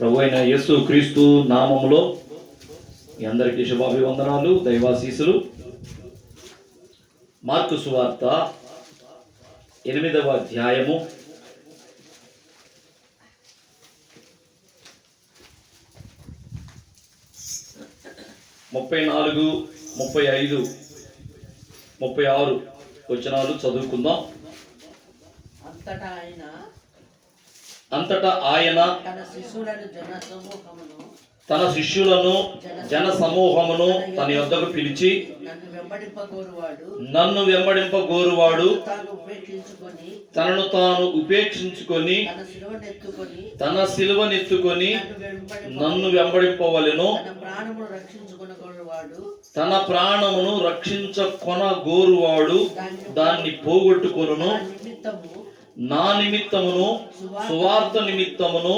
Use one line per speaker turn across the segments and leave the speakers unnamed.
ప్రభువైన యేసు క్రీస్తు నామములో మీ అందరికీ శుభాభివందనాలు, దైవాశీస్సులు. మార్కు సువార్త 8వ అధ్యాయము 34, 35, 36 వచనాలు చదువుకుందాం. అంతటా ఆయన తన శిష్యులను జన సమూహమును తన యొద్దకు పిలిచి, నన్ను వెంబడింపగోరువాడు తనను తాను ఉపేక్షించుకొని తన సిలువనెత్తుకొని నన్ను వెంబడింపవలెను. తన ప్రాణమును రక్షించుకొనగోరువాడు దాన్ని పోగొట్టుకొనును. నా నిమిత్తమును సువార్త నిమిత్తమును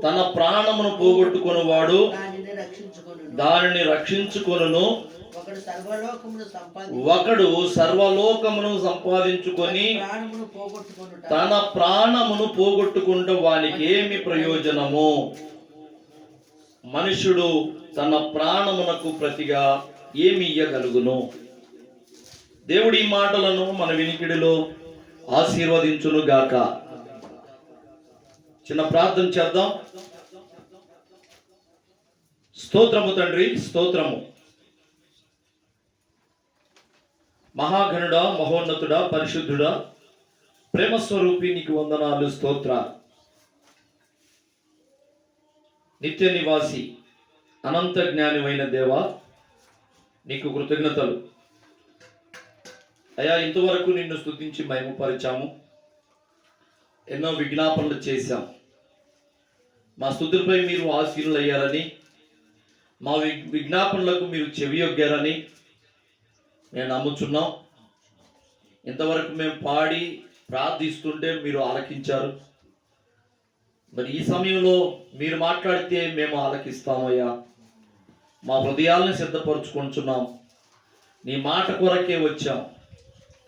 తన ప్రాణమును పోగొట్టుకొనువాడు దానిని రక్షించుకొనును. ఒకడు సర్వలోకమును సంపాదించుకొని తన ప్రాణమును పోగొట్టుకుంటే వానికి ఏమి ప్రయోజనము? మనుషుడు తన ప్రాణమునకు ప్రతిగా ఏమి ఇయ్యగలుగును? దేవుడి మాటలను మన వినికిడిలో ఆశీర్వదించును గాక. చిన్న ప్రార్థన చేద్దాం. స్తోత్రము తండ్రి, స్తోత్రము. మహాగణుడా, మహోన్నతుడా, పరిశుద్ధుడా, ప్రేమస్వరూపి, నీకు వందనాలు, స్తోత్ర. నిత్య నివాసి, అనంత జ్ఞానివైన దేవా, నీకు కృతజ్ఞతలు. అయ్యా, ఇంతవరకు నిన్ను స్తుతించి మహిమపరిచాము, ఎన్నో విజ్ఞాపనలు చేశాం. మా స్తుతులపై మీరు ఆశీనులయ్యారని, మా విజ్ఞాపనలకు మీరు చెవియొగ్గారని మేము నమ్ముచున్నాం. ఇంతవరకు మేము పాడి ప్రార్థిస్తుంటే మీరు ఆలకించారు. మరి ఈ సమయంలో మీరు మాట్లాడితే మేము ఆలకిస్తామయ్యా. మా హృదయాలను సిద్ధపరచుకుంటున్నాం. నీ మాట కొరకే వచ్చాం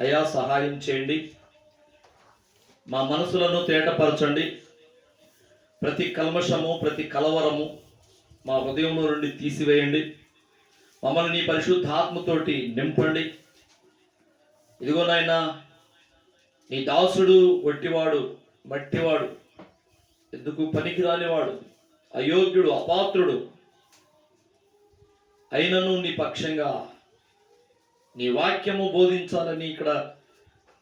అయ్యా. సహాయం చేయండి. మా మనసులను తేటపరచండి. ప్రతి కల్మషము, ప్రతి కలవరము మా హృదయంలో నుండి తీసివేయండి. మమ్మల్ని నీ పరిశుద్ధాత్మతోటి నింపండి. ఇదిగో నాయనా, నీ దాసుడు వట్టివాడు, మట్టివాడు, ఎందుకు పనికిరానివాడు, అయోగ్యుడు, అపాత్రుడు అయినను నీ పక్షంగా నీ వాక్యము బోధించాలని ఇక్కడ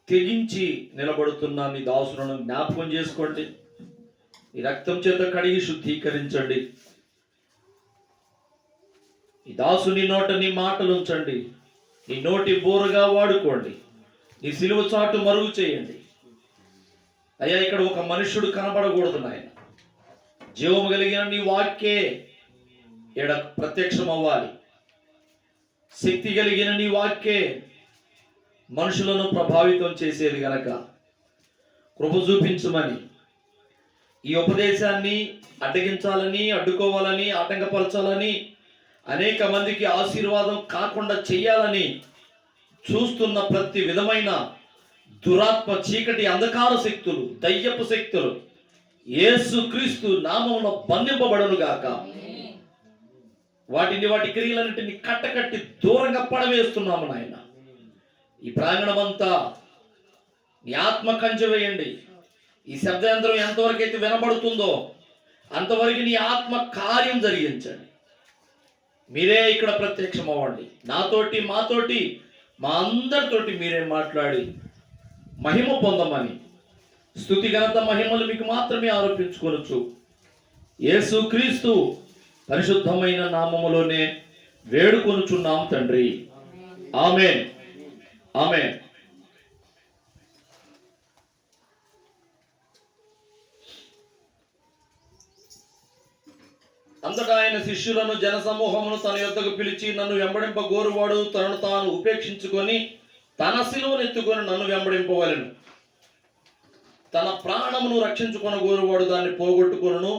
తెగించి నిలబడుతున్న నీ దాసులను జ్ఞాపకం చేసుకోండి. ఈ రక్తం చేత కడిగి శుద్ధీకరించండి. ఈ దాసుని నోట నీ మాటలు ఉంచండి. నీ నోటి బోరుగా వాడుకోండి. నీ సిలువ చాటు మరుగు చేయండి అయ్యా. ఇక్కడ ఒక మనుష్యుడు కనబడకూడదు నాయన. జీవము కలిగిన నీ వాక్యే ఇక్కడ ప్రత్యక్షం అవ్వాలి. శక్తి కలిగిన నీ వాక్యే మనుషులను ప్రభావితం చేసేది గనక కృప చూపించమని, ఈ ఉపదేశాన్ని అడ్డగించాలని, అడ్డుకోవాలని, ఆటంకపరచాలని, అనేక మందికి ఆశీర్వాదం కాకుండా చెయ్యాలని చూస్తున్న ప్రతి విధమైన దురాత్మ, చీకటి, అంధకార శక్తులు, దయ్యపు శక్తులు యేసు క్రీస్తు నామమున బంధింపబడును గాక. వాటి క్రియలన్నింటినీ కట్టకట్టి దూరంగా పడవేస్తున్నాము నాయన. ఈ ప్రాంగణమంతా నీ ఆత్మ కంచె వేయండి. ఈ శబ్దయంత్రం ఎంతవరకు అయితే వినబడుతుందో అంతవరకు నీ ఆత్మ కార్యం జరిగించండి. మీరే ఇక్కడ ప్రత్యక్షం అవ్వండి. నాతోటి, మాతోటి, మా అందరితోటి మీరే మాట్లాడి మహిమ పొందమని, స్తుతి, ఘనత, మహిమలు మీకు మాత్రమే ఆరోపించుకోవచ్చు. యేసు క్రీస్తు పరిశుద్ధమైన నామములోనే వేడుకొనుచున్నాం తండ్రి. ఆమేన్, ఆమేన్. అంతటా ఆయన శిష్యులను జన సమూహమును తన యొద్దకు పిలిచి, నన్ను వెంబడింపగోరువాడు తనను తాను ఉపేక్షించుకొని తన సిలువనెత్తుకొని నన్ను వెంబడింపవలెను. తన ప్రాణమును రక్షించుకొనగోరువాడు దాన్ని పోగొట్టుకొనును.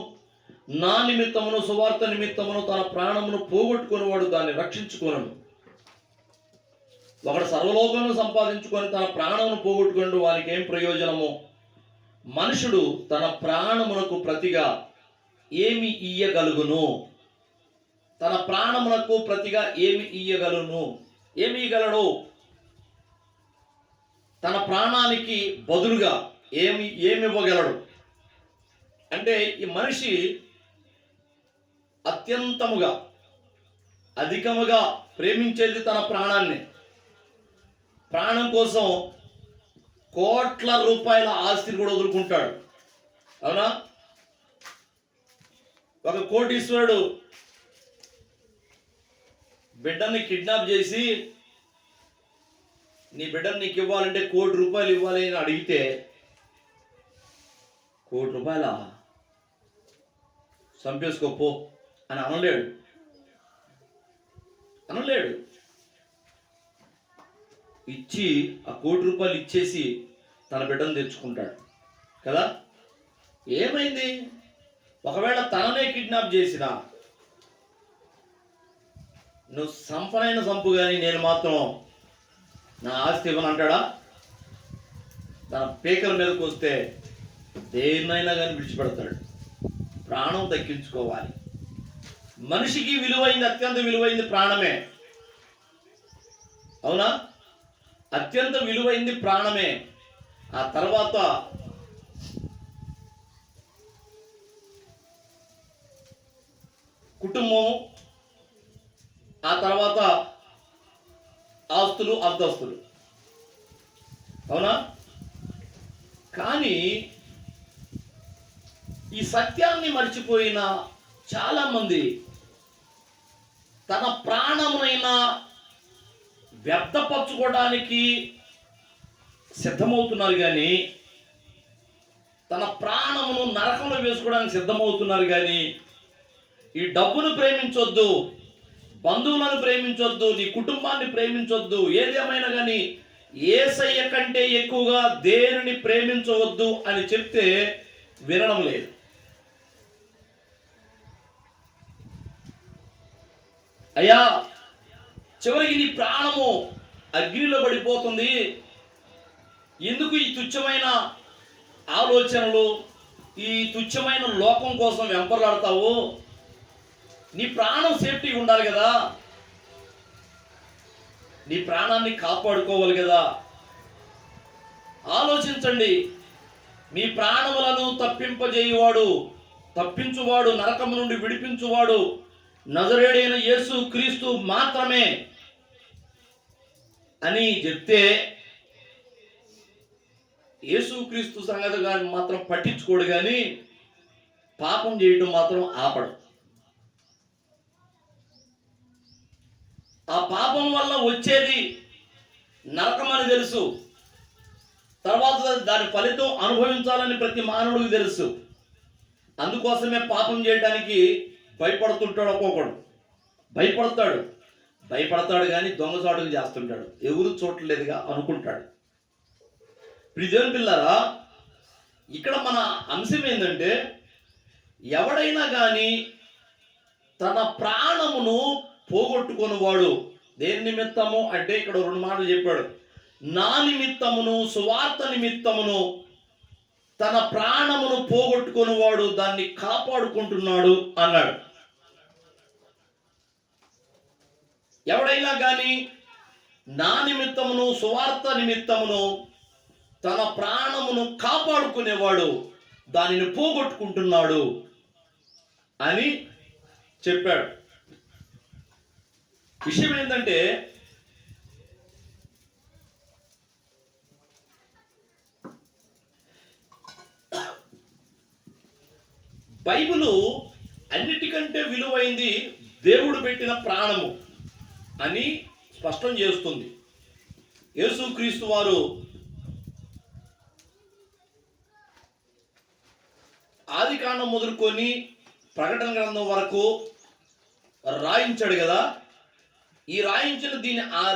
నా నిమిత్తమును సువార్త నిమిత్తమును తన ప్రాణమును పోగొట్టుకునేవాడు దాన్ని రక్షించుకొనును. ఒకడు సర్వలోకమును సంపాదించుకొని తన ప్రాణమును పోగొట్టుకుని వానికి ఏం ప్రయోజనము? మనుషుడు తన ప్రాణమునకు ప్రతిగా ఏమి ఇయ్యగలుగును? తన ప్రాణమునకు ప్రతిగా ఏమి ఇయ్యగలుగును? ఏమి ఇయ్యగలడు? తన ప్రాణానికి బదులుగా ఏమి ఇవ్వగలడు? అంటే ఈ మనిషి అత్యంతముగా అధికముగా ప్రేమించేది తన ప్రాణాన్ని. ప్రాణం కోసం కోట్ల రూపాయల ఆస్తిని కూడా వదులుకుంటాడు. అవునా? ఒక కోటీశ్వరుడు బిడ్డని కిడ్నాప్ చేసి, నీ బిడ్డను నీకు ఇవ్వాలంటే ₹1,00,00,000 ఇవ్వాలి అని అడిగితే, ₹1,00,00,000 చంపేసుకోపో అని అనలేడు. ఇచ్చి ఆ ₹1,00,00,000 ఇచ్చేసి తన బిడ్డను తెచ్చుకుంటాడు కదా. ఏమైంది? ఒకవేళ తననే కిడ్నాప్ చేసినా, నువ్వు సంపనైన సంపు కానీ నేను మాత్రం నా ఆస్తి ఇవ్వను అంటాడా? తన పేకల మీదకి వస్తే దేన్నైనా కానీ విడిచిపెడతాడు. ప్రాణం దక్కించుకోవాలి. మనిషికి విలువైంది, అత్యంత విలువైంది ప్రాణమే. అవునా? అత్యంత విలువైంది ప్రాణమే. ఆ తర్వాత కుటుంబం, ఆ తర్వాత ఆస్తులు, అంతస్తులు. అవునా? కానీ ఈ సత్యాన్ని మర్చిపోయిన చాలామంది తన ప్రాణమునైనా వ్యర్థపరచుకోవడానికి సిద్ధమవుతున్నారు, కానీ తన ప్రాణమును నరకంలో వేసుకోవడానికి సిద్ధమవుతున్నారు. కానీ ఈ డబ్బును ప్రేమించొద్దు, బంధువులను ప్రేమించొద్దు, నీ కుటుంబాన్ని ప్రేమించొద్దు, ఏదేమైనా కానీ యేసయ్య కంటే ఎక్కువగా దేనిని ప్రేమించవద్దు అని చెప్తే వినడం లేదు. అయ్యా, చివరికి నీ ప్రాణము అగ్నిలో పడిపోతుంది, ఎందుకు ఈ తుచ్చమైన ఆలోచనలు, ఈ తుచ్చమైన లోకం కోసం వెంపర్లాడతావు? నీ ప్రాణం సేఫ్టీ ఉండాలి కదా, నీ ప్రాణాన్ని కాపాడుకోవాలి కదా. ఆలోచించండి. మీ ప్రాణములను తప్పించువాడు, నరకము నుండి విడిపించువాడు నజరేయుడైన యేసు క్రీస్తు మాత్రమే అని చెప్తే, యేసు క్రీస్తు సంగతి కానీ మాత్రం పట్టించుకోడు, కానీ పాపం చేయటం మాత్రం ఆపడు. ఆ పాపం వల్ల వచ్చేది నరకం అని తెలుసు, తర్వాత దాని ఫలితం అనుభవించాలని ప్రతి మానవుడికి తెలుసు. అందుకోసమే పాపం చేయడానికి భయపడుతుంటాడు. ఒక్కొక్కడు భయపడతాడు కానీ దొంగచాటుగా చేస్తుంటాడు, ఎవరు చూడలేదుగా అనుకుంటాడు. ప్రియమైన పిల్లరా, ఇక్కడ మన అంశం ఏంటంటే, ఎవడైనా కానీ తన ప్రాణమును పోగొట్టుకునేవాడు దేని నిమిత్తము అంటే, ఇక్కడ 2 మాటలు చెప్పాడు. నా నిమిత్తమును, సువార్త నిమిత్తమును తన ప్రాణమును పోగొట్టుకునేవాడు దాన్ని కాపాడుకుంటున్నాడు అన్నాడు. ఎవడైనా కానీ నా నిమిత్తమును, సువార్త నిమిత్తమును తన ప్రాణమును కాపాడుకునేవాడు దానిని పోగొట్టుకుంటున్నాడు అని చెప్పాడు. విషయం ఏంటంటే, బైబిలు అన్నిటికంటే విలువైంది దేవుడు పెట్టిన ప్రాణము అని స్పష్టం చేస్తుంది. యేసుక్రీస్తు వారు ఆదికాండం మొదలుకొని ప్రకటన గ్రంథం వరకు రాయించాడు కదా. ఈ రాయించిన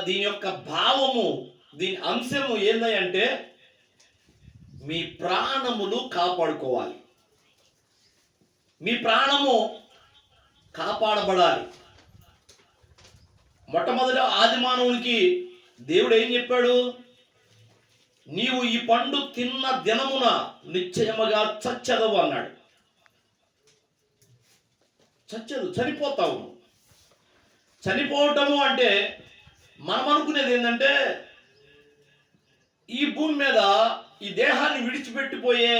దీని యొక్క భావము, దీని అంశము ఏందంటే, మీ ప్రాణములు కాపాడుకోవాలి, మీ ప్రాణము కాపాడబడాలి. మొట్టమొదటి ఆది మానవునికి దేవుడు ఏం చెప్పాడు? నీవు ఈ పండు తిన్న దినమున నిశ్చయముగా చచ్చెదవు అన్నాడు. చచ్చేది, చనిపోతావు. చనిపోవటము అంటే మనం అనుకునేది ఏంటంటే ఈ భూమి మీద ఈ దేహాన్ని విడిచిపెట్టిపోయే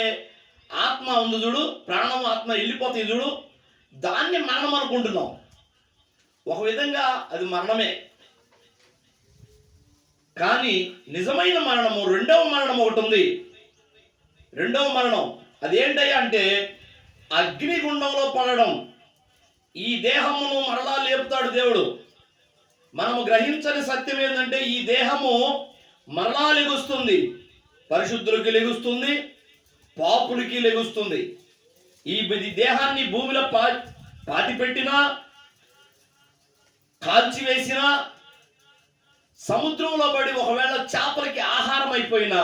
ఆత్మ ఉంది చూడు, ప్రాణం ఆత్మ వెళ్ళిపోతాయి చూడు, దాన్ని మరణం అనుకుంటున్నాం. ఒక విధంగా అది మరణమే. కానీ నిజమైన మరణము, రెండవ మరణం ఒకటి ఉంది. రెండవ మరణం అదేంటయ్యా అంటే అగ్నిగుండంలో పడడం. ఈ దేహమును మరలా లేపుతాడు దేవుడు. మనము గ్రహించని సత్యం ఏంటంటే ఈ దేహము మరలా లెగుస్తుంది. పరిశుద్ధులకి లెగుస్తుంది, పాపులకి లెగుస్తుంది. ఈ దేహాన్ని భూమిలో పాతి పెట్టినా, కాల్చివేసినా, సముద్రంలో పడి ఒకవేళ చేపలకి ఆహారం అయిపోయినా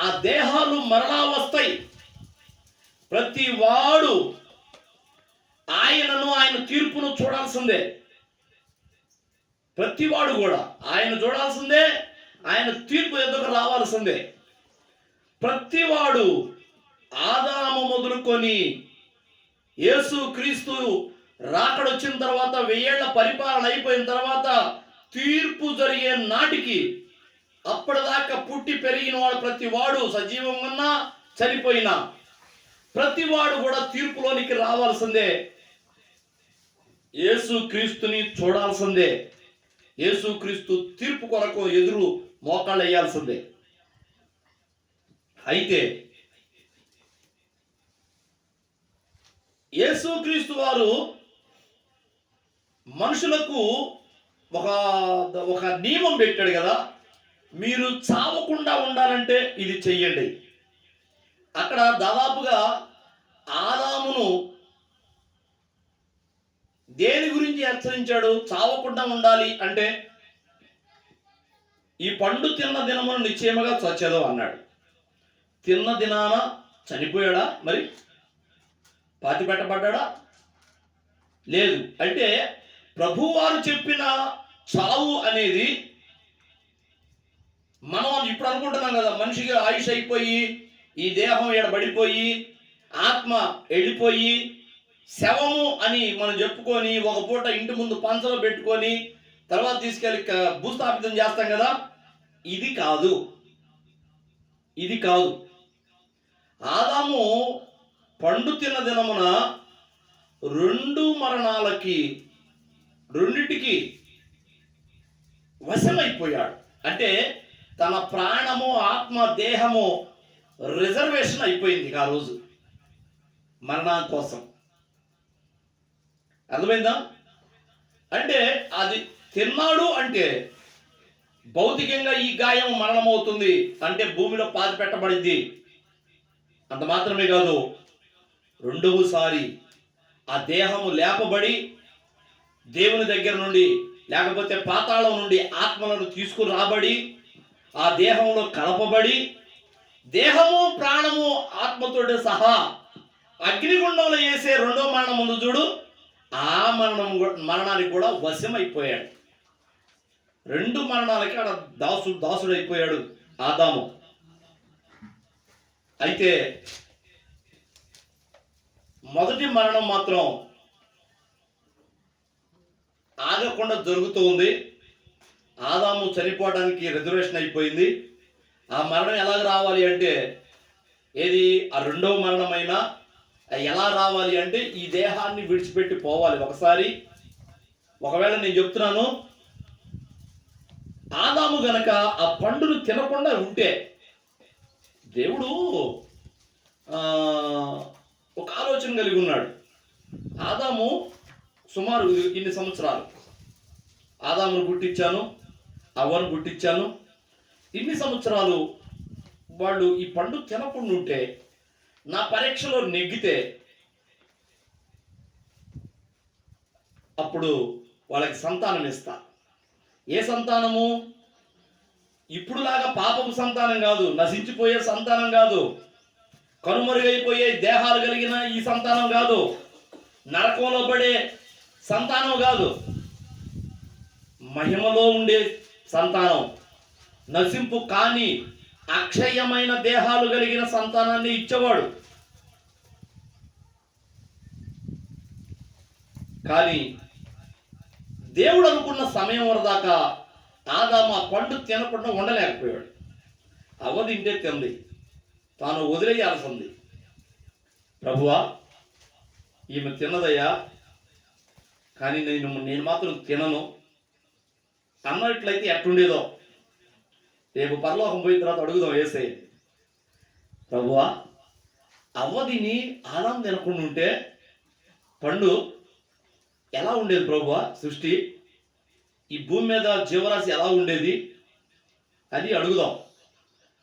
ఆ దేహాలు మరలా వస్తాయి. ప్రతి వాడు ఆయన తీర్పును చూడాల్సిందే. ప్రతివాడు కూడా ఆయన చూడాల్సిందే, ఆయన తీర్పు ఎదుకు రావాల్సిందే. ప్రతివాడు ఆదాము మొదలుకొని యేసు క్రీస్తు రాకడొచ్చిన తర్వాత 1000 ఏళ్ల పరిపాలన అయిపోయిన తర్వాత తీర్పు జరిగే నాటికి అప్పటిదాకా పుట్టి పెరిగిన వాడు ప్రతివాడు సజీవంగా చనిపోయినా ప్రతివాడు కూడా తీర్పులోనికి రావాల్సిందే. యేసు క్రీస్తుని చూడాల్సిందే. యేసు క్రీస్తు తీర్పు కొరకు ఎదురు మోకాళ్ళు వేయాల్సిందే. అయితే యేసు క్రీస్తు వారు మనుషులకు ఒక నియమం పెట్టాడు కదా, మీరు చావకుండా ఉండాలంటే ఇది చెయ్యండి. అక్కడ దాదాపుగా ఆదామును దేని గురించి హెచ్చరించాడు? చావకుండా ఉండాలి అంటే ఈ పండు తిన్న దినమును నిశ్చయముగా చచ్చేదో అన్నాడు. తిన్న దినాన చనిపోయాడా? మరి పాతి పెట్టబడ్డా? లేదు. అంటే ప్రభువారు చెప్పిన చావు అనేది మనం ఇప్పుడు అనుకుంటున్నాం కదా, మనిషికి ఆయుష్ అయిపోయి ఈ దేహం ఎడబడిపోయి ఆత్మ వెళ్ళిపోయి శవము అని మనం చెప్పుకొని ఒక పూట ఇంటి ముందు పంచలో పెట్టుకొని తర్వాత తీసుకెళ్ళి భూస్థాపితం చేస్తాం కదా. ఇది కాదు, ఇది కాదు. ఆదాము పండు తిన్న దినమున రెండిటికి వశమైపోయాడు. అంటే తన ప్రాణము, ఆత్మ, దేహము రిజర్వేషన్ అయిపోయింది ఆ రోజు మరణం కోసం. అర్థమైందా? అంటే అది తిన్నాడు అంటే భౌతికంగా ఈ గాయం మరణమవుతుంది, అంటే భూమిలో పాతి పెట్టబడింది. అంత మాత్రమే కాదు, రెండవసారి ఆ దేహము లేపబడి దేవుని దగ్గర నుండి లేకపోతే పాతాళం నుండి ఆత్మలను తీసుకుని రాబడి ఆ దేహంలో కలపబడి దేహము, ప్రాణము, ఆత్మతోటి సహా అగ్నిగుండంలో వేసే రెండో మరణం ముందు చూడు, ఆ మరణానికి కూడా వశమైపోయాడు. 2 మరణాలకి ఆడ దాసుడైపోయాడు ఆదాము. అయితే మొదటి మరణం మాత్రం ఆగకుండా జరుగుతూ ఉంది. ఆదాము చనిపోవడానికి రిజర్వేషన్ అయిపోయింది. ఆ మరణం ఎలాగ రావాలి అంటే ఏది ఆ రెండవ మరణమైనా ఎలా రావాలి అంటే ఈ దేహాన్ని విడిచిపెట్టి పోవాలి ఒకసారి. ఒకవేళ నేను చెప్తున్నాను, ఆదాము గనక ఆ పండును తినకుండా ఉంటే దేవుడు ఒక ఆలోచన కలిగి ఉన్నాడు. ఆదాము సుమారు ఇన్ని సంవత్సరాలు ఆదామును పుట్టించాను, అవ్వను పుట్టించాను, ఇన్ని సంవత్సరాలు వాళ్ళు ఈ పండు తినకుండా ఉంటే నా పరీక్షలో నెగ్గితే అప్పుడు వాళ్ళకి సంతానం ఇస్తా. ఏ సంతానము? ఇప్పుడులాగా పాపపు సంతానం కాదు, నశించిపోయే సంతానం కాదు, కనుమరుగైపోయే దేహాలు కలిగిన ఈ సంతానం కాదు, నరకంలో పడే సంతానం కాదు, మహిమలో ఉండే సంతానం, నశింపు కాని అక్షయమైన దేహాలు కలిగిన సంతానాన్ని ఇచ్చేవాడు. కానీ దేవుడు అనుకున్న సమయం వరదాకా ఆదాము ఆ పండు తినకుండా ఉండలేకపోయాడు. అవ్వ తింటే తింది, తాను వదిలేయాల్సింది. ప్రభువా, ఈమె తిన్నదయ్యా, కానీ నేను మాత్రం తినను అన్నట్లయితే ఎట్లుండేదో. రేపు పరలోకం పోయిన తర్వాత అడుగుదాం యేసయ్య, ప్రభువా, అవ్వ తిని ఆదాము తినకుండా ఉంటే పండు ఎలా ఉండేది ప్రభువా? సృష్టి, ఈ భూమి మీద జీవరాశి ఎలా ఉండేది అది అడుగుదాం.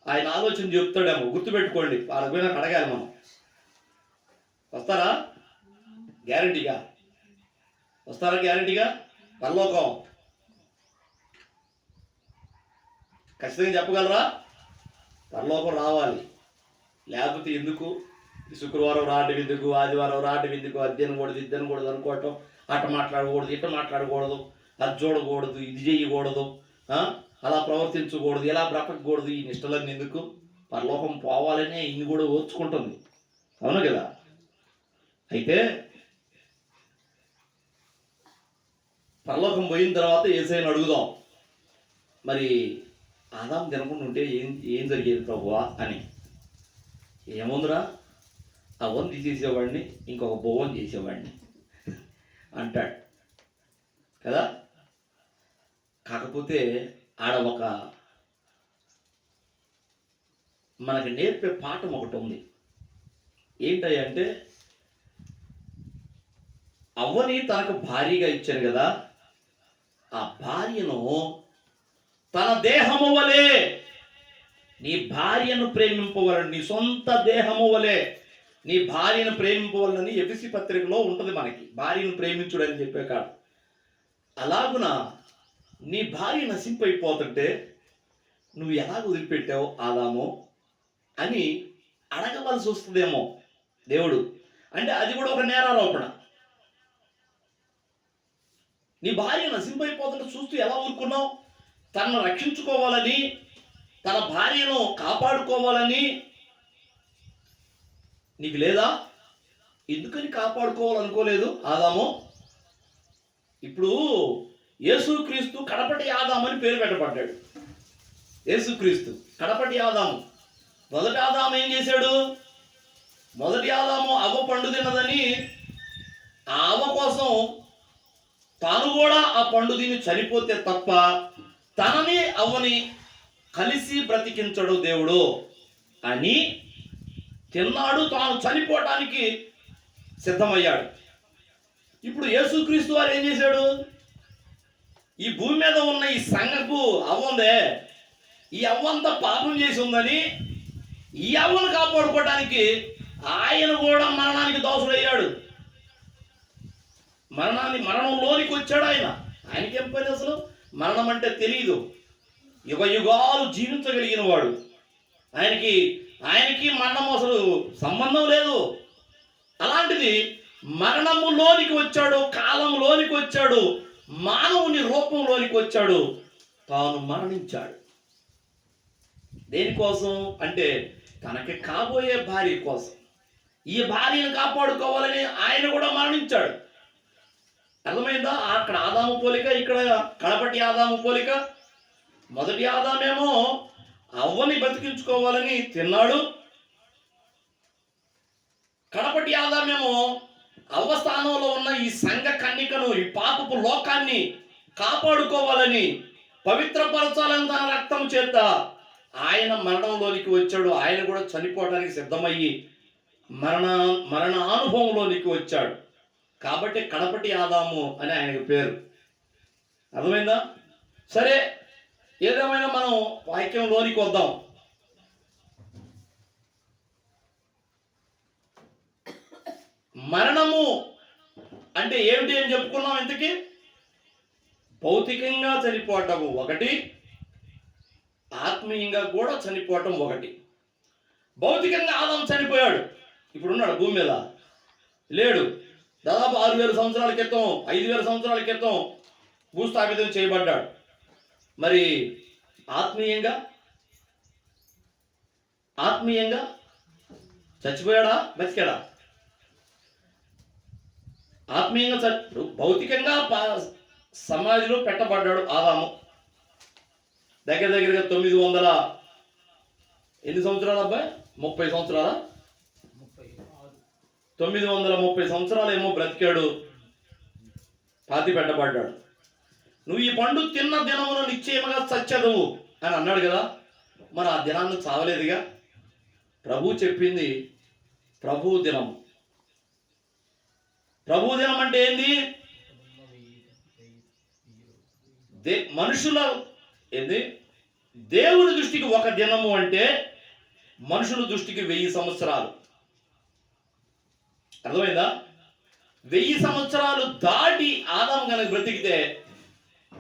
ఆయన ఆలోచన చెప్తాడేమో, గుర్తుపెట్టుకోండి. పోయినాక అడగాలి మనం. వస్తారా? గ్యారంటీగా వస్తారా? గ్యారంటీగా పరలోకం ఖచ్చితంగా చెప్పగలరా? పరలోకం రావాలి, లేకపోతే ఎందుకు శుక్రవారం రావడం ఎందుకు, ఆదివారం రావడం ఎందుకు, అద్దెనకూడదు ఇద్దనకూడదు అనుకోవటం, అట మాట్లాడకూడదు ఇట మాట్లాడకూడదు, అది చూడకూడదు ఇది చేయకూడదు, అలా ప్రవర్తించకూడదు, ఇలా బ్రతకూడదు, ఈ నిష్టలన్నీ ఎందుకు? పరలోకం పోవాలనే ఇన్ని కూడా ఓర్చుకుంటుంది. అవును కదా? అయితే పరలోకం పోయిన తర్వాత యేసయ్యను అడుగుదాం, మరి ఆదాము తినకుండా ఉంటే ఏం జరిగేది ప్రభువా అని. ఏముందిరా, అవ్వను తీసేసేవాడిని, ఇంకొక బొవ్వను చేసేవాడిని అంటాడు కదా. కాకపోతే ఆడ ఒక మనకి నేర్పే పాఠం ఒకటి ఉంది. ఏంటంటే, అవ్వని తనకు భార్యగా ఇచ్చాను కదా, ఆ భార్యను తన దేహము వలె, నీ భార్యను ప్రేమింపవలని, నీ సొంత దేహము వలె నీ భార్యను ప్రేమింపవలని ఎఫెసీ పత్రికలో ఉంటుంది మనకి, భార్యను ప్రేమించుడని చెప్పే కాదు. అలాగున నీ భార్య నశింపైపోతుంటే నువ్వు ఎలా వదిలిపెట్టావు ఆదాము అని అడగవలసి వస్తుందేమో దేవుడు. అంటే అది కూడా ఒక నేరారోపణ. నీ భార్య నశింపైపోతుంటే చూస్తూ ఎలా ఊరుకున్నావు? తనను రక్షించుకోవాలని, తన భార్యను కాపాడుకోవాలని నీకు లేదా? ఎందుకని కాపాడుకోవాలనుకోలేదు ఆదాము? ఇప్పుడు యేసుక్రీస్తు కడపటి ఆదాము అని పేరు పెట్టబడ్డాడు. యేసుక్రీస్తు కడపటి ఆదాము. మొదటి ఆదాము ఏం చేశాడు? మొదటి ఆదాము అవ్వ పండు తిన్నదని ఆ అవ్వ కోసం తాను కూడా ఆ పండు తిని చనిపోతే తప్ప తనని అవ్వని కలిసి బ్రతికించడు దేవుడు అని తిన్నాడు. తాను చనిపోవటానికి సిద్ధమయ్యాడు. ఇప్పుడు యేసుక్రీస్తు వారు ఏం చేశాడు? ఈ భూమి మీద ఉన్న ఈ సంఘపు అవ్వందే, ఈ అవ్వంతా పాపం చేసి ఉందని ఈ అవ్వను కాపాడుకోవడానికి ఆయన కూడా మరణానికి దోషుడయ్యాడు. మరణంలోనికి వచ్చాడు ఆయన. ఆయనకేం పని అసలు? మరణం అంటే తెలియదు. యుగ యుగాలు జీవించగలిగిన వాడు. ఆయనకి మరణం అసలు సంబంధం లేదు. అలాంటిది మరణములోనికి వచ్చాడు, కాలంలోనికి వచ్చాడు, మానవుని రూపంలోనికి వచ్చాడు, తాను మరణించాడు. దేనికోసం అంటే తనకి కాబోయే భార్య కోసం. ఈ భార్యను కాపాడుకోవాలని ఆయన కూడా మరణించాడు. అర్థమైందా? అక్కడ ఆదాము పోలిక, ఇక్కడ కడపటి ఆదాము పోలిక. మొదటి ఆదామేమో అవ్వని బతికించుకోవాలని తిన్నాడు. కడపటి ఆదామేమో అవ్వ స్థానంలో ఉన్న ఈ సంఘ కన్నికను, ఈ పాపపు లోకాన్ని కాపాడుకోవాలని, పవిత్రపరచాలని తన రక్తం చేత ఆయన మరణంలోనికి వచ్చాడు. ఆయన కూడా చనిపోవడానికి సిద్ధమయ్యి మరణానుభవంలోనికి వచ్చాడు. కాబట్టి కడపటి ఆదాము అని ఆయనకు పేరు. అర్థమైందా? సరే, ఏదేమైనా మనం వాక్యంలోనికి వద్దాం. మరణము అంటే ఏమిటి అని చెప్పుకున్నాం. ఇంతకీ భౌతికంగా చనిపోవటం ఒకటి, ఆత్మీయంగా కూడా చనిపోవటం ఒకటి. భౌతికంగా ఆదాము చనిపోయాడు. ఇప్పుడున్నాడు భూమి మీద? లేడు. దాదాపు 6000 సంవత్సరాల క్రితం, 5000 సంవత్సరాల క్రితం భూస్థాపితం చేయబడ్డాడు. మరి ఆత్మీయంగా చచ్చిపోయాడా, బతికాడా? ఆత్మీయంగా ఇప్పుడు భౌతికంగా సమాధిలో పెట్టబడ్డాడు ఆదాము. దగ్గర దగ్గరగా 900 ఎన్ని సంవత్సరాలు అబ్బాయి? 30 సంవత్సరాల 930 సంవత్సరాలు ఏమో బ్రతికాడు, పాతి పెట్టబడ్డాడు. నువ్వు ఈ పండు తిన్న దినమును నిశ్చయముగా చచ్చదువు అని అన్నాడు కదా. మరి ఆ దినాన్ని చావలేదుగా. ప్రభు చెప్పింది ప్రభు దినం. ప్రభు దినం అంటే ఏంది? మనుషుల ఏంది? దేవుని దృష్టికి ఒక దినము అంటే మనుషుల దృష్టికి 1000 సంవత్సరాలు. అర్థమైందా? 1000 సంవత్సరాలు దాటి ఆదాము కనుక బ్రతికితే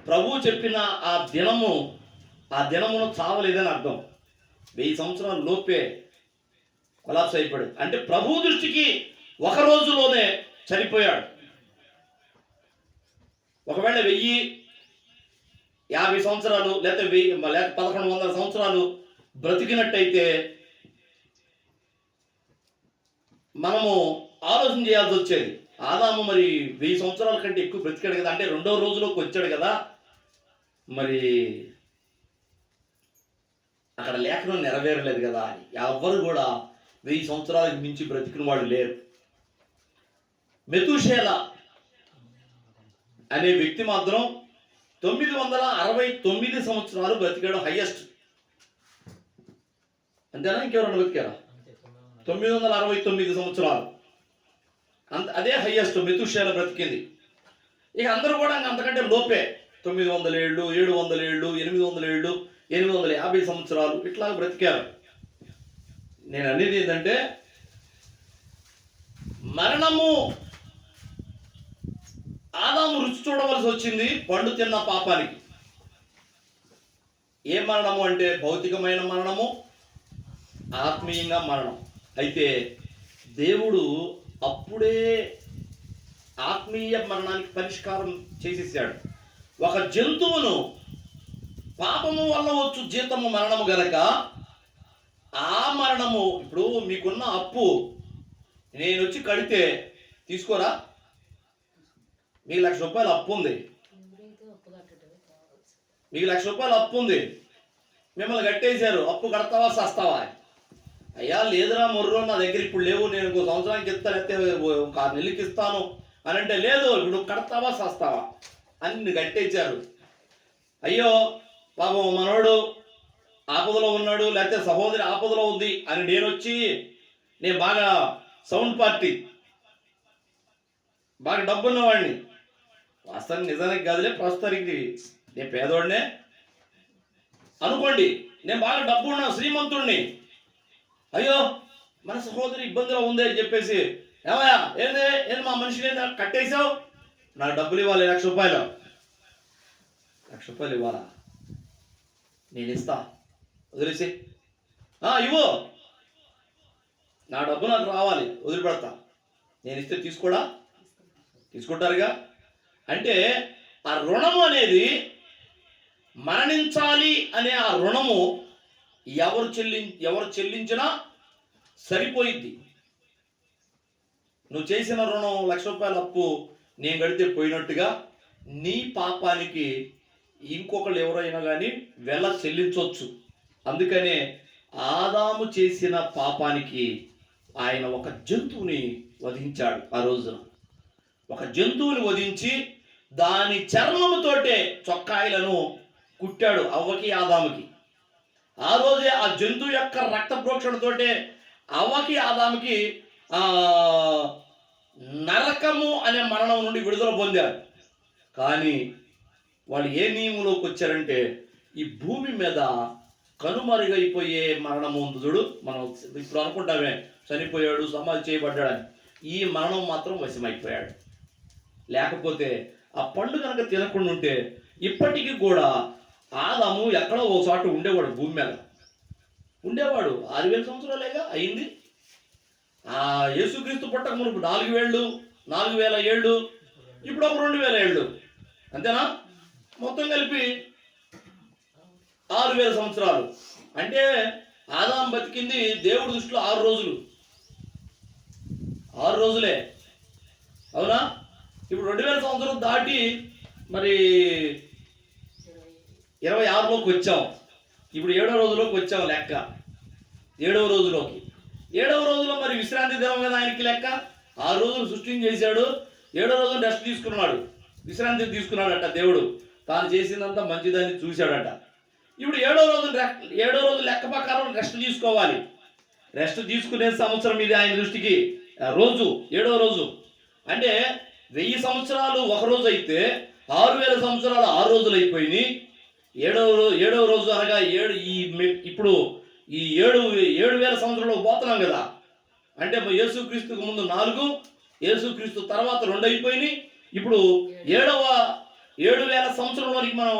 ప్రభు చెప్పిన ఆ దినమును చావలేదని అర్థం. 1000 సంవత్సరాల లోపే కొలాప్స్ అయిపోయాడు. అంటే ప్రభు దృష్టికి ఒక రోజులోనే చనిపోయాడు. ఒకవేళ 1050 సంవత్సరాలు లేకపోతే 1100 సంవత్సరాలు బ్రతికినట్టయితే మనము ఆలోచన చేయాల్సి వచ్చేది. ఆదాము మరి 1000 సంవత్సరాల కంటే ఎక్కువ బ్రతికాడు కదా, అంటే 2వ రోజులోకి వచ్చాడు కదా. మరి అక్కడ లేఖనం నెరవేరలేదు కదా అని ఎవ్వరు కూడా 1000 సంవత్సరాలకు మించి బ్రతికిన వాడు లేరు. మెతూషేల అనే వ్యక్తి మాత్రం 969 సంవత్సరాలు బ్రతికాడు, హైయెస్ట్. అంతేనా? ఇంకెవరన్నా బ్రతికారా? 969 సంవత్సరాలు అదే హైయెస్ట్ మెతూషేల బ్రతికింది. ఇక అందరూ కూడా అంతకంటే లోపే 900 ఏళ్ళు, 700 ఏళ్ళు, 800 ఏళ్ళు, 850 సంవత్సరాలు ఇట్లా బ్రతికారు. నేను అనేది ఏంటంటే మరణము ఆదాము రుచి చూడవలసి వచ్చింది పండు తిన్న పాపానికి. ఏ మరణము అంటే భౌతికమైన మరణము, ఆత్మీయంగా మరణం. అయితే దేవుడు అప్పుడే ఆత్మీయ మరణానికి పరిష్కారం చేసేసాడు. ఒక జంతువును పాపము వల్ల వచ్చు జీతము మరణము గనక ఆ మరణము, ఇప్పుడు మీకున్న అప్పు నేను వచ్చి కడితే తీసుకోరా? మీకు 1,00,000 రూపాయలు అప్పు ఉంది, మీకు 1,00,000 రూపాయలు అప్పు ఉంది, మిమ్మల్ని కట్టేశారు. అప్పు కడతావా సస్తావా? అయ్యా లేదురా మొర్రో, నా దగ్గర ఇప్పుడు లేవు, నేను 1 సంవత్సరానికి ఇస్తాను, అయితే 6 నెలలకి ఇస్తాను అని అంటే, లేదు ఇప్పుడు కడతావా సస్తావా అని కట్టేశారు. అయ్యో పాపం మనోడు ఆపదలో ఉన్నాడు, లేకపోతే సహోదరి ఆపదలో ఉంది అని నేను బాగా సౌండ్ పార్టీ, బాగా డబ్బున్నవాడిని, వాస్తవానికి నిజానికి కాదులే, ప్రస్తుతానికి నేను పేదవాడినే అనుకోండి, నేను బాగా డబ్బున్నా శ్రీమంతుడిని. అయ్యో మన సహోదరి ఇబ్బందిలో ఉంది అని చెప్పేసి, ఏమయ్యా ఏంది మా మనిషిని కట్టేశావు, నాకు డబ్బులు ఇవ్వాలి, 1,00,000 రూపాయలు, 1,00,000 రూపాయలు ఇవ్వాలా? నేను ఇస్తా, వదిలేసి. ఇవ్వు, నా డబ్బు నాకు రావాలి, వదిలిపెడతా. నేను ఇస్తే తీసుకుంటారుగా. అంటే ఆ రుణము అనేది, మరణించాలి అనే ఆ రుణము ఎవరు చెల్లించినా సరిపోయిద్ది. నువ్వు చేసిన రుణం 1,00,000 రూపాయల అప్పు నేను కడితే పోయినట్టుగా నీ పాపానికి ఇంకొకళ్ళు ఎవరైనా కానీ చెల్లించవచ్చు. అందుకనే ఆదాము చేసిన పాపానికి ఆయన ఒక జంతువుని వధించాడు. ఆ రోజున ఒక జంతువుని వధించి దాని చర్మముతోటే చొక్కాయిలను కుట్టాడు అవ్వకి ఆదాముకి. ఆ రోజే ఆ జంతువు యొక్క రక్త ప్రోక్షణతోటే అవ్వకి ఆదాముకి నరకము అనే మరణం నుండి విడుదల పొందారు. కానీ వాళ్ళు ఏ నియమంలోకి వచ్చారంటే, ఈ భూమి మీద కనుమరుగైపోయే మరణము ఉంది చూడు. మనం ఇప్పుడు అనుకుంటామే చనిపోయాడు, సమాధి చేయబడ్డాడని. ఈ మరణం మాత్రం వశమైపోయాడు. లేకపోతే ఆ పండు కనుక తినకుండా ఉంటే ఇప్పటికీ కూడా ఆదాము ఎక్కడో ఓ చోట ఉండేవాడు, భూమి మీద ఉండేవాడు. 6,000 సంవత్సరాలేగా అయింది. ఆ యేసుక్రీస్తు పుట్టక మునుపు 4,000 ఏళ్ళు, ఇప్పుడు ఒక 2,000 ఏళ్ళు, అంతేనా? మొత్తం కలిపి 6,000 సంవత్సరాలు. అంటే ఆదాము బతికింది దేవుడి దృష్టిలో 6 రోజులు, 6 రోజులే, అవునా? ఇప్పుడు 2000 సంవత్సరం దాటి మరి 26లోకి వచ్చాం. ఇప్పుడు 7వ రోజులోకి వచ్చాం లెక్క. 7వ రోజులోకి. 7వ రోజులో మరి విశ్రాంతి దినం మీద ఆయనకి లెక్క. 6 రోజులు సృష్టిని చేశాడు, 7వ రోజున రెస్ట్ తీసుకున్నాడు, విశ్రాంతి తీసుకున్నాడట. దేవుడు తాను చేసిందంతా మంచిదని చూశాడట. ఇప్పుడు 7వ రోజు లెక్క ప్రకారం రెస్ట్ తీసుకోవాలి. రెస్ట్ తీసుకునే సంవత్సరం ఇది ఆయన దృష్టికి. రోజు 7వ రోజు అంటే 1000 సంవత్సరాలు ఒక రోజు అయితే 6000 సంవత్సరాలు 6 రోజులు అయిపోయినాయి. 7వ రోజు అనగా ఇప్పుడు ఈ 7,000 సంవత్సరాలు పోతున్నాం కదా. అంటే యేసుక్రీస్తుకు ముందు 4, యేసుక్రీస్తు తర్వాత 2 అయిపోయినాయి. ఇప్పుడు 7,000 సంవత్సరంలోనికి మనం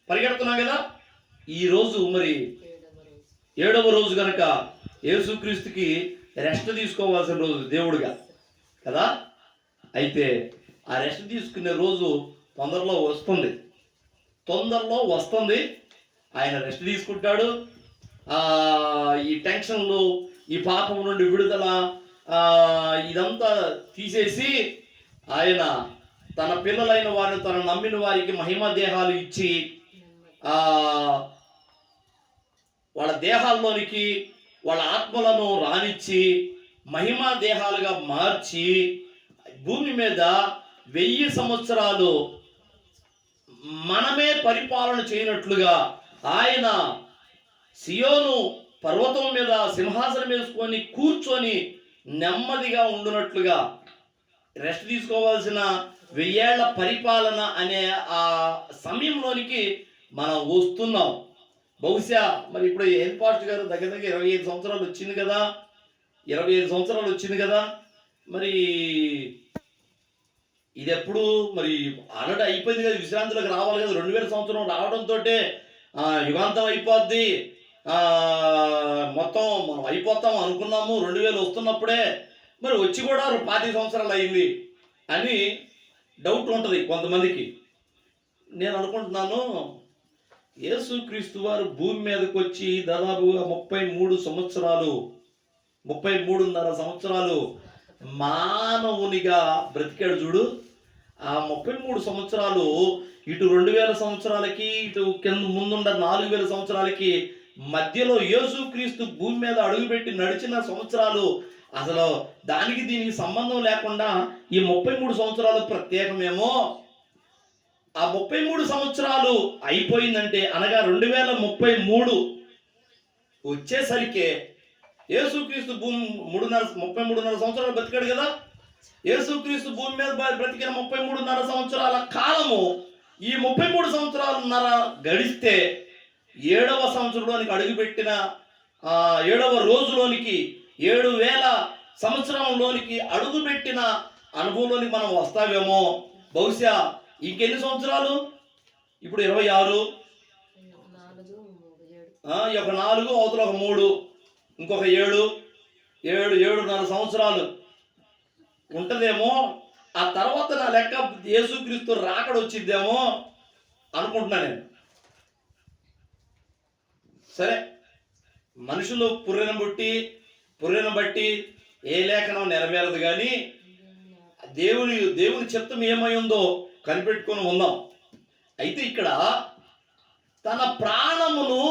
పరిగెడుతున్నాం కదా. ఈ రోజు మరి 7వ రోజు కనుక యేసుక్రీస్తుకి రెస్ట్ తీసుకోవాల్సిన రోజు దేవుడిగా కదా. అయితే ఆ రెస్ట్ తీసుకునే రోజు తొందరలో వస్తుంది. ఆయన రెస్ట్ తీసుకుంటాడు. ఈ టెన్షన్లు, ఈ పాపం నుండి విడుదల, ఇదంతా తీసేసి ఆయన తన పిల్లలైన వారిని, తన నమ్మిన వారికి మహిమ దేహాలు ఇచ్చి వాళ్ళ దేహాల్లోనికి వాళ్ళ ఆత్మలను రానిచ్చి మహిమా దేహాలుగా మార్చి భూమి మీద 1000 సంవత్సరాలు మనమే పరిపాలన చేయనట్లుగా ఆయన సియోను పర్వతం మీద సింహాసనం వేసుకొని కూర్చొని నెమ్మదిగా ఉండునట్లుగా రెస్ట్ తీసుకోవాల్సిన 1000 ఏళ్ల పరిపాలన అనే ఆ సమయంలోనికి మనం వస్తున్నాం. బహుశా మరి ఇప్పుడు ఏం పాస్ట్ గారు దగ్గర 25 సంవత్సరాలు వచ్చింది కదా. 25 సంవత్సరాలు వచ్చింది కదా. మరి ఇది ఎప్పుడు మరి ఆల్రెడీ అయిపోయింది కదా, విశ్రాంతిలోకి రావాలి కదా. 2000 సంవత్సరం రావడంతో యుగాంతం అయిపోద్ది, మొత్తం మనం అయిపోతాం అనుకున్నాము. 2000 వస్తున్నప్పుడే మరి వచ్చి కూడా 25 సంవత్సరాలు అయింది అని డౌట్ ఉంటుంది కొంతమందికి. నేను అనుకుంటున్నాను, యేసుక్రీస్తు వారు భూమి మీదకి వచ్చి దాదాపుగా 33.5 సంవత్సరాలు మానవునిగా బ్రతికాడు చూడు. ఆ 33 సంవత్సరాలు ఇటు 2000 సంవత్సరాలకి, ఇటు కింద ముందుండ 4000 సంవత్సరాలకి మధ్యలో యేసుక్రీస్తు భూమి మీద అడుగుపెట్టి నడిచిన సంవత్సరాలు, అసలు దానికి దీనికి సంబంధం లేకుండా ఈ 33 సంవత్సరాలు ప్రత్యేకమేమో. ఆ 33 సంవత్సరాలు అయిపోయిందంటే అనగా 2033 వచ్చేసరికి యేసుక్రీస్తు భూమి 33.5 సంవత్సరాలు బ్రతికాడు కదా. యేసుక్రీస్తు భూమి మీద బ్రతికిన 33.5 సంవత్సరాల కాలము ఈ 33 సంవత్సరాలున్నర గడిస్తే 7వ సంవత్సరంలోనికి అడుగుపెట్టిన 7వ రోజులోనికి 7,000 సంవత్సరంలోనికి అడుగుపెట్టిన అనుభవంలోనికి మనం వస్తావేమో. బహుశా ఇంకెన్ని సంవత్సరాలు? ఇప్పుడు 26, ఒక 4, అవతల ఒక 3, ఇంకొక 7.5 సంవత్సరాలు ఉంటుందేమో. ఆ తర్వాత నా లెక్క యేసుక్రీస్తు రాకడ వచ్చిద్దేమో అనుకుంటున్నా నేను. సరే, మనుషులు పుర్రెను బట్టి ఏ లేఖనం నెరవేరదు, కానీ దేవుని చిత్తం ఏమై ఉందో కనిపెట్టుకొని ఉందాం. అయితే ఇక్కడ తన ప్రాణమును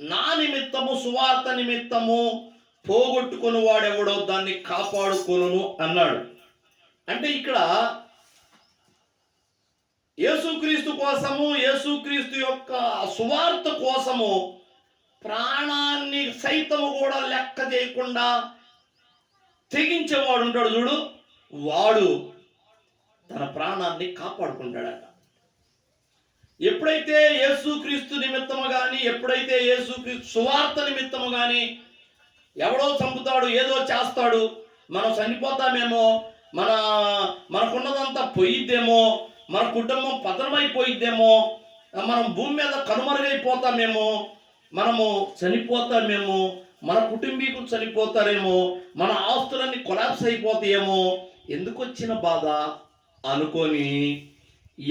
నా నిమిత్తము, సువార్త నిమిత్తము పోగొట్టుకుని వాడెవడో దాన్ని కాపాడుకొనును అన్నాడు. అంటే ఇక్కడ యేసుక్రీస్తు కోసము, యేసుక్రీస్తు యొక్క సువార్త కోసము ప్రాణాన్ని సైతము కూడా లెక్క చేయకుండా తెగించేవాడు ఉంటాడు చూడు, వాడు తన ప్రాణాన్ని కాపాడుకుంటాడట. ఎప్పుడైతే యేసుక్రీస్తు నిమిత్తము కానీ, ఎప్పుడైతే యేసుక్రీస్తు సువార్త నిమిత్తము కానీ ఎవడో చంపుతాడు, ఏదో చేస్తాడు, మనం చనిపోతామేమో, మనకున్నదంతా పోయిద్దేమో, మన కుటుంబం పతనమైపోయిద్దేమో, మనం భూమి మీద కనుమరుగైపోతామేమో, మనము చనిపోతామేమో, మన కుటుంబీకులు చనిపోతారేమో, మన ఆస్తులన్నీ కొలాప్స్ అయిపోతాయేమో, ఎందుకు వచ్చిన బాధ అనుకొని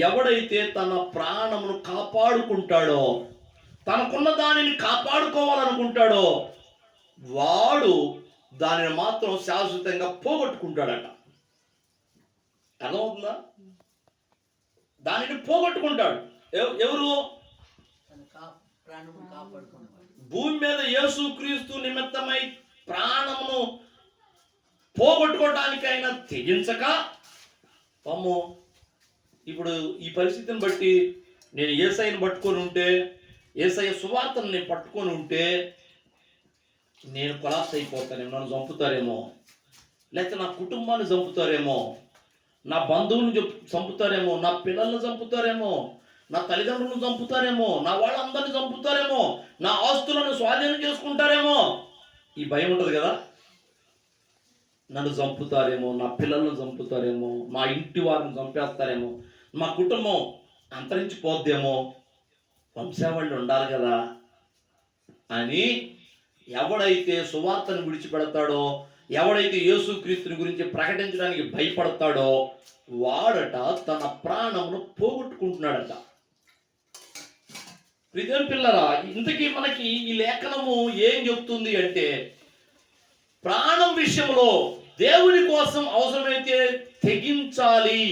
ఎవడైతే తన ప్రాణమును కాపాడుకుంటాడో, తనకున్న దానిని కాపాడుకోవాలనుకుంటాడో, వాడు దానిని మాత్రం శాశ్వతంగా పోగొట్టుకుంటాడట. అర్థమవుతుందా? దానిని పోగొట్టుకుంటాడు. ఎవరు? భూమి మీద యేసుక్రీస్తు నిమిత్తమై ప్రాణమును పోగొట్టుకోవడానికి ఆయన తెగించక, అమ్మో ఇప్పుడు ఈ పరిస్థితిని బట్టి నేను యేసయ్యను పట్టుకొని ఉంటే, యేసయ్య సువార్తను నేను పట్టుకొని ఉంటే నేను కొలాప్స్ అయిపోతానేమో, నన్ను చంపుతారేమో, లేకపోతే నా కుటుంబాన్ని చంపుతారేమో, నా బంధువులను చంపుతారేమో, నా పిల్లల్ని చంపుతారేమో, నా తల్లిదండ్రులను చంపుతారేమో, నా వాళ్ళందరినీ చంపుతారేమో, నా ఆస్తులను స్వాధీనం చేసుకుంటారేమో, ఈ భయం ఉంటుంది కదా. నన్ను చంపుతారేమో, నా పిల్లలను చంపుతారేమో, నా ఇంటి వారిని చంపేస్తారేమో, మా కుటుంబం అంతరించిపోద్దేమో, వంశావళి ఉండాలి కదా అని ఎవడైతే సువార్తను విడిచిపెడతాడో, ఎవడైతే యేసుక్రీస్తుని గురించి ప్రకటించడానికి భయపడతాడో వాడట తన ప్రాణమును పోగొట్టుకుంటున్నాడట. ప్రియమైన పిల్లరా, ఇంతకీ మనకి ఈ లేఖనము ఏం చెప్తుంది అంటే, ప్రాణం విషయంలో దేవుని కోసం అవసరమైతే తెగించాలి.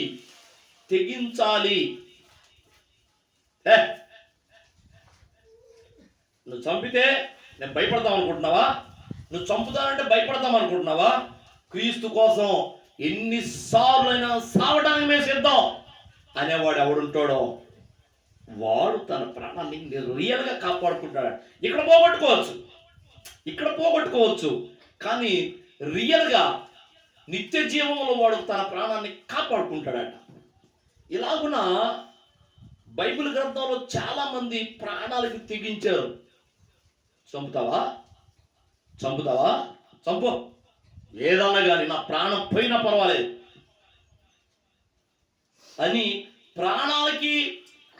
నువ్వు చంపితే నేను భయపడతాం అనుకుంటున్నావా? నువ్వు చంపుతానంటే భయపడతాం అనుకుంటున్నావా? క్రీస్తు కోసం ఎన్నిసార్లైనా సావడానికి మేము సిద్ధం అనేవాడు ఎవడుంటాడో వాడు తన ప్రాణాన్ని రియల్గా కాపాడుకుంటాడు. ఇక్కడ పోగొట్టుకోవచ్చు, కానీ రియల్గా నిత్య జీవంలో వాడు తన ప్రాణాన్ని కాపాడుకుంటాడట. ఇలాగున బైబిల్ గ్రంథంలో చాలా మంది ప్రాణాలకు తెగించారు. చంపుతావా? చంపు, ఏదన్నా కానీ నా ప్రాణం పోయినా పర్వాలేదు అని ప్రాణాలకి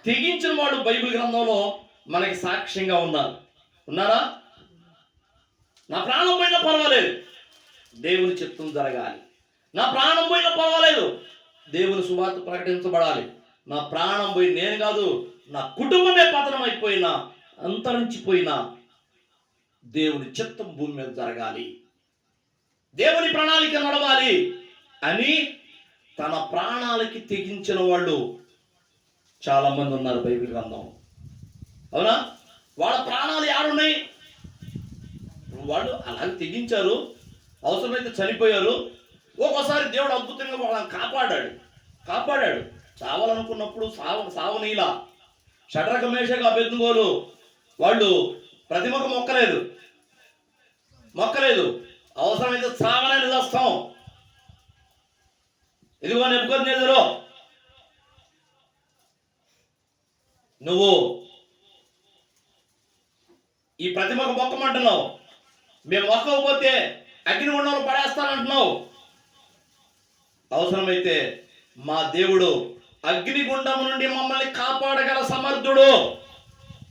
తెగించిన వాడు బైబిల్ గ్రంథంలో మనకి సాక్ష్యంగా ఉన్నారా? నా ప్రాణం పోయినా పర్వాలేదు, దేవుని చిత్తం జరగాలి. నా ప్రాణం పోయినా పర్వాలేదు, దేవుని సువార్త ప్రకటించబడాలి. నా ప్రాణం పోయి నేను కాదు, నా కుటుంబమే పతనం అయిపోయినా, అంతరించిపోయినా దేవుని చిత్తం భూమి మీద జరగాలి, దేవుని ప్రణాళిక నడవాలి అని తన ప్రాణాలకి తెగించిన వాళ్ళు చాలా మంది ఉన్నారు బైబిల్ గ్రంథం. అవునా? వాళ్ళ ప్రాణాలు ఏడున్నాయి? వాళ్ళు అలాగే తెగించారు, అవసరమైతే చనిపోయారు. ఒక్కోసారి దేవుడు అద్భుతంగా వాళ్ళని కాపాడాడు. చావాలనుకున్నప్పుడు సావనీలా. షడ్రక మేషక అబేద్నెగోలు వాళ్ళు ప్రతిమకు మొక్కలేదు. అవసరమైతే సావనని చేస్తాం. ఇదిగో నెబుకద్నెజరు, నువ్వు ఈ ప్రతిమకు మొక్కమంటున్నావు, మేము మొక్కకపోతే అగ్నిగుండంలో పడేస్తానంటున్నావు. అవసరమైతే మా దేవుడు అగ్నిగుండం నుండి మమ్మల్ని కాపాడగల సమర్థుడు.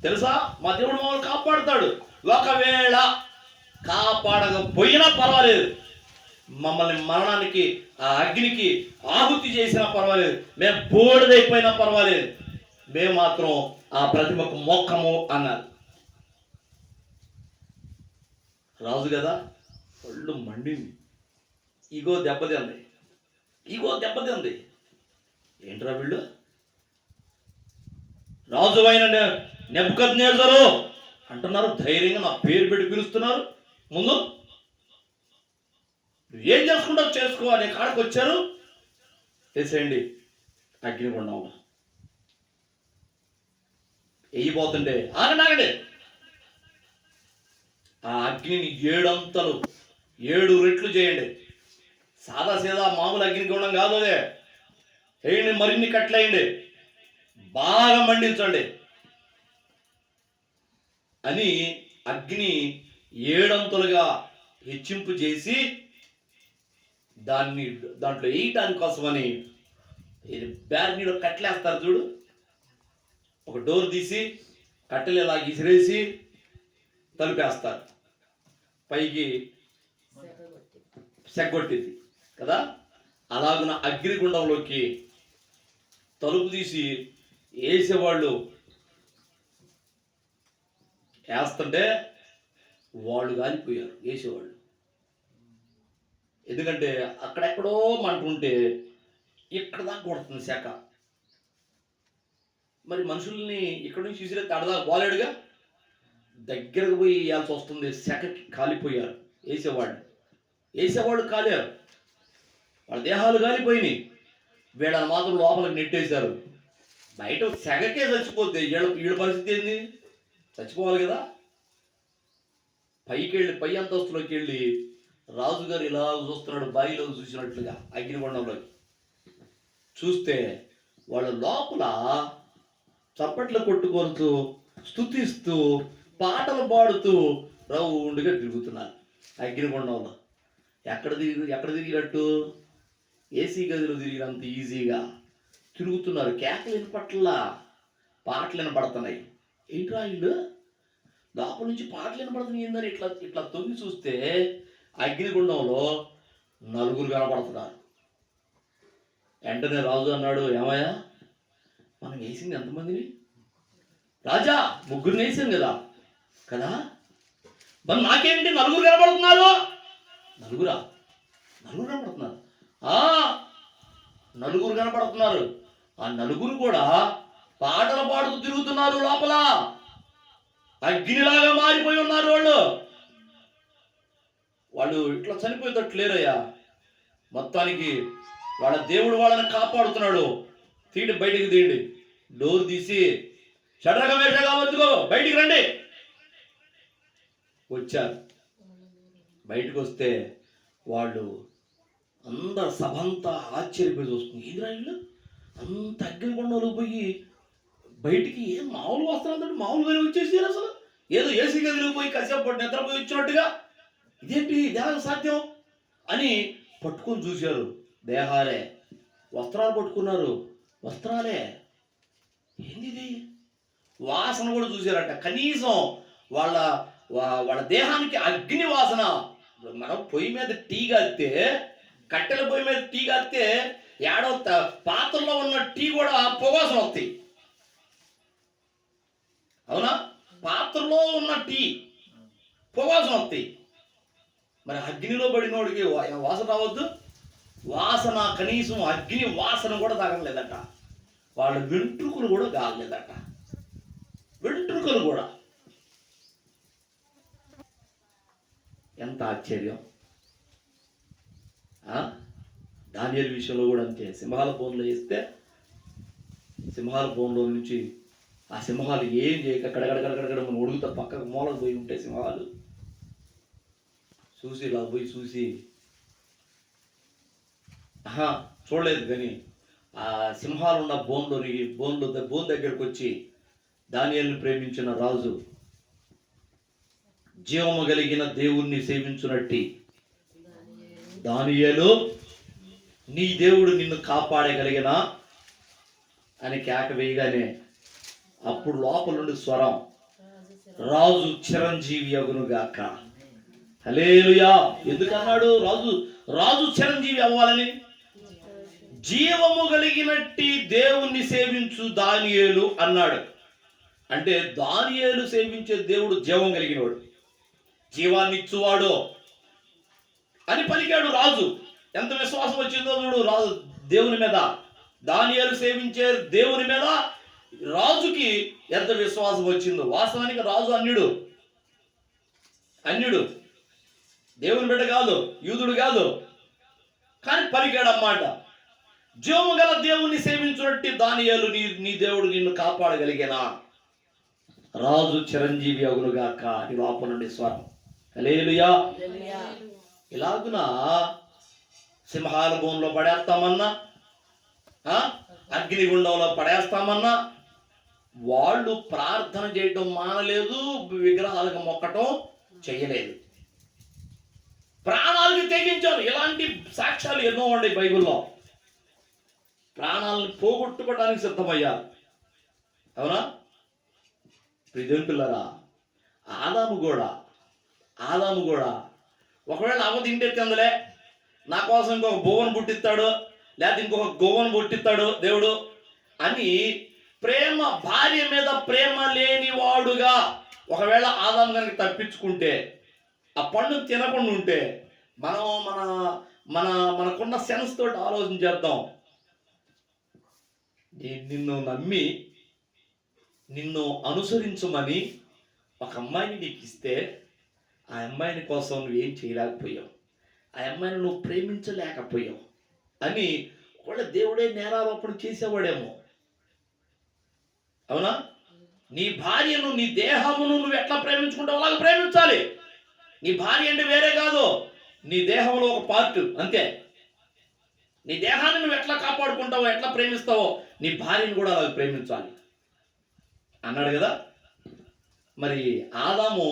తెలుసా? మా దేవుడు మమ్మల్ని కాపాడుతాడు. ఒకవేళ కాపాడకపోయినా పర్వాలేదు, మమ్మల్ని మరణానికి ఆ అగ్నికి ఆహుతి చేసినా పర్వాలేదు, మేము బూడిదైపోయినా పర్వాలేదు, మేము మాత్రం ఆ ప్రతిమకు మొక్కము అన్నారు. రాజు కదా, ఒళ్ళు మండింది, ఈగో దెబ్బతింది. ఏంట్రా వీళ్ళు? రాజు అయిన నెబుకద్నెజరు అంటున్నారు, ధైర్యంగా నా పేరు పెట్టి పిలుస్తున్నారు. ముందు ఏం చేసుకుంటావు చేసుకో అనే కాడకు వచ్చారు. వేసేయండి అగ్నిగుండంలో. వేయిపోతుండే ఆగండి, ఆ అగ్నిని 7 రెట్లు చేయండి. సాదా మామూలు అగ్నిగుండం కాదు అదే. వేయండి, మరిన్ని కట్లేయండి, బాగా మండించండి అని అగ్ని 7 హెచ్చింపు చేసి దాంట్లో వేయటానికి కోసమని బ్యార్నీలో కట్టలేస్తారు చూడు. ఒక డోర్ తీసి కట్టెలు ఇలా ఇసిరేసి తలుపేస్తారు, పైకి సెగ్గొట్టింది కదా. అలాగున అగ్నిగుండంలోకి తలుపు తీసి వేసేవాళ్ళు వేస్తుంటే వాళ్ళు కాలిపోయారు వేసేవాళ్ళు. ఎందుకంటే అక్కడెక్కడో మంటుంటే ఇక్కడ దాకా కొడుతుంది శాఖ. మరి మనుషుల్ని ఇక్కడ నుంచి విసిరేస్తే అడదాకా బాలేడుగా, దగ్గరకు పోయి వేయాల్సి వస్తుంది. శాఖకి కాలిపోయారు వేసేవాళ్ళు కాలేరు, వాళ్ళ దేహాలు కాలిపోయినాయి. వీళ్ళని మాత్రం లోపలికి నెట్టేశారు. బయట సెగకే చచ్చిపోతే వీళ్ళ పరిస్థితి ఏంది? చచ్చిపోవాలి కదా. పై అంతస్తులోకి వెళ్ళి రాజుగారు ఇలా చూస్తున్నాడు, బావిలో చూసినట్లుగా అగ్నిగుండంలోకి చూస్తే వాళ్ళ లోపల చప్పట్లు కొట్టుకొస్తూ స్తుతిస్తూ పాటలు పాడుతూ రౌండ్గా తిరుగుతున్నారు అగ్నిగుండంలో. ఎక్కడ తిరిగినట్టు? ఏసీ గదిలో తిరిగినంత ఈజీగా తిరుగుతున్నారు. కేకలు వినపట్లా, పాటలు వినపడుతున్నాయి. ఏంట్రా వీళ్ళు లోపల నుంచి పాటలు వినపడుతున్నాయి ఏందని ఇట్లా తొంగి చూస్తే అగ్నిగుండంలో 4 కనపడుతున్నారు. వెంటనే రాజు అన్నాడు, ఏమయ్యా మనం వేసింది ఎంతమందిని? రాజా 3 వేసాం కదా మరి నాకేంటి 4 కనపడుతున్నారు? 4 కనపడుతున్నారు. 4 కనపడుతున్నారు. ఆ 4 కూడా పాటలు పాడుతూ తిరుగుతున్నారు. లోపల అగ్నిలాగా మారిపోయి ఉన్నారు. వాళ్ళు ఇట్లా చనిపోయేటట్లేరయ్యా. మొత్తానికి వాళ్ళ దేవుడు వాళ్ళని కాపాడుతున్నాడు. బయటికి తీయండి. డోర్ తీసి షడ్రక మేషక అబేద్నెగో బయటికి రండి. వచ్చారు. బయటకు వస్తే వాళ్ళు అందరు సభంతా ఆశ్చర్యపోయి చూస్తుంది. ఏంద్రా వీళ్ళు అంత అగ్నిగుండంలో పోయి బయటికి ఏం మామూలు వస్త్రాలు మామూలుగానే వచ్చేసారు. అసలు ఏదో ఏసీ గదిలో పోయి కాసేపు నిద్రపోయి వచ్చినట్టుగా ఇదేంటి దేహం సాధ్యం అని పట్టుకొని చూశారు. దేహాలే, వస్త్రాలు పట్టుకున్నారు, వస్త్రాలే. ఏంది వాసన కూడా చూశారట. కనీసం వాళ్ళ దేహానికి అగ్ని వాసన. మనం పొయ్యి మీద టీ కాస్తే, కట్టెల పొయ్యి మీద టీ కాస్తే ఏడో పాత్రలో ఉన్న టీ కూడా పొగాసన వస్తాయి. అవునా? పాత్రలో ఉన్న టీ పొగాసన వస్తాయి. మరి అగ్నిలో పడినోడికి వాసన రావద్దు? వాసన, కనీసం అగ్ని వాసన కూడా తాగలేదట. వాళ్ళ వెంట్రుకలు కూడా కాగలేదట. వెంట్రుకలు కూడా. ఎంత ఆశ్చర్యం! దానియేలు విషయంలో కూడా అంతే. సింహాల బోన్లో వేస్తే సింహాల బోన్లో నుంచి ఆ సింహాలు ఏం చేయక కడగడగడగడ మనం ఉడుగుతా పక్కకు మూలకు పోయి ఉంటాయి సింహాలు. చూసి ఇలా పోయి చూసి చూడలేదు. కానీ ఆ సింహాలు ఉన్న బోన్ దగ్గరకు వచ్చి దానియేలుని ప్రేమించిన రాజు, జీవము కలిగిన దేవుణ్ణి సేవించునట్టి దానియేలు, నీ దేవుడు నిన్ను కాపాడగలిగిన అని కేక వేయగానే అప్పుడు లోపల నుండి స్వరం, రాజు చిరంజీవి అగునుగాక. హల్లెలూయా. ఎందుకన్నాడు రాజు చిరంజీవి అవ్వాలని? జీవము కలిగినట్టి దేవుణ్ణి సేవించు దానియేలు అన్నాడు. అంటే దానియేలు సేవించే దేవుడు జీవం కలిగినవాడు, జీవాన్ని ఇచ్చువాడు అని పలికాడు రాజు. ఎంత విశ్వాసం వచ్చిందో చూడు రాజు దేవుని మీద. దానియేలు సేవించే దేవుని మీద రాజుకి ఎంత విశ్వాసం వచ్చిందో. వాస్తవానికి రాజు అన్యుడు, దేవుని బిడ్డ కాదు, యూదుడు కాదు. కానీ పలికాడు అన్నమాట. జీవము గల దేవుణ్ణి సేవించునట్టి దానియేలు, నీ దేవుడు నిన్ను కాపాడగలిగేనా? రాజు చిరంజీవి అగునుగాక నీ లోపల నుండి స్వరం. హల్లెలూయా. ఇలాగున సింహాల బోన్లో పడేస్తామన్నా, అగ్నిగుండంలో పడేస్తామన్నా వాళ్ళు ప్రార్థన చేయటం మానలేదు, విగ్రహాలకు మొక్కటం చేయలేదు, ప్రాణాలకు తెగించారు. ఇలాంటి సాక్ష్యాలు ఎన్నో ఉన్నాయి బైబిల్లో. ప్రాణాలను పోగొట్టుకోవడానికి సిద్ధమయ్యారు. అవునా? ప్రియదేవుని పిల్లరా, ఆదాము కూడా ఒకవేళ అవ తింటే తిందలే, నా కోసం ఇంకొక బోవను పుట్టిస్తాడు, లేకపోతే ఇంకొక గోవను పుట్టిస్తాడు దేవుడు అని భార్య మీద ప్రేమ లేనివాడుగా ఒకవేళ ఆదాము కనుక తప్పించుకుంటే, ఆ పండు తినకుండా ఉంటే, మనం మనకున్న సెన్స్ తోటి ఆలోచన చేద్దాం. నిన్ను నమ్మి నిన్ను అనుసరించమని ఒక అమ్మాయిని నీకు ఇస్తే ఆ అమ్మాయిని కోసం నువ్వేం చేయలేకపోయావు, ఆ అమ్మాయిని నువ్వు ప్రేమించలేకపోయావు అని ఒకవేళ దేవుడే నేరారోపణ చేసేవాడేమో. అవునా? నీ భార్యను, నీ దేహమును నువ్వు ఎట్లా ప్రేమించుకుంటావు అలాగే ప్రేమించాలి. నీ భార్య అంటే వేరే కాదు, నీ దేహంలో ఒక పార్ట్ అంతే. నీ దేహాన్ని నువ్వు ఎట్లా కాపాడుకుంటావో, ఎట్లా ప్రేమిస్తావో నీ భార్యను కూడా అలాగే ప్రేమించాలి అన్నాడు కదా. మరి ఆదాము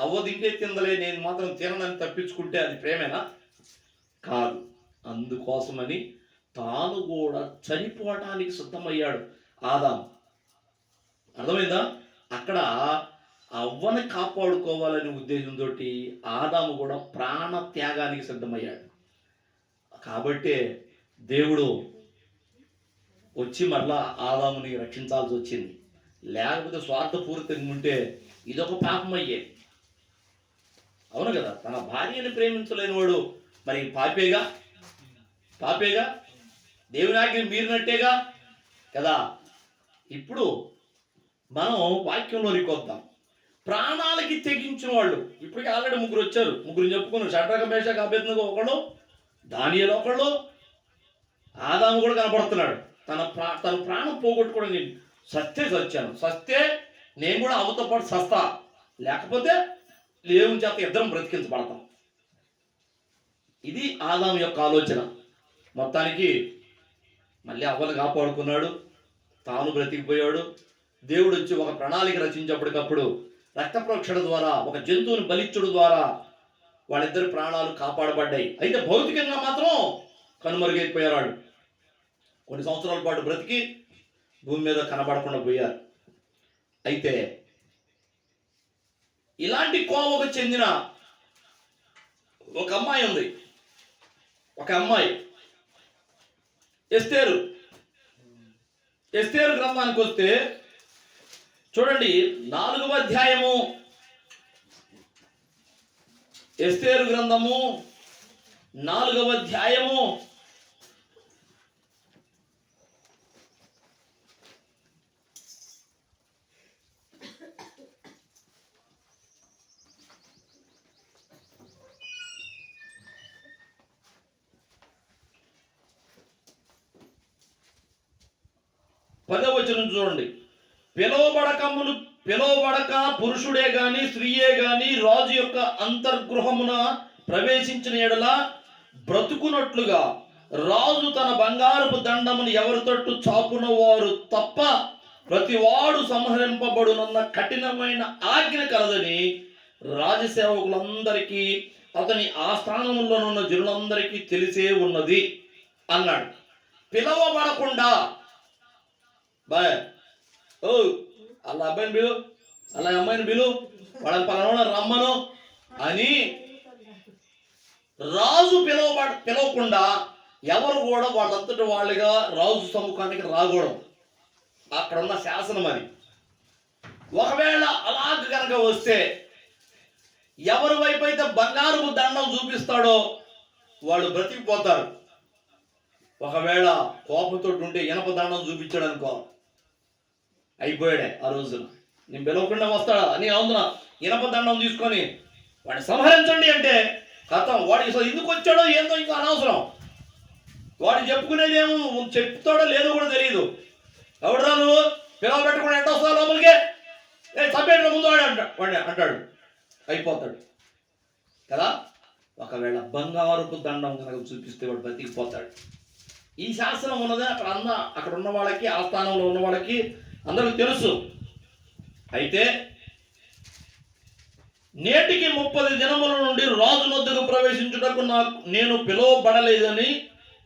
అవ్వ తింటే తిందలే, నేను మాత్రం తిననని తప్పించుకుంటే అది ప్రేమేనా? కాదు. అందుకోసమని తాను కూడా చనిపోవటానికి సిద్ధమయ్యాడు ఆదాము. అర్థమైందా? అక్కడ అవ్వని కాపాడుకోవాలనే ఉద్దేశంతో ఆదాము కూడా ప్రాణ త్యాగానికి సిద్ధమయ్యాడు. కాబట్టే దేవుడు వచ్చి మరలా ఆదాముని రక్షించాల్సి వచ్చింది. లేకపోతే స్వార్థపూరితంగా ఉంటే ఇదొక పాపం అయ్యేది. అవును కదా? తన భార్యని ప్రేమించలేని వాడు మరి పాపేగా, దేవుని ఆజ్ఞ మీరినట్టేగా కదా. ఇప్పుడు మనం వాక్యంలోనికి వద్దాం. ప్రాణాలకి తెగించిన వాళ్ళు ఇప్పటికీ ఆల్రెడీ ముగ్గురు వచ్చారు. ముగ్గురు చెప్పుకున్నారు. షడ్రక మేషక అబేద్నెగో ఒకళ్ళు, దానియేలు ఒకళ్ళు, ఆదాము కూడా కనపడుతున్నాడు. తన ప్రాణం పోగొట్టుకోవడం, నేను సస్తే నేను కూడా అవతో పాటు సస్తా, లేకపోతే దేవుని చేత ఇద్దరం బ్రతికించబడతాం. ఇది ఆదాము యొక్క ఆలోచన. మొత్తానికి మళ్ళీ అవ్వను కాపాడుకున్నాడు, తాను బ్రతికిపోయాడు. దేవుడు వచ్చి ఒక ప్రణాళిక రచించేప్పటికప్పుడు రక్త ప్రోక్షణ ద్వారా, ఒక జంతువుని బలిచ్చుడు ద్వారా వాళ్ళిద్దరు ప్రాణాలు కాపాడబడ్డాయి. అయితే భౌతికంగా మాత్రం కనుమరుగైపోయారు. కొన్ని సంవత్సరాల పాటు బ్రతికి భూమి మీద కనబడకుండా పోయారు. అయితే ఇలాంటి కోవకు చెందిన ఒక అమ్మాయి ఉంది. ఒక అమ్మాయి ఎస్తేరు గ్రంథానికి వస్తే చూడండి, 4వ అధ్యాయము, ఎస్తేరు గ్రంథము 4వ అధ్యాయము 10వ వచనం చూడండి. పిలవబడక పురుషుడే గాని స్త్రీయే గాని రాజు యొక్క అంతర్గృహమున ప్రవేశించిన ఎడల బ్రతుకున్నట్లుగా రాజు తన బంగారపు దండమును ఎవరి తట్టు చాపున వారు తప్ప ప్రతివాడు సంహరింపబడునన్న కఠినమైన ఆజ్ఞ కలదని రాజసేవకులందరికీ అతని ఆస్థానంలోనున్న జనులందరికీ తెలిసే ఉన్నది అన్నాడు. పిలవబడకుండా అలా అబ్బాయిని బిలు, అలా అమ్మాయిని బిలు, వాళ్ళని పలానా రమ్మను అని రాజు పిలవకుండా ఎవరు కూడా వాళ్ళంతటి వాళ్ళుగా రాజు సముఖానికి రాకూడదు. అక్కడ ఉన్న శాసనం అది. ఒకవేళ అలాగ కనుక వస్తే ఎవరి వైపు అయితే బంగారపు దండం చూపిస్తాడో వాళ్ళు బ్రతికిపోతారు. ఒకవేళ కోపంతో ఉంటే ఇనప దండం చూపించాడు అనుకో, అయిపోయాడే ఆ రోజున. నేను పిలవకుండా వస్తాడా అని అవుతున్నా, ఇనప దండం తీసుకొని వాడిని సంహరించండి అంటే కథం. వాడు ఎందుకు వచ్చాడో ఏందో ఇంకా అనవసరం. వాడు చెప్పుకునేది ఏమో చెప్తాడో లేదో కూడా తెలియదు. ఎవడరా నువ్వు పిలవ పెట్టకుండా ఎట్ట వస్తావు లోపలికే, సభ్యుడు ముందు వాడు అంటాడు, అయిపోతాడు కదా. ఒకవేళ బంగారపు దండం కనుక చూపిస్తే వాడు బతికిపోతాడు. ఈ శాసనం ఉన్నది అక్కడ ఉన్న వాళ్ళకి, ఆ స్థానంలో ఉన్న వాళ్ళకి అందరికి తెలుసు. అయితే నేటికి 30 దినముల నుండి రాజు వద్దకు ప్రవేశించుటకు నేను పిలువబడలేదని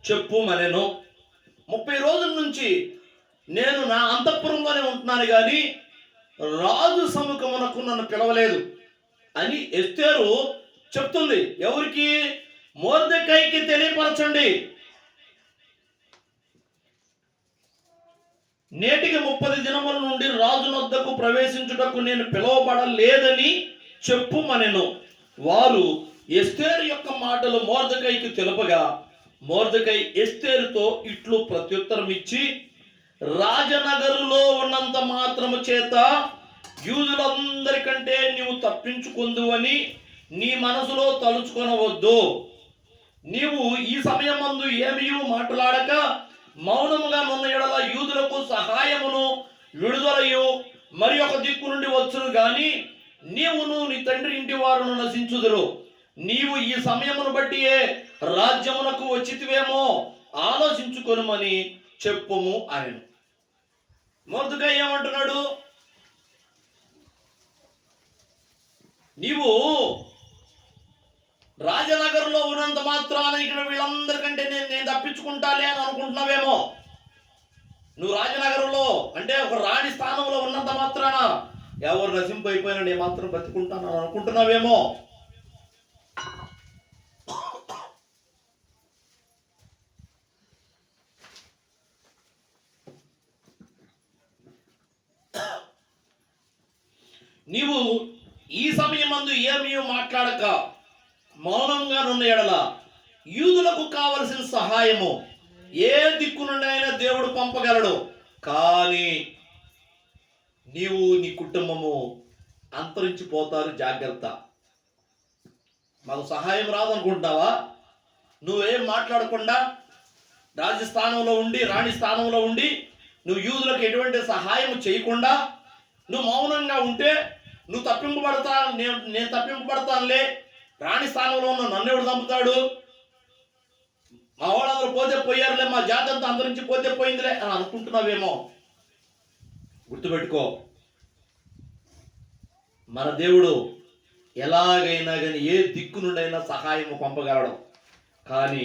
చెప్పుమనెను. 30 రోజుల నుంచి నేను నా అంతఃపురంలోనే ఉంటున్నాను కానీ రాజు సముఖమునకు నన్ను పిలవలేదు అని ఎస్తేరు చెప్తుంది. ఎవరికి? మొర్దెకైకి తెలియపరచండి. నేటికి 30 దినముల నుండి రాజు వద్దకు ప్రవేశించుటకు నేను పిలువబడలేదని చెప్పుమనెను. వారు ఎస్తేరు యొక్క మాటలు మొర్దెకైకి తెలుపగా మొర్దెకై ఎస్తేరుతో ఇట్లు ప్రత్యుత్తరం ఇచ్చి, రాజనగరులో ఉన్నంత మాత్రము చేత యూదులందరికంటే నీవు తప్పించుకుందు అని నీ మనసులో తలుచుకొనవద్దు. నీవు ఈ సమయమందు ఏమీ మాట్లాడక మౌనముగా నున్న ఎడల యూదులకు సహాయమును విడుదలయు మరి ఒక దిక్కు నుండి వచ్చును గాని నీవును నీ తండ్రి ఇంటి వారును నశించుదురు. నీవు ఈ సమయమును బట్టియే రాజ్యమునకు వచ్చితివేమో ఆలోచించుకొనుమని చెప్పుము ఆయన. మొర్దెకై ఏమంటున్నాడు? నీవు రాజనగర్లో ఉన్నంత మాత్రాన ఇక్కడ వీళ్ళందరికంటే నేను తప్పించుకుంటాలే అని అనుకుంటున్నావేమో. నువ్వు రాజనగరంలో అంటే ఒక రాణి స్థానంలో ఉన్నంత మాత్రాన ఎవరు నశింపైపోయినా నేను మాత్రం బతుకుంటాను అని అనుకుంటున్నావేమో. నీవు ఈ సమయమందు ఏమీ మాట్లాడక మౌనంగా నున్న ఎడల యూదులకు కావలసిన సహాయము ఏ దిక్కు నుండి అయినా దేవుడు పంపగలడు. కానీ నీవు నీ కుటుంబము అంతరించిపోతారు. జాగ్రత్త. మాకు సహాయం రాదనుకుంటావా? నువ్వేం మాట్లాడకుండా రాజస్థానంలో ఉండి రాణి స్థానంలో ఉండి నువ్వు యూదులకు ఎటువంటి సహాయం చేయకుండా నువ్వు మౌనంగా ఉంటే నువ్వు తప్పింపబడతా, నేను తప్పింపబడతానులే, రాణి స్థానంలో ఉన్న నన్ను ఎవడు చంపుతాడు, మా వాళ్ళందరూ పోతే పోయారులే, మా జాతి అంతా అంతరించి పోతే పోయిందిలే అని అనుకుంటున్నావేమో. గుర్తుపెట్టుకో, మన దేవుడు ఎలాగైనా కానీ ఏ దిక్కు నుండైనా సహాయం పంపగలడు. కానీ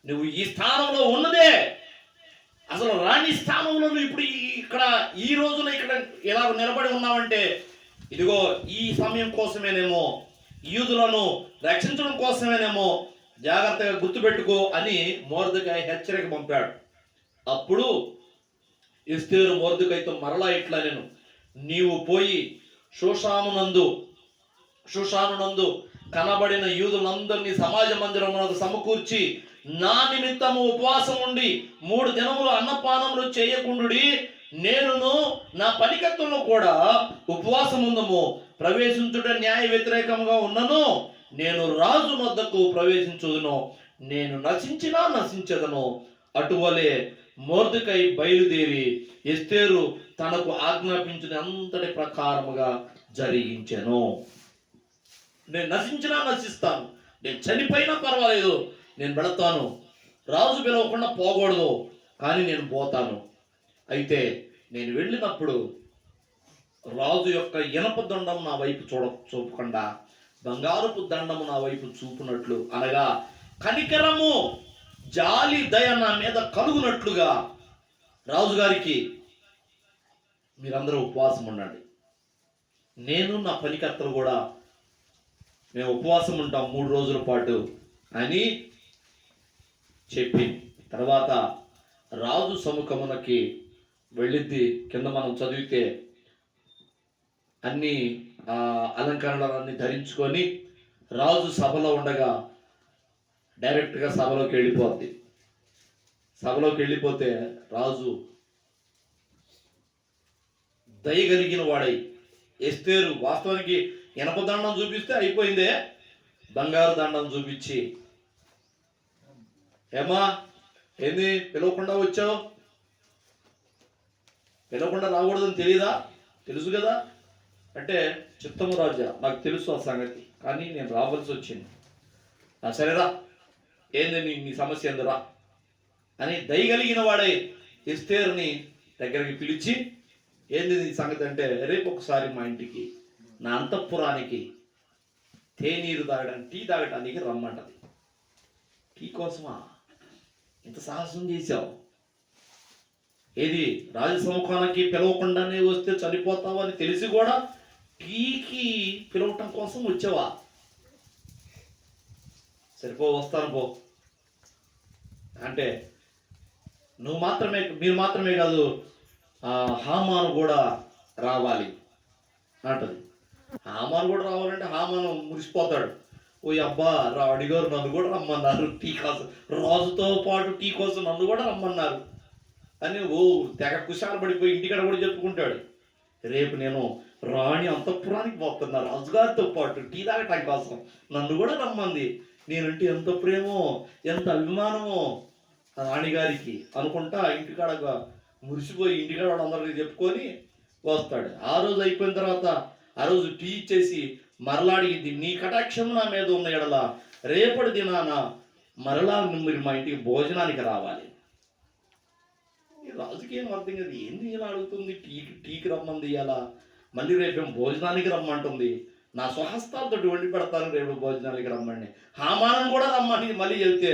నువ్వు ఈ స్థానంలో ఉన్నదే అసలు రాణి స్థానంలో నువ్వు ఇప్పుడు ఇక్కడ ఈ రోజున ఇక్కడ ఎలా నిలబడి ఉన్నావంటే ఇదిగో ఈ సమయం కోసమేనేమో, యూదులను రక్షించడం కోసమేనేమో, జాగ్రత్తగా గుర్తుపెట్టుకో అని మొర్దెకై హెచ్చరిక పంపాడు. అప్పుడు ఎస్తేరు మొర్దెకైతో మరలా ఇట్లా, నేను నీవు పోయి షూషానునందు కనబడిన యూదులందరినీ సమాజ మందిరమునకు సమకూర్చి నా నిమిత్తము ఉపవాసం ఉండి 3 దినములు అన్నపానములు చేయకుండుడి, నేనును నా పనికత్తులను కూడా ఉపవాసముందము, ప్రవేశించుట న్యాయ వ్యతిరేకంగా ఉన్నను, నేను రాజు వద్దకు ప్రవేశించుదును, నేను నశించినా నశించదను. అటువలే మొర్దెకై బయలుదేరి ఎస్తేరు తనకు ఆజ్ఞాపించిన అంతటి ప్రకారముగా జరిగించెను. నేను నశించినా నశిస్తాను, నేను చనిపోయినా పర్వాలేదు, నేను వెళతాను, రాజు పిలవకుండా పోకూడదు, కానీ నేను పోతాను. అయితే నేను వెళ్ళినప్పుడు రాజు యొక్క ఇనప దండం నా వైపు చూపకుండా బంగారపు దండము నా వైపు చూపునట్లు, అనగా కనికరము జాలి దయ నా మీద కలుగునట్లుగా రాజుగారికి మీరందరూ ఉపవాసం ఉండండి, నేను నా పనికర్తలు కూడా మేము ఉపవాసం ఉంటాం 3 రోజుల పాటు అని చెప్పి తర్వాత రాజు సముఖమునకి వెళ్ళిద్ది. కింద మనం చదివితే అన్ని అలంకరణలన్నీ ధరించుకొని రాజు సభలో ఉండగా డైరెక్ట్గా సభలోకి వెళ్ళిపోద్ది. సభలోకి వెళ్ళిపోతే రాజు దయగలిగిన వాడై ఎస్తేరు వాస్తవానికి ఇనప దండం చూపిస్తే అయిపోయిందే, బంగారు దండం చూపించి, ఏమా ఏంది పిలవకుండా వచ్చావు, పిలవకుండా రాకూడదని తెలియదా, తెలుసు కదా అంటే, చిత్తము రాజా నాకు తెలుసు ఆ సంగతి, కానీ నేను రావాల్సి వచ్చింది, సరేరా ఏంది నీ సమస్య ఎందురా అని దయగలిగిన వాడై ఎస్తేరుని దగ్గరికి పిలిచి, ఏంది నీ సంగతి అంటే, రేపు ఒకసారి మా ఇంటికి నా అంతఃపురానికి తేనీరు తాగడానికి టీ తాగటానికి రమ్మంటది. టీ కోసమా ఇంత సాహసం చేశావు? ఏది రాజసముఖానికి పిలవకుండానే వస్తే చనిపోతావు అని తెలిసి కూడా టీకి పిలవటం కోసం వచ్చావా? సరిపో, వస్తాను పో అంటే, మీరు మాత్రమే కాదు, హామాను కూడా రావాలి అంటది. హామాను కూడా రావాలంటే హామాను మురిసిపోతాడు. ఓ అబ్బా అడిగారు, నన్ను కూడా రమ్మన్నారు టీ కోసం, రాజుతో పాటు టీ కోసం నన్ను కూడా రమ్మన్నారు అని తెగ కుశాల పడిపోయి ఇంటికాడ కూడా చెప్పుకుంటాడు. రేపు నేను రాణి అంతఃపురానికి పోతున్నా రాజుగారితో పాటు టీ తాగటానికి కోసం, నన్ను కూడా రమ్మంది. నేనంటే ఎంత ప్రేమో ఎంత అభిమానమో రాణిగారికి అనుకుంటా ఇంటికాడ మురిసిపోయి ఇంటికాడ వాళ్ళందరికీ చెప్పుకొని వస్తాడు. ఆ రోజు అయిపోయిన తర్వాత ఆ రోజు టీ ఇచ్చేసి మరలాడిగింది, నీ కటాక్షం నా మీద ఉన్న ఎడల రేపటి దినాన మరలా మీరు మా ఇంటికి భోజనానికి రావాలి. రాజుకి ఏం అర్థం కాదు, ఏంది ఇలా అడుగుతుంది, టీకి రమ్మంది ఇలా, మళ్ళీ రేపేం భోజనానికి రమ్మంటుంది, నా స్వహస్తాలతో వండి పెడతాను రేపు భోజనానికి రమ్మండి. హామాను కూడా రమ్మని మళ్ళీ చెబితే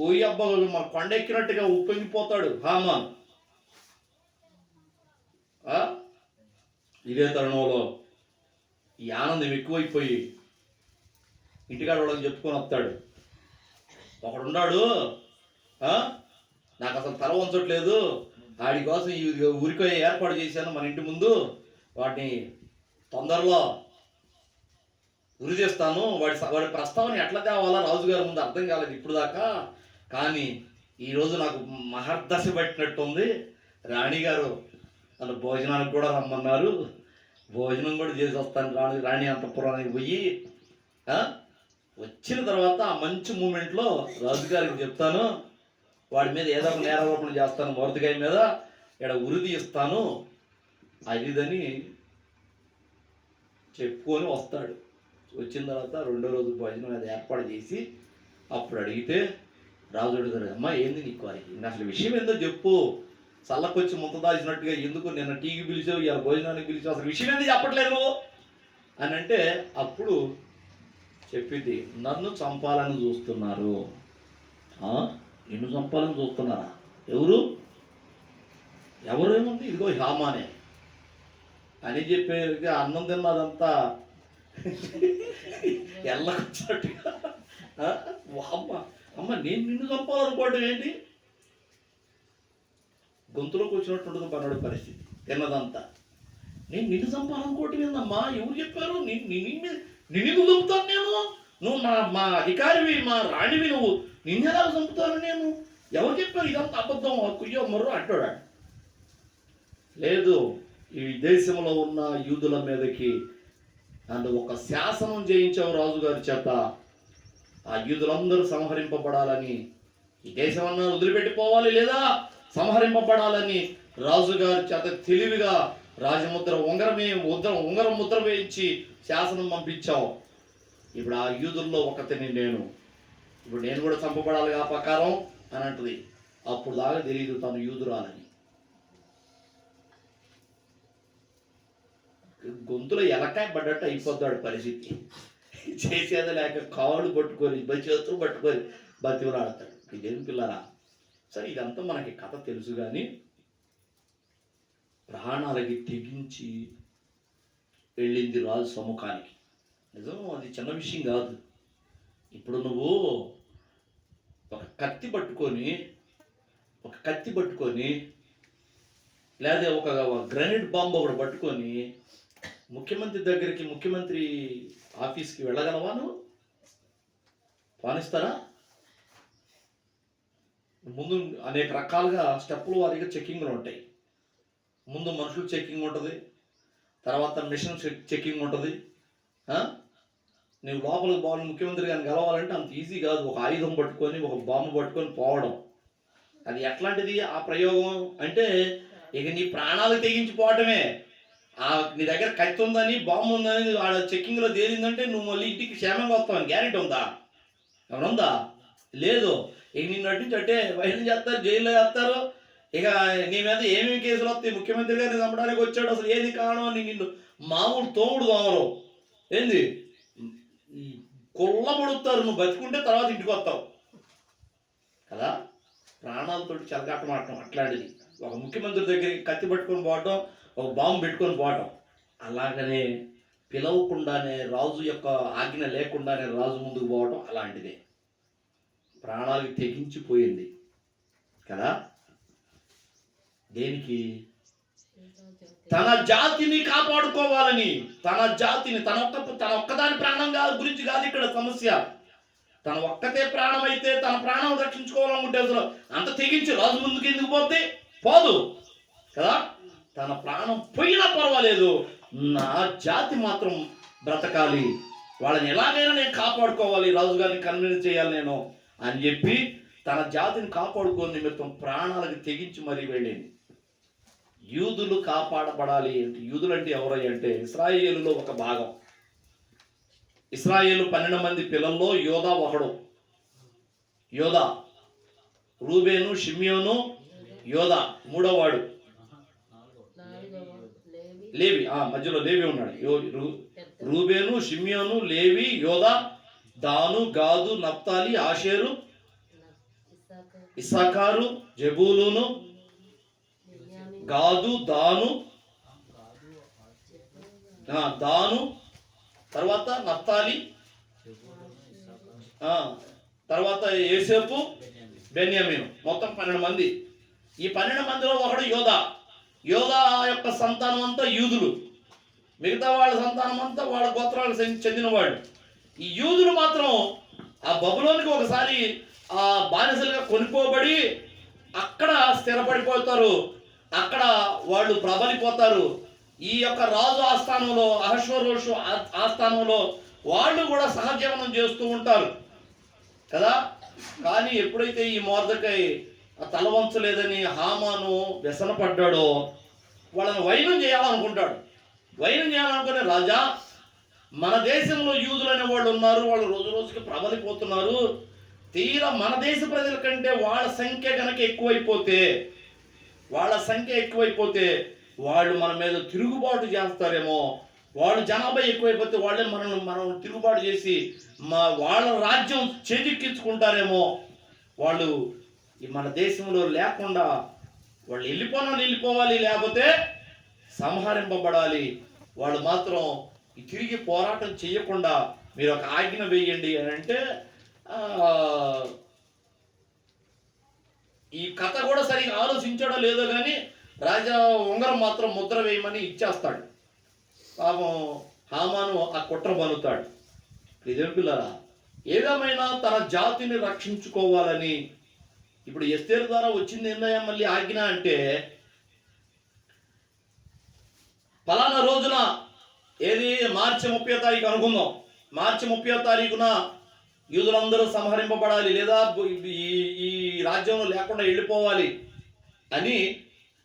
ఓయి అబ్బా మా కొండ ఎక్కినట్టుగా ఉప్పొంగిపోతాడు హామాన్. ఇదే తరుణంలో ఈ ఆనందం ఎక్కువైపోయి ఇంటికాడ వాళ్ళకి చెప్పుకొని వస్తాడు. ఒకడున్నాడు, నాకు అసలు తల వంచట్లేదు, వాడి కోసం ఈ ఊరికే ఏర్పాటు చేశాను మన ఇంటి ముందు, వాడిని తొందరలో ఉరి చేస్తాను, వాడి ప్రస్తావన ఎట్లా తేవాలా రాజుగారి ముందు అర్థం కాలేదు ఇప్పుడు దాకా, కానీ ఈరోజు నాకు మహర్దశ పట్టినట్టుంది, రాణిగారు నన్ను భోజనానికి కూడా రమ్మన్నారు, భోజనం కూడా చేసి వస్తాను రాణి అంతఃపురానికి పోయి. వచ్చిన తర్వాత ఆ మంచి మూమెంట్లో రాజుగారికి చెప్తాను, వాడి మీద ఏదో ఒక నేరారోపణ చేస్తాను, మొరతికాయ మీద ఇక్కడ ఉరి తీస్తాను అదిదని చెప్పుకొని వస్తాడు. వచ్చిన తర్వాత రెండో రోజు భోజనం అది ఏర్పాటు చేసి అప్పుడు అడిగితే రాజు అడుగుతాడు, అమ్మ ఏంది నీకు వారికి అసలు విషయం ఏందో చెప్పు, చల్లకొచ్చి ముంత దాచినట్టుగా ఎందుకు నిన్న టీకి పిలిచావు ఇలా భోజనానికి పిలిచావు, అసలు విషయం ఏంది చెప్పట్లేదు అని అంటే అప్పుడు చెప్పింది, నన్ను చంపాలని చూస్తున్నారు. నిన్ను చంపాలని చూస్తున్నారా? ఎవరేముంది, ఇదిగో హామానే అని చెప్పే అన్నం తిన్నదంతా ఎల్లకొచ్చినట్టుగా అమ్మ నేను నిన్ను చంపాలనుకోవడం ఏంటి, గొంతులోకి వచ్చినట్టుంటుంది పన్నాడు పరిస్థితి. తిన్నదంతా నేను నిన్ను చంపాలనుకోవటం ఏందమ్మా, ఎవరు చెప్పారు, నిన్ను చంపుతాను నేను, నువ్వు మా అధికారివి మా రాణివి, నువ్వు నిన్నెలా చంపుతాను నేను, ఎవరు చెప్పారు ఇదంతా అబద్ధం కుయ్యో మర్రో అంటాడు. లేదు, ఈ దేశంలో ఉన్న యూదుల మీదకి నన్ను ఒక శాసనం చేయించావు రాజుగారి చేత, ఆ యూదులందరూ సంహరింపబడాలని, ఈ దేశమన్నా వదిలిపెట్టిపోవాలి లేదా సంహరింపబడాలని రాజుగారి చేత తెలివిగా రాజముద్ర ఉంగరం ముద్ర వేయించి శాసనం పంపించావు. ఇప్పుడు ఆ యూదుల్లో ఒకతిని నేను, ఇప్పుడు నేను కూడా చంపబడాలి ఆ ప్రకారం అని అంటుంది. అప్పుడు దాకా తెలియదు తను యూదురాలని. గొంతులో ఎలకాయ పడ్డట్టు అయిపోతాడు పరిస్థితి, చేసేది లేక కాళ్ళు పట్టుకొని చేతులు పట్టుకొని బతిమలాడతాడు. ఇదేం పిల్లరా, సరే ఇదంతా మనకి కథ తెలుసు, కానీ ప్రాణాలకి తెగించి వెళ్ళింది రాజు సముఖానికి. నిజం, అది చిన్న విషయం కాదు. ఇప్పుడు నువ్వు ఒక కత్తి పట్టుకొని లేదా ఒక గ్రెనేడ్ బాంబు ఒకటి పట్టుకొని ముఖ్యమంత్రి దగ్గరికి, ముఖ్యమంత్రి ఆఫీస్కి వెళ్ళగలవా? నువ్వు పానిస్తారా? ముందు అనేక రకాలుగా స్టెప్పుల వారీగా చెక్కింగ్లు ఉంటాయి. ముందు మనుషులు చెక్కింగ్ ఉంటుంది, తర్వాత మిషన్ చెక్కింగ్ ఉంటుంది. నువ్వు లోపలికి పోవాలి, ముఖ్యమంత్రి గారిని గెలవాలంటే అంత ఈజీ కాదు. ఒక ఆయుధం పట్టుకొని ఒక బాంబు పట్టుకొని పోవడం, అది ఎట్లాంటిది ఆ ప్రయోగం అంటే ఇక నీ ప్రాణాలు తెగించిపోవటమే. నీ దగ్గర కత్తి ఉందని బాంబు ఉందని ఆడ చెక్కింగ్లో తేలిందంటే నువ్వు మళ్ళీ ఇంటికి క్షేమంగా వస్తావని గ్యారెంటీ ఉందా? ఏమనుందా? లేదు. ఇక నిన్ను అడ్డించి అంటే వైద్యం చేస్తారు, జైల్లో చేస్తారు. ఇక నీ మీద ఏమేమి కేసులు వస్తాయి, ముఖ్యమంత్రి గారిని చంపడానికి వచ్చాడు, అసలు ఏది కారణం అని నిన్ను మామూలు తోముడు దోమరు ఏంది కొల్లబడుతారు. నువ్వు బతుకుంటే తర్వాత ఇంటికి వస్తావు కదా. ప్రాణాలతో చెలగాటం ఆడటం అట్లాంటిది. ఒక ముఖ్యమంత్రి దగ్గరికి కత్తి పట్టుకొని పోవటం, ఒక బాంబు పెట్టుకొని పోవటం, అలాగనే పిలవకుండానే రాజు యొక్క ఆజ్ఞ లేకుండానే రాజు ముందుకు పోవటం అలాంటిదే. ప్రాణాలకు తెగించిపోయింది కదా. దేనికి? తన జాతిని కాపాడుకోవాలని, తన జాతిని తన ఒక్కదాని ప్రాణం గురించి కాదు ఇక్కడ సమస్య. తన ఒక్కతే ప్రాణం అయితే తన ప్రాణం రక్షించుకోవాలనుకుంటే అసలు అంత తెగించి రాజు ముందుకు ఎందుకు పోతే పోదు కదా. తన ప్రాణం పోయినా పర్వాలేదు, నా జాతి మాత్రం బ్రతకాలి, వాళ్ళని ఎలాగైనా నేను కాపాడుకోవాలి, రాజుగారిని కన్విన్స్ చేయాలి నేను అని చెప్పి తన జాతిని కాపాడుకోని నిమిత్తం ప్రాణాలకు తెగించి మరీ వెళ్ళింది. యూదులు కాపాడబడాలి అంటే, యూదులు అంటే ఎవరై అంటే ఇశ్రాయేలులో ఒక భాగం. ఇశ్రాయేలు 12 మంది పిల్లల్లో యోధా ఒకడు. యోధా, రూబేను, షిమ్యోను, యోధా మూడోవాడు లేవి. మధ్యలో లేవి ఉన్నాడు. రూబేను, షిమ్యోను, లేవి, యోధా, దాను, గాదు, నప్తాలి, ఆషేరు, ఇస్సాకారు, జెబూలూను, గాదు, దాను, తర్వాత నప్తాలి, తర్వాత యోసేపు, బెన్యామీను, మొత్తం 12 మంది. ఈ 12 మందిలో ఒకడు యోధా. యోధా యొక్క సంతానం అంతా యూదులు, మిగతా వాళ్ళ సంతానం అంతా వాళ్ళ గోత్రాలకు చెందిన వాళ్ళు. ఈ యూదులు మాత్రం ఆ బబులోనికి ఒకసారి ఆ బానిసలుగా కొనుక్కోబడి అక్కడ స్థిరపడిపోతారు, అక్కడ వాళ్ళు ప్రబలిపోతారు. ఈ యొక్క రాజు ఆస్థానంలో, అహష్వేరోషు ఆస్థానంలో వాళ్ళు కూడా సహజీవనం చేస్తూ ఉంటారు కదా. కానీ ఎప్పుడైతే ఈ మొర్దెకై తలవంచలేదని హామాను వ్యసనపడ్డాడో, వాళ్ళని వైనం చేయాలనుకుంటాడు. వైనం చేయాలనుకునే, రాజా మన దేశంలో యూదులు అనే వాళ్ళు ఉన్నారు, వాళ్ళు రోజు రోజుకి ప్రబలిపోతున్నారు, తీరా మన దేశ ప్రజల కంటే వాళ్ళ సంఖ్య కనుక ఎక్కువైపోతే, వాళ్ళు మన మీద తిరుగుబాటు చేస్తారేమో, వాళ్ళు జనాభా ఎక్కువైపోతే వాళ్ళే మనం తిరుగుబాటు చేసి వాళ్ళ రాజ్యం చేజిక్కించుకుంటారేమో, వాళ్ళు మన దేశంలో లేకుండా వాళ్ళు వెళ్ళిపోవాలి, లేకపోతే సంహరింపబడాలి, వాళ్ళు మాత్రం తిరిగి పోరాటం చేయకుండా మీరు ఒక ఆజ్ఞ వేయండి అని అంటే, ఈ కథ కూడా సరిగా ఆలోచించాడో లేదో కానీ రాజా ఉంగరం మాత్రం ముద్ర వేయమని ఇచ్చేస్తాడు. పాపం హామాను ఆ కుట్ర బనుతాడు. నిజం పిల్లరా, ఏదేమైనా తన జాతిని రక్షించుకోవాలని ఇప్పుడు ఎస్తేరు ద్వారా వచ్చింది ఏందయ్యా మళ్ళీ ఆజ్ఞ అంటే, ఫలానా రోజున ఏది మార్చి 30వ తారీఖు అనుకుందాం, మార్చి 30వ తారీఖున యూదులందరూ సంహరింపబడాలి, లేదా ఈ రాజ్యంలో లేకుండా వెళ్ళిపోవాలి అని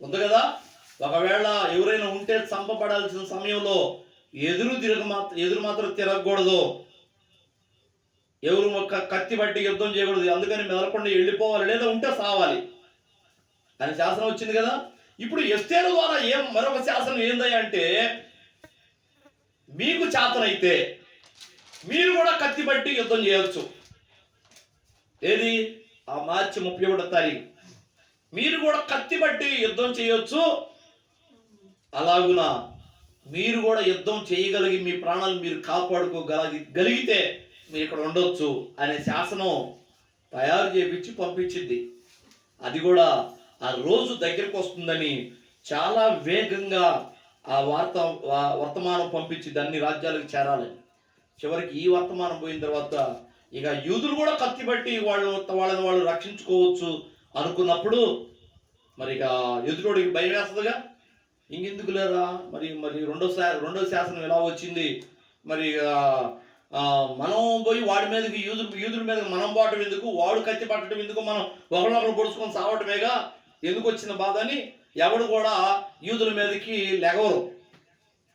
ఉంది కదా. ఒకవేళ ఎవరైనా ఉంటే చంపబడాల్సిన సమయంలో ఎదురు మాత్రం తిరగకూడదు, ఎవరు ఒక కత్తి బట్టి యుద్ధం చేయకూడదు, అందుకని మెదలకుండా వెళ్ళిపోవాలి, లేదా ఉంటే సావాలి అని శాసనం వచ్చింది కదా. ఇప్పుడు ఎస్తేరు ద్వారా మరొక శాసనం ఏందయ్యా అంటే, మీకు చేతనైతే మీరు కూడా కత్తి బట్టి యుద్ధం చేయొచ్చు. ఏది ఆ మార్చి 31వ తారీఖు మీరు కూడా కత్తి బట్టి యుద్ధం చేయొచ్చు. అలాగునా మీరు కూడా యుద్ధం చేయగలిగి మీ ప్రాణాలు మీరు కాపాడుకోగలిగితే మీరు ఇక్కడ ఉండొచ్చు అనే శాసనం తయారు చేయించి పంపించింది. అది కూడా ఆ రోజు దగ్గరికి వస్తుందని చాలా వేగంగా ఆ వర్తమానం పంపించింది అన్ని రాజ్యాలకు చేరాలని. చివరికి ఈ వర్తమానం పోయిన తర్వాత ఇక యూదులు కూడా కత్తి బట్టి వాళ్ళని వాళ్ళు రక్షించుకోవచ్చు అనుకున్నప్పుడు మరి ఇక ఎదురోడికి భయం వేస్తుందిగా, ఇంకెందుకు లేరా మరి రెండో శాసనం ఎలా వచ్చింది, మరి మనం పోయి వాడి మీదకి యూదుల మీద మనం పోవటం ఎందుకు, వాడు కత్తి పట్టడం ఎందుకు, మనం ఒకరినొకరు పొడుచుకొని సావటమేగా, ఎందుకు వచ్చిన బాధ అని ఎవడు కూడా యూదుల మీదకి లెగవరు.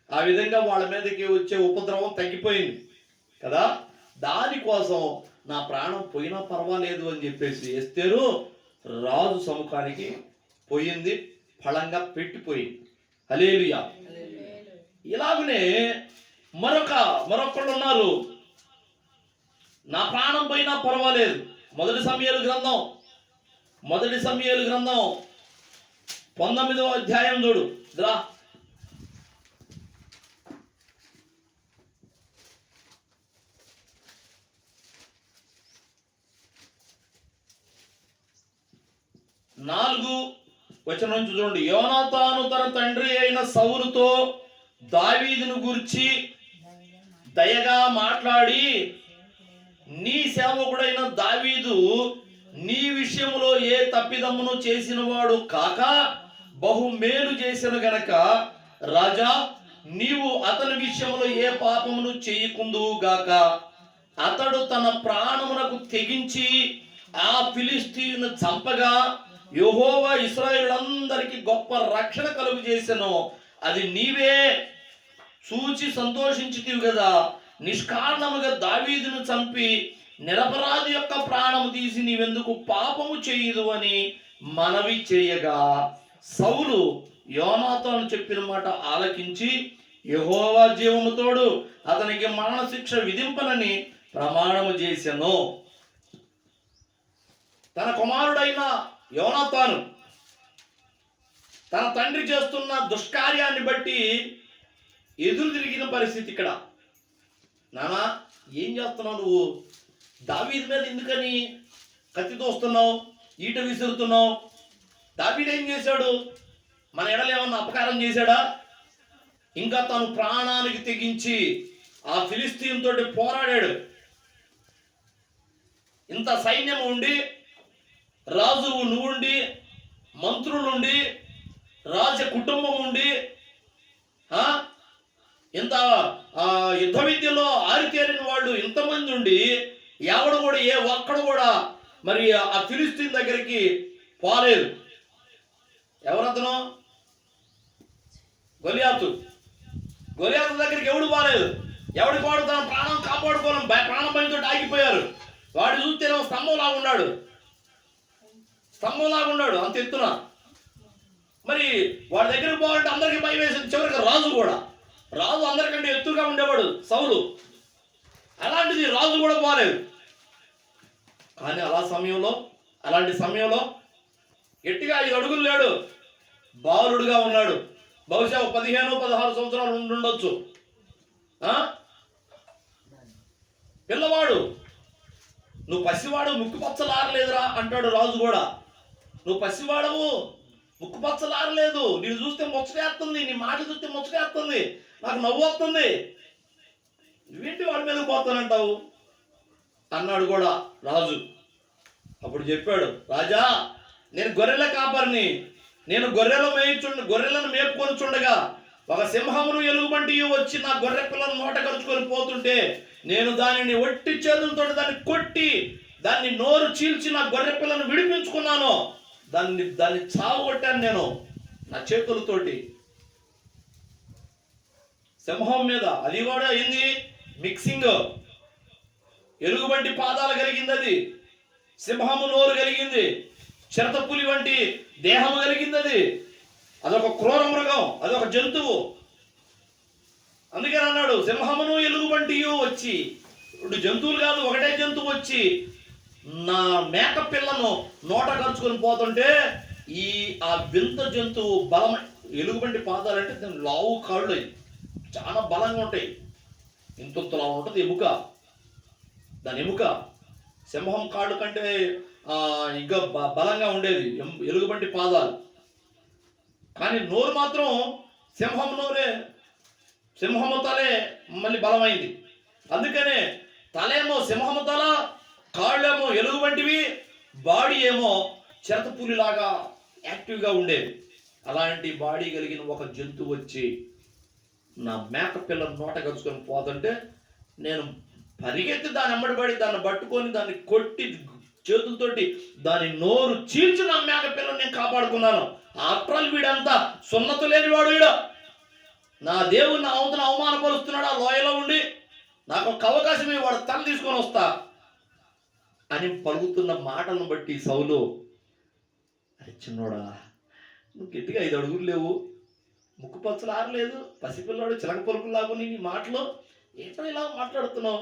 ఆ విధంగా వాళ్ళ మీదకి వచ్చే ఉపద్రవం తగ్గిపోయింది కదా. దానికోసం నా ప్రాణం పోయినా పర్వాలేదు అని చెప్పేసి ఎస్తేరు రాజు సముఖానికి పోయింది, ఫలంగా పెట్టిపోయింది. హల్లెలూయా. ఇలాగనే మరొకళ్ళు ఉన్నారు, నా ప్రాణం పోయినా పర్వాలేదు. మొదటి సమూయేలు గ్రంథం 19వ అధ్యాయం చూడు రా. వచనం నుంచి చూడండి. యోనాతాను తన తండ్రి అయిన సౌలుతో దావీదును గురించి దయగా మాట్లాడి, నీ సేవకుడైన దావీదు నీ విషయం విషయములో ఏ తప్పిదమ్మును చేసిన వాడు కాక బహు మేలు చేసిన గనక రాజా, నీవు అతని విషయంలో ఏ పాపమును చేయకుందువు గాక. అతడు తన ప్రాణమునకు తెగించి ఆ ఫిలిష్తీయుని చంపగా యెహోవా ఇశ్రాయేలులందరికీ గొప్ప రక్షణ కలుగు చేసెను. అది నీవే చూచి సంతోషించితివి కదా. నిష్కారణముగా దావీదును చంపి నిరపరాధి యొక్క ప్రాణము తీసి నీవెందుకు పాపము చేయదు అని మనవి చేయగా, సౌలు యోనాతాను చెప్పిన మాట ఆలకించి యెహోవా జీవము తోడు అతనికి మరణశిక్ష విధింపనని ప్రమాణము చేసెను. తన కుమారుడైన యోనాతాను తన తండ్రి చేస్తున్న దుష్కార్యాన్ని బట్టి ఎదురు తిరిగిన పరిస్థితి ఇక్కడ. నానా, ఏం చేస్తున్నావు నువ్వు? దావీదు మీద ఎందుకని కత్తి తోస్తున్నావు, ఈట విసురుతున్నావు? దావీదు ఏం చేశాడు? మన ఎడలు ఏమన్నా అపకారం చేశాడా? ఇంకా తను ప్రాణానికి తెగించి ఆ ఫిలిస్తీన్ తోటి పోరాడాడు. ఇంత సైన్యం ఉండి, రాజువు నువ్వుండి, మంత్రులుండి, రాజ కుటుంబం ఉండి, ఇంత యుద్ధ విద్యలో ఆరితేరిన వాళ్ళు ఇంతమంది ఉండి, ఎవడు కూడా ఒక్కడు కూడా మరి ఆ ఫిలిస్తీన్ దగ్గరికి పోలేదు. ఎవరతను? గొలియాతు దగ్గరికి ఎవడు పోలేదు. ఎవడికి వాడు తన ప్రాణం కాపాడుకోవడం ప్రాణం భయంతో ఆగిపోయారు. వాడు చూస్తే స్తంభంలాగా ఉన్నాడు అంత ఎత్తున. మరి వాడి దగ్గరికి పోవాలంటే అందరికీ భయం వేసింది. చివరికి రాజు అందరికంటే ఎత్తుగా ఉండేవాడు సౌలు. అలాంటిది రాజు కూడా పోలేదు. కానీ అలాంటి సమయంలో గట్టిగా 5 అడుగులు లేడు, బాలుడుగా ఉన్నాడు. బహుశా 15-16 సంవత్సరాలు ఉండొచ్చు. పిల్లవాడు. నువ్వు పసివాడు, ముక్కు పచ్చలారలేదురా అంటాడు రాజు కూడా. నువ్వు పసివాడవు, ముక్కు పచ్చలారలేదు, నేను చూస్తే ముచ్చటేస్తుంది, నీ మాట చూస్తే ముచ్చటేస్తుంది, నాకు నవ్వు వస్తుంది, నువ్వేంటి వాడి మీద పోతానంటావు అన్నాడు కూడా రాజు. అప్పుడు చెప్పాడు, రాజా, నేను గొర్రెల కాపరిని, నేను గొర్రెలను మేపుకొని చుండగా ఒక సింహమును ఎలుగుబంటి వచ్చి నా గొర్రె పిల్లను నోట కరుచుకొని పోతుంటే నేను దానిని ఒట్టి చేతులతో దాన్ని కొట్టి దాన్ని నోరు చీల్చి నా గొర్రె పిల్లను విడిపించుకున్నాను. దాన్ని చావగొట్టాను నేను నా చేతులతోటి. సింహం మీద అది కూడా అయింది మిక్సింగ్. ఎలుగుబంటి పాదాలు కలిగింది, అది సింహము నోరు కలిగింది, చిరతపులి వంటి దేహము కలిగింది. అదొక క్రూర మృగం, అదొక జంతువు. అందుకని అన్నాడు, సింహమును ఎలుగుబంటి వచ్చి, 2 జంతువులు కాదు, ఒకటే జంతువు వచ్చి నా మేక పిల్లను నోట కరుచుకొని పోతుంటే ఆ వింత జంతువు బలం. ఎలుగుబంటి పాదాలంటే దాని లావు కాళ్ళు చాలా బలంగా ఉంటాయి. ఇంతలా ఉంటుంది ఎముక, దాని ఎముక. సింహం కాళ్ళు కంటే ఇంకా బలంగా ఉండేది ఎలుగుబంటి పాదాలు. కానీ నోరు మాత్రం సింహము తలే మళ్ళీ బలమైంది. అందుకనే తలేమో సింహము తల, కాళ్ళేమో ఎలుగుబంటివి, బాడీ ఏమో చిరతపులిలాగా యాక్టివ్గా ఉండేది. అలాంటి బాడీ కలిగిన ఒక జంతువు వచ్చి నా మేక పిల్లను నోట కలుసుకొని పోతుంటే నేను పరిగెత్తి దాని ఎమ్మడిపడి దాన్ని పట్టుకొని దాన్ని కొట్టి చేతులతోటి దాని నోరు చీల్చి నా మేక పిల్లని నేను కాపాడుకున్నాను. ఆఫ్టర్ వీడంతా సున్నత లేనివాడు, వీడు నా దేవుని అవతల అవమానపరుస్తున్నాడు. ఆ లోయలో ఉండి నాకు ఒక అవకాశం వాడు తల తీసుకొని వస్తా అని పలుకుతున్న మాటలను బట్టి సౌలు, అరే చిన్నోడా, నువ్వు గట్టిగా 5 అడుగులు లేవు, ముక్కు పచ్చలు ఆరలేదు, పసిపిల్లాడు చిలక పలుకులు లాగు, నీ మాటలో ఏంటో ఇలా మాట్లాడుతున్నావు,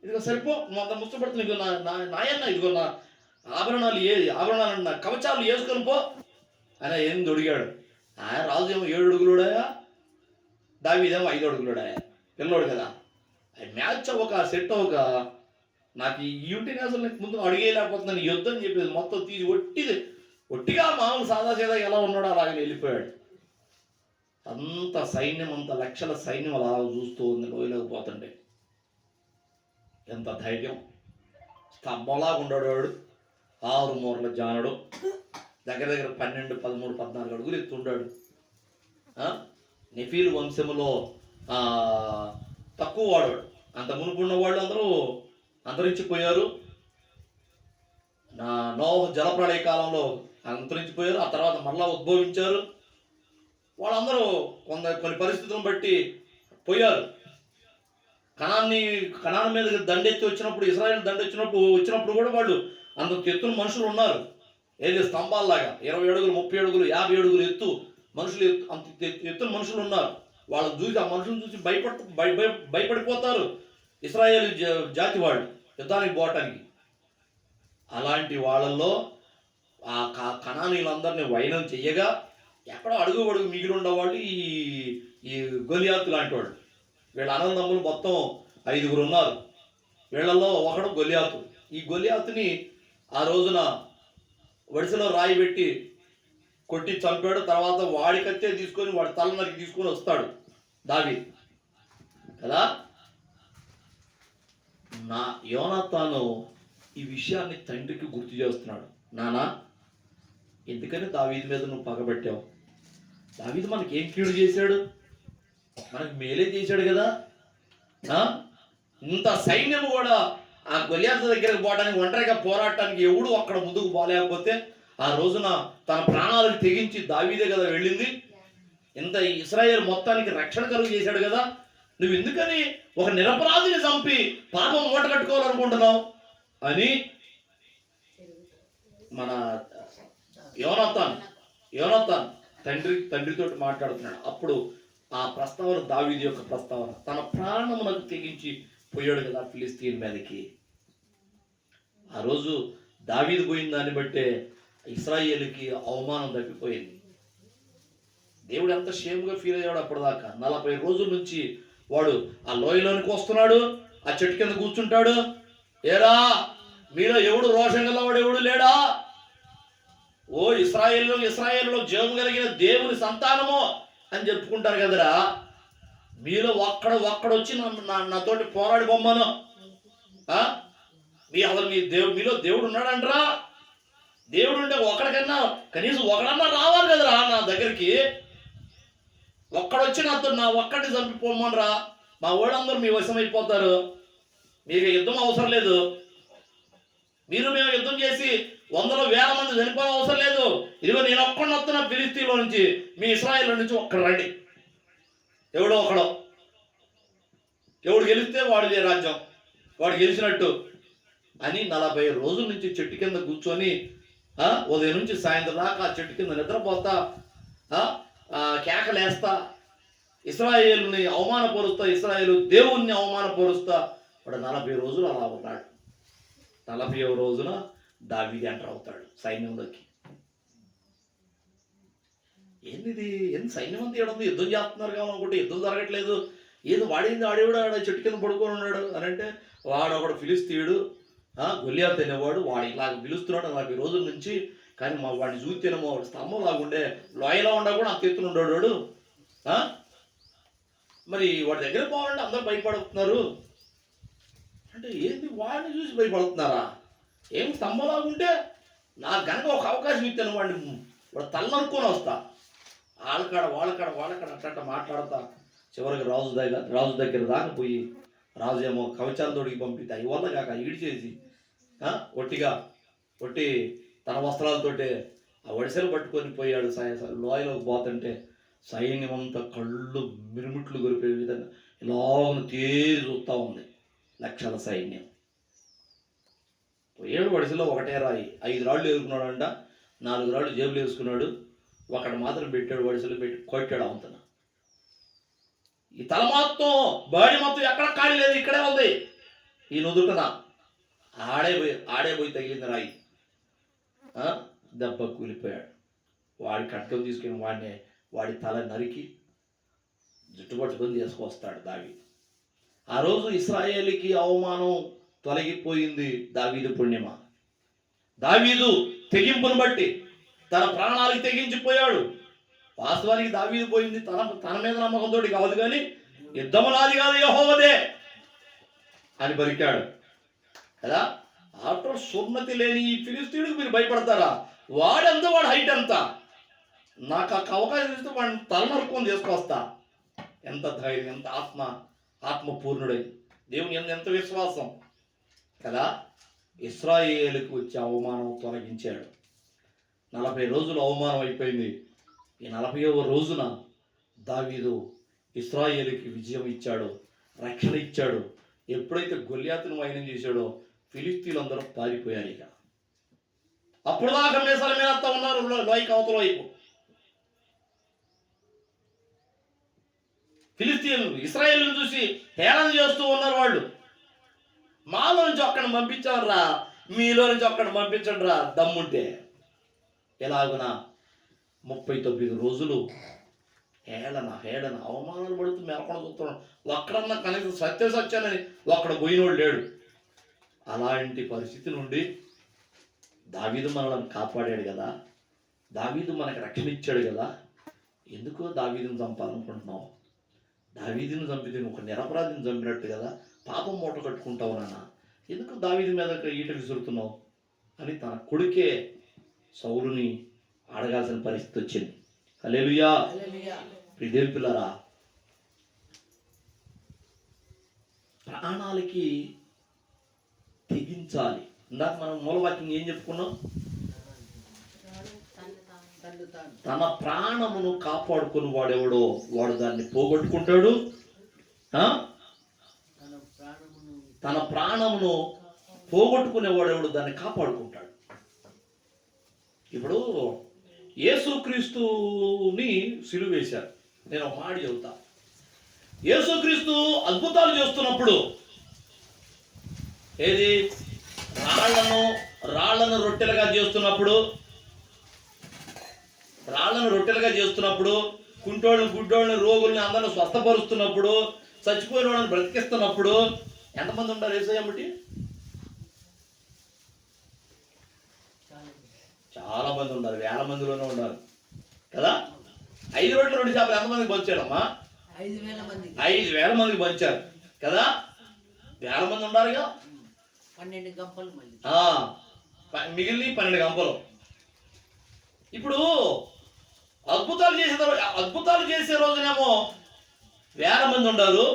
ఇదిగో సరిపో, నువ్వు అంత ముచ్చపడుతున్నావు, ఇదిగో నాయన్న, ఇదిగో నా ఆభరణాలు నా కవచాలు వేసుకొని పో అని ఏం దొడిగాడు. రాజు ఏమో 7 అడుగులుడాయా, దావీదేమో 5 అడుగులుడాయా, పిల్లోడు కదా. అది మ్యాచ్ అవ్వక సెట్ అవ్వక నాకు ఈ యూటీని అసలు ముందు అడిగేయలేకపోతున్నాను. యుద్ధం చెప్పేది మొత్తం తీసి ఒట్టిగా మామూలు సాదాసీదా ఎలా ఉన్నాడో అలాగే వెళ్ళిపోయాడు. అంత సైన్యం, అంత లక్షల సైన్యం అలా చూస్తూ ఉంది లోయలోకి పోతుంటే. ఎంత ధైర్యం! స్తంభంలాగా ఉన్నాడు వాడు. 6 మూరల జానడు, దగ్గర దగ్గర 12, 13, 14 అడుగులు ఎత్తుండాడు. నెఫీలు వంశములో తక్కువ వాడు. అంత మునుపున్న వాళ్ళు అందరూ అంతరించిపోయారు. నోహు జలప్రళయ కాలంలో అంతరించిపోయారు. ఆ తర్వాత మరలా ఉద్భవించారు. వాళ్ళందరూ కొన్ని పరిస్థితులను బట్టి పోయారు. కనాను మీద దండెత్తి వచ్చినప్పుడు, ఇశ్రాయేలు వచ్చినప్పుడు కూడా వాళ్ళు అంత ఎత్తున మనుషులు ఉన్నారు. ఏది స్తంభాల్లాగా 20 అడుగులు, 30 అడుగులు, 50 అడుగులు ఎత్తు మనుషులు, అంత ఎత్తున మనుషులు ఉన్నారు. వాళ్ళని చూసి, ఆ మనుషులను చూసి భయపడిపోతారు ఇశ్రాయేలు జాతి వాళ్ళు యుద్ధానికి పోవటానికి. అలాంటి వాళ్ళల్లో ఆ కనానీయులందరినీ వైనం చెయ్యగా ఎక్కడో అడుగు మిగిలి ఉండేవాళ్ళు ఈ గొలియాతు లాంటి వాళ్ళు. వీళ్ళ అన్నదమ్ములు మొత్తం 5 ఉన్నారు. వీళ్ళల్లో ఒకడు గొలియాతు. ఈ గొలియాతుని ఆ రోజున వడిసెలో రాయి పెట్టి కొట్టి చంపాడు. తర్వాత వాడి కత్తే తీసుకొని వాడి తల నరికి తీసుకొని వస్తాడు దావీదు కదా. యోనాతాను ఈ విషయాన్ని తండ్రికి గుర్తు చేస్తున్నాడు. నానా, ఎందుకని దావీదు మీద నువ్వు పగబట్టావు? దావీదు మనకి ఏం కీడు చేశాడు? మనకు మేలే చేశాడు కదా. ఇంత సైన్యం కూడా ఆ గొలియాతు దగ్గరకు పోవడానికి, ఒంటరిగా పోరాటానికి ఎవడు అక్కడ ముందుకు పోలేకపోతే ఆ రోజున తన ప్రాణాలకు తెగించి దావీదే కదా వెళ్ళింది. ఇంత ఇశ్రాయేలు మొత్తానికి రక్షణ కలుగు చేశాడు కదా. నువ్వు ఎందుకని ఒక నిరపరాధిని చంపి పాపం మూట కట్టుకోవాలనుకుంటున్నావు అని మన యోనాతాన్ తండ్రితో మాట్లాడుతున్నాడు. అప్పుడు ఆ ప్రస్తావన దావీదు యొక్క ప్రస్తావన. తన ప్రాణమునకు తెగించి పోయాడు కదా ఫిలిస్తీన్ మీదకి. ఆ రోజు దావీదు పోయిన దాన్ని బట్టే ఇశ్రాయేలుకి అవమానం తప్పిపోయింది. దేవుడు ఎంత షేమ్గా ఫీల్ అయ్యాడు అప్పటిదాకా. 40 రోజుల నుంచి వాడు ఆ లోయలోనికి వస్తున్నాడు, ఆ చెట్టు కింద కూర్చుంటాడు. ఏరా, మీలో ఎవడు రోషం గలవాడు ఎవడు లేడా? ఓ ఇశ్రాయేలులో జీవం కలిగిన దేవుని సంతానము అని చెప్పుకుంటారు కదరా. మీలో ఒక్కడొచ్చి నాతోటి పోరాడి బొమ్మను మీలో దేవుడు ఉన్నాడంటరా. దేవుడు ఉంటే ఒకడికన్నా కనీసం ఒకడన్నా రావాలి కదరా నా దగ్గరికి. ఒక్కడొచ్చి నా ఒక్కడిని చంపిపోమనరా. మా వాళ్ళందరూ మీ వశమైపోతారు. మీకు యుద్ధం అవసరం లేదు. మేము యుద్ధం చేసి 100,000 మంది చనిపోవడం అవసరం లేదు. ఇదిగో నేను ఒక్కడిని వస్తున్నా ఫిలిస్తీన్లో నుంచి, మీ ఇశ్రాయేల్ నుంచి ఒక్కడు రండి. ఎవడు గెలిస్తే వాడిదే రాజ్యం, వాడు గెలిచినట్టు అని 40 రోజుల నుంచి చెట్టు కింద కూర్చొని ఉదయం నుంచి సాయంత్రం దాకా ఆ చెట్టు కింద నిద్రపోతా, కేకలేస్తా, ఇశ్రాయేలుని అవమానపరుస్తా, ఇశ్రాయేలు దేవుణ్ణి అవమానపరుస్తా వాడు 40 రోజులు అలా ఉన్నాడు. 40వ రోజున దావీదు ఎంటర్ అవుతాడు సైన్యంలోకి. ఏంది సైన్యం అంతా ఏడుంది, యుద్ధం చేస్తున్నారు కావాలనుకుంటే యుద్ధం జరగట్లేదు. ఏదో ఆడేవాడు ఆడ చెట్టు కింద పడుకొని ఉన్నాడు అని అంటే, వాడు ఒకడు ఫిలిస్తీయుడు గొలియాతు అనేవాడు, వాడు ఇలాగ పిలుస్తున్నాడు 40 రోజుల నుంచి. కానీ వాడిని చూస్తేనేమో వాడు స్తంభం లాగుండే, లోయలో ఉండా కూడా అంత ఎత్తున ఉన్నాడు వాడు. మరి వాడి దగ్గర పోవాలంటే అందరూ భయపడుతున్నారు అంటే ఏంది, వాడిని చూసి భయపడుతున్నారా? ఏం స్తంభంలాగుంటే నాకు గనక ఒక అవకాశం ఇచ్చాను వాడు తల్లనుకొని వస్తా, వాళ్ళకాడ అట్ట మాట్లాడతా. చివరికి రాజు దగ్గర దాకా పోయి, రాజు ఏమో కవచాలతోడికి పంపితే అవి వల్ల కాక ఈడ్చేసి ఒట్టి తన వస్త్రాలతోటే ఆ వడిసెలు పట్టుకొని పోయాడు. లోయలోకి పోతుంటే సైన్యం అంతా కళ్ళు మిరుమిట్లు కొరిపే విధంగా ఇలాగ తేజ్ చూస్తూ ఉంది. లక్షల సైన్యం పోయాడు. వడిసెలో ఒకటే రాయి, 5 రాళ్ళు వేసుకున్నాడంట, 4 రాళ్ళు జేబులు వేసుకున్నాడు, ఒకటి మాత్రం పెట్టాడు, వడిసెలు పెట్టి కొట్టాడు అవంతన. ఈ తల మొత్తం బాడీ మొత్తం ఎక్కడ ఖాళీ లేదు, ఇక్కడే ఉంది ఈ నుదుటన. ఆడే పోయి తగిలింది రాయి, దెబ్బ కూలిపోయాడు. వాడి కట్కం తీసుకుని వాడి తల నరికి జుట్టు పట్టుకొని తీసుకొస్తాడు దావీదు. ఆ రోజు ఇశ్రాయేలుకి అవమానం తొలగిపోయింది. దావీదు పుణ్యమ. దావీదు తెగింపును బట్టి తన ప్రాణాలకు తెగించిపోయాడు. వాస్తవానికి దావీదు పోయింది తన మీద నమ్మకంతో కాదు, కానీ యుద్ధము నాది కాదు యెహోవాదే అని పలికాడు కదా. ఆఫ్టర్ సున్నతి లేని ఈ ఫిలిస్తీయుడికి మీరు భయపడతారా? వాడెంత, వాడు హైట్ ఎంత, నాకు ఆ అవకాశం ఇస్తే వాడిని తలనరుకొని తీసుకొస్తా. ఎంత ధైర్యం, ఎంత ఆత్మపూర్ణుడై దేవుని ఎంత విశ్వాసం కదా. ఇశ్రాయేలుకు వచ్చే అవమానం తొలగించాడు. 40 రోజులు అవమానం అయిపోయింది. ఈ 40వ రోజున దావీదు ఇశ్రాయేలుకి విజయం ఇచ్చాడు, రక్షణ ఇచ్చాడు. ఎప్పుడైతే గొల్యాతును వైనం చేశాడో ఫిలిస్తీయులందరూ పారిపోయారు. ఇక అప్పుడు దాకా మీసాల మీద ఉన్నారు లోయకి అవతల వైపు. ఫిలిస్తీయులు ఇశ్రాయేలును చూసి హేళన చేస్తూ ఉన్నారు. వాళ్ళు మాలో నుంచి ఒక్కడిని పంపించాను రా, మీలో నుంచి ఒక్కడిని పంపించండి రా దమ్ముంటే. ఎలాగున 39 రోజులు హేళన అవమానాలు పడుతూ మెరకుండా చూస్తున్నాడు. ఒక్కడన్నా కనీసం సత్యానని ఒక్కడ పోయినోడు లేడు. అలాంటి పరిస్థితి నుండి దావీదు మనల్ని కాపాడాడు కదా, దావీదు మనకు రక్షణ ఇచ్చాడు కదా. ఎందుకో దావీదుని చంపాలనుకుంటున్నావు? దావీదుని చంపితే ఒక నిరపరాధిని చంపినట్టు కదా, పాపం మూట కట్టుకుంటావు నాన్న, ఎందుకు దావీదు మీద ఈట విసురుతున్నావు అని తన కొడుకే సౌలుని అడగాల్సిన పరిస్థితి వచ్చింది. హల్లెలూయా. ప్రియదేవి పిల్లరా, ప్రాణాలకి తెగించాలి. ఇందాక మనం మూలవాక్యం ఏం చెప్పుకున్నాం? తన ప్రాణమును కాపాడుకుని వాడెవడో వాడు దాన్ని పోగొట్టుకుంటాడు, తన ప్రాణమును పోగొట్టుకునేవాడెవడు దాన్ని కాపాడుకుంటాడు. ఇప్పుడు యేసుక్రీస్తుని సిలువ వేశారు. నేను ఒక మాట చెబుతా. యేసుక్రీస్తు అద్భుతాలు చేస్తున్నప్పుడు ఏది రాళ్లను రొట్టెలుగా చేస్తున్నప్పుడు కుంటోళ్ళని గుడ్డోళ్ళని రోగుల్ని అందరిని స్వస్థపరుస్తున్నప్పుడు చచ్చిపోయిన వాళ్ళని బ్రతికిస్తున్నప్పుడు ఎంతమంది ఉంటారు యేసయ్య బట్టి? చాలా మంది ఉన్నారు, వేల మందిలోనే ఉన్నారు కదా. 5 రొట్టెలు 2 చేపలు ఎంతమందికి పంచాడమ్మా? 5,000 మందికి పంచారు కదా. వేల మంది ఉన్నారుగా.
12 గంపలు
మిగిలిన 12 గంపలు. ఇప్పుడు అద్భుతాలు చేసే రోజునేమో 1000 మంది ఉండారు.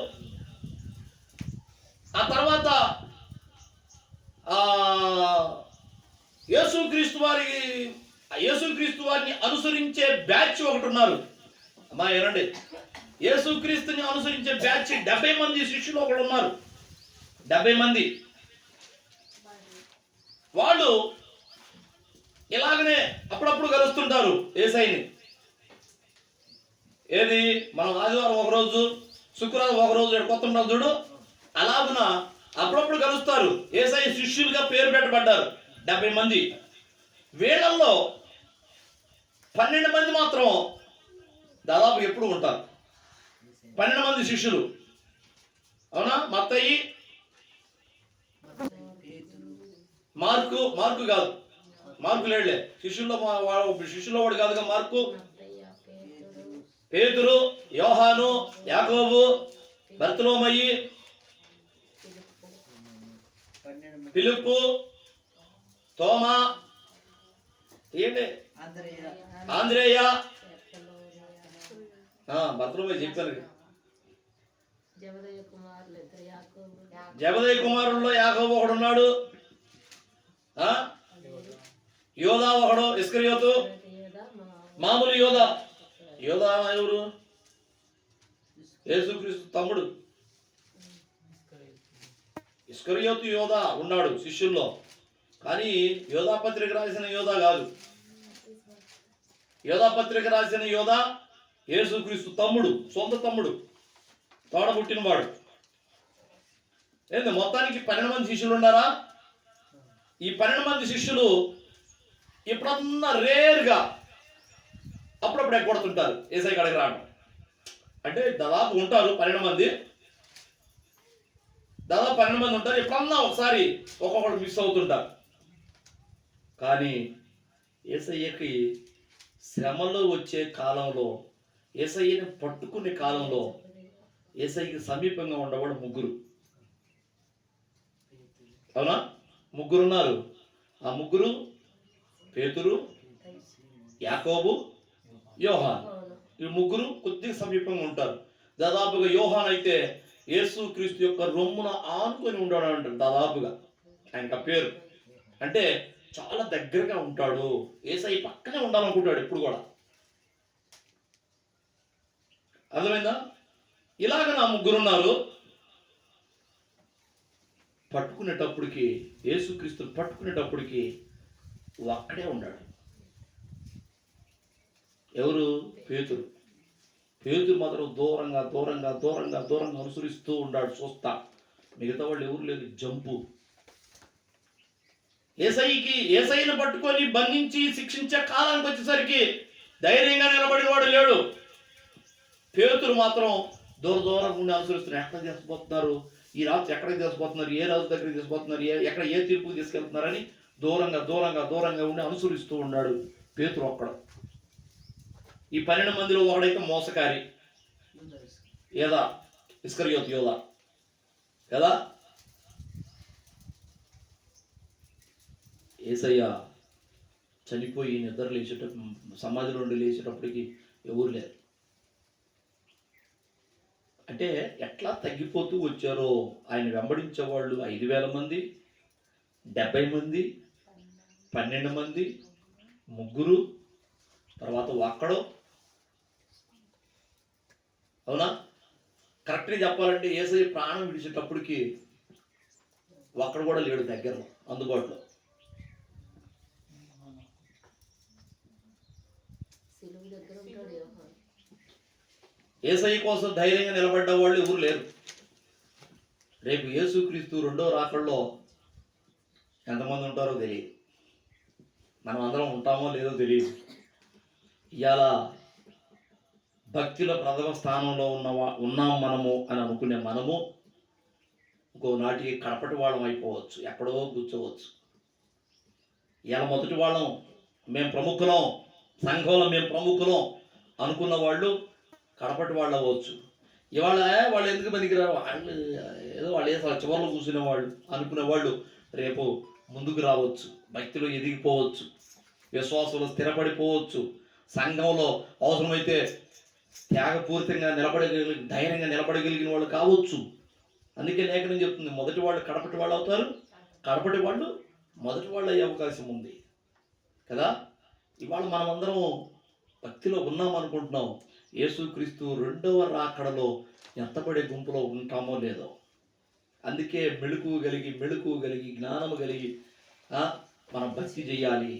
ఆ తర్వాత యేసుక్రీస్తు వారిని అనుసరించే బ్యాచ్ ఒకటి ఉన్నారు. అమ్మా ఏనండి, యేసుక్రీస్తుని అనుసరించే బ్యాచ్ 70 మంది శిష్యులు ఒకడు ఉన్నారు. 70 మంది వాళ్ళు ఇలాగనే అప్పుడప్పుడు కలుస్తుంటారు యేసయ్యని. ఏది మనం ఆదివారం ఒకరోజు, శుక్రవారం ఒకరోజు ఎడుకొస్తుంటాం చూడు, అలాగున అప్పుడప్పుడు కలుస్తారు. యేసయ్య శిష్యులుగా పేరు పెట్టబడ్డారు 70 మంది. వీళ్ళల్లో 12 మంది మాత్రం దాదాపు ఎప్పుడు ఉంటారు. 12 మంది శిష్యులు, అవునా? మత్తయి, మార్కు కాదు, మార్కు లేడులే, శిష్యుల్లో వాడు కాదుగా మార్కు. పేతురు, యోహాను, యాకోబు, బర్తలోమయి, ఫిలిప్పు, తోమా, ఏంటి ఆంద్రేయ, బర్తలోమయి చెప్పాను. జబదయి కుమారుల్లో యాకోబు ఒకడు ఉన్నాడు, యోధా ఒకడు, ఇస్కరియోతు, మామూలు యోధా ఎవరు? యేసుక్రీస్తు తమ్ముడు ఇస్కరియోతు యోధా ఉన్నాడు శిష్యుల్లో. కానీ యోధా పత్రిక రాసిన యోధా కాదు. యోధా పత్రిక రాసిన యోధా యేసుక్రీస్తు తమ్ముడు, సొంత తమ్ముడు, తోడబుట్టినవాడు. ఏంది మొత్తానికి 12 మంది శిష్యులు ఉన్నారా? ఈ 12 మంది శిష్యులు ఎప్పుడన్నా రేర్గా అప్పుడప్పుడు ఎగ్గొడుతుంటారు యేసయ్య కాడికి రావడం. అంటే దాదాపు ఉంటారు 12 మంది, దాదాపు 12 మంది ఉంటారు. ఎప్పుడన్నా ఒకసారి ఒక్కొక్కడు మిస్ అవుతుంటారు. కానీ యేసయ్యకి శ్రమలో వచ్చే కాలంలో, యేసయ్యని పట్టుకునే కాలంలో యేసయ్యకి సమీపంగా ఉండేవాడు 3. అవునా? ముగ్గురున్నారు. ఆ ముగ్గురు పేతురు, యాకోబు, యోహాన్. ఈ ముగ్గురు కొద్దిగా సమీపంగా ఉంటారు. దాదాపుగా యోహాన్ అయితే యేసు క్రీస్తు యొక్క రొమ్మున ఆనుకొని ఉంటాడు అంటారు. దాదాపుగా ఆయనకు ఆ పేరు అంటే చాలా దగ్గరగా ఉంటాడు. యేసయ్య పక్కనే ఉండాలనుకుంటాడు ఎప్పుడు కూడా. అర్థమైందా? ఇలాగ నా ముగ్గురున్నారు. పట్టుకునేటప్పటికి యేసుక్రీస్తుని పట్టుకునేటప్పటికి అక్కడే ఉన్నాడు. ఎవరు? పేతురు. పేతురు మాత్రం దూరంగా దూరంగా దూరంగా దూరంగా అనుసరిస్తూ ఉన్నాడు చూస్తా. మిగతా వాళ్ళు ఎవరు లేదు, జంపు. ఏసైని పట్టుకొని బంధించి శిక్షించే కాలానికి వచ్చేసరికి ధైర్యంగా నిలబడిన వాడు లేడు. పేతురు మాత్రం దూరంగా ఉండి అనుసరిస్తున్నారు. ఎక్కడ తీసుకుపోతున్నారు, ఈ రాజు ఎక్కడికి తీసుకుపోతున్నారు, ఏ రాజు దగ్గరికి తీసుకుపోతున్నారు, ఎక్కడ ఏ తీర్పుకి తీసుకెళ్తున్నారని దూరంగా దూరంగా దూరంగా ఉండి అనుసరిస్తూ ఉన్నాడు పేతురు ఒక్కడ. ఈ 12 మందిలో ఒకడైతే మోసకారి, ఏదా ఇస్కరియోతు యోధ కదా. యేసయ్య చనిపోయి నిద్ర సమాధిలో నుండి లేచేటప్పటికి ఎవరు లేరు. అంటే ఎట్లా తగ్గిపోతూ వచ్చారో ఆయన వెంబడించే వాళ్ళు 5,000 మంది, 70 మంది, 12 మంది, ముగ్గురు, తర్వాత ఒక్కడు. అవునా? కరెక్ట్గా చెప్పాలంటే యేసయ్య ప్రాణం విడిచేటప్పటికి ఒక్కడు కూడా లేడు దగ్గరలో, అందుబాటులో. యేసయ్య కోసం ధైర్యంగా నిలబడ్డ వాళ్ళు ఎవరు లేరు. రేపు యేసుక్రీస్తు రెండో రాకడలో ఎంతమంది ఉంటారో తెలియదు. మనం అందరం ఉంటామో లేదో తెలియదు. ఇవాళ భక్తిలో ప్రథమ స్థానంలో ఉన్నాం మనము అని అనుకునే మనము ఇంకో నాటికి కడపటి వాళ్ళం అయిపోవచ్చు, ఎక్కడో కూర్చోవచ్చు. ఇవాళ మొదటి వాళ్ళం, మేము ప్రముఖులం, సంఘంలో మేము ప్రముఖులం అనుకున్న వాళ్ళు కడపటి వాళ్ళు అవ్వచ్చు. ఇవాళ వాళ్ళు ఎందుకు పనికిరారు, వాళ్ళు ఏదో వాళ్ళు చివరిలో కూర్చునే వాళ్ళు అనుకునే వాళ్ళు రేపు ముందుకు రావచ్చు, భక్తిలో ఎదిగిపోవచ్చు, విశ్వాసంలో స్థిరపడిపోవచ్చు, సంఘంలో అవసరమైతే త్యాగపూరితంగా ధైర్యంగా నిలబడగలిగిన వాళ్ళు కావచ్చు. అందుకే లేఖనం చెప్తుంది, మొదటి వాళ్ళు కడపటి వాళ్ళు అవుతారు, కడపటి వాళ్ళు మొదటి వాళ్ళు అయ్యే అవకాశం ఉంది కదా. ఇవాళ మనమందరం భక్తిలో ఉన్నాం అనుకుంటున్నాం. యేసుక్రీస్తు రెండవ రాకడలో ఎంతబడే గుంపులో ఉంటామో లేదో. అందుకే మెళుకు కలిగి జ్ఞానము కలిగి మనం భక్తి చేయాలి.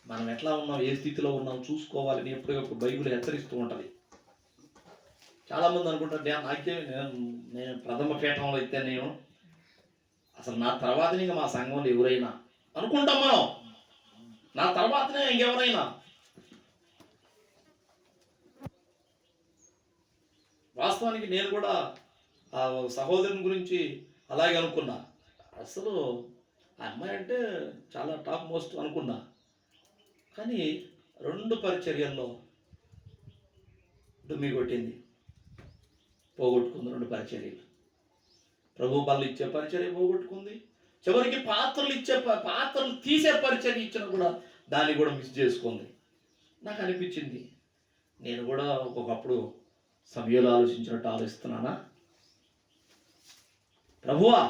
మనం ఎట్లా ఉన్నాం, ఏ స్థితిలో ఉన్నాం చూసుకోవాలని ఎప్పటికప్పుడు బైబిల్ హెచ్చరిస్తూ ఉంటుంది. చాలామంది అనుకుంటారు, నేను ప్రథమ పీఠంలో అయితే నేను అసలు నా తర్వాతనే ఇంకా మా సంఘంలో ఎవరైనా అనుకుంటాం మనం, నా తర్వాతనే ఇంకెవరైనా. వాస్తవానికి నేను కూడా ఆ సహోదరుని గురించి అలాగే అనుకున్నా. అసలు ఆ అమ్మాయి అంటే చాలా టాప్ మోస్ట్ అనుకున్నా. కానీ 2 పరిచర్యల్లో డుమ్మి కొట్టింది, పోగొట్టుకుంది. 2 పరిచర్యలు, ప్రభు బళ్ళు ఇచ్చే పరిచర్య పోగొట్టుకుంది. చివరికి పాత్రలు తీసే పరిచర్య ఇచ్చిన కూడా దాన్ని కూడా మిస్ చేసుకుంది. నాకు అనిపించింది, నేను కూడా ఒకప్పుడు సమయంలో ఆలోచించినట్టు ఆలోచిస్తున్నానా? ప్రభువా,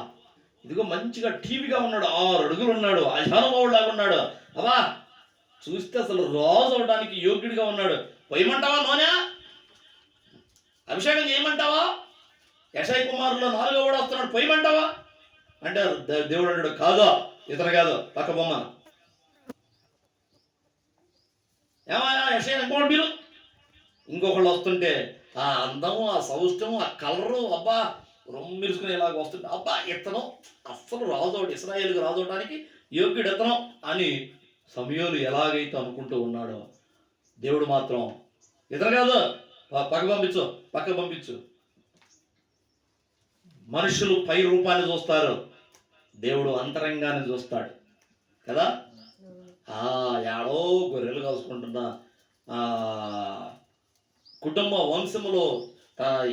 ఇదిగో మంచిగా టీవీగా ఉన్నాడు, 6 అడుగులు ఉన్నాడు, అజానుభావుడులాగా ఉన్నాడు, అవా చూస్తే అసలు రాజు అవడానికి యోగ్యుడిగా ఉన్నాడు, పోయమంటావా నూనె, అభిషేకం చేయమంటావా, యెషయా కుమారులో 4వ వాడు వస్తున్నాడు, పోయమంటావా అంటే దేవుడు అంటాడు, కాదు ఇతను కాదు, పక్క బొమ్మ, ఏమయ్యా యెషయా ఇంకోటి మీరు. ఇంకొకళ్ళు వస్తుంటే ఆ అందము, ఆ సౌష్ఠము, ఆ కలరు, అబ్బా రొమ్మిరుసుకునేలాగా వస్తుంటే, అబ్బా ఇతను అస్సలు రాజు, ఇశ్రాయేలుకు రాజు అవడానికి యోగ్యుడు ఇతను అని సమూయేలు ఎలాగైతే అనుకుంటూ ఉన్నాడో, దేవుడు మాత్రం ఇతను కాదు, పక్క పంపించు. మనుషులు పై రూపాన్ని చూస్తారు, దేవుడు అంతరంగాన్ని చూస్తాడు కదా. ఏడో గొర్రెలు కాసుకుంటున్న కుటుంబ వంశములో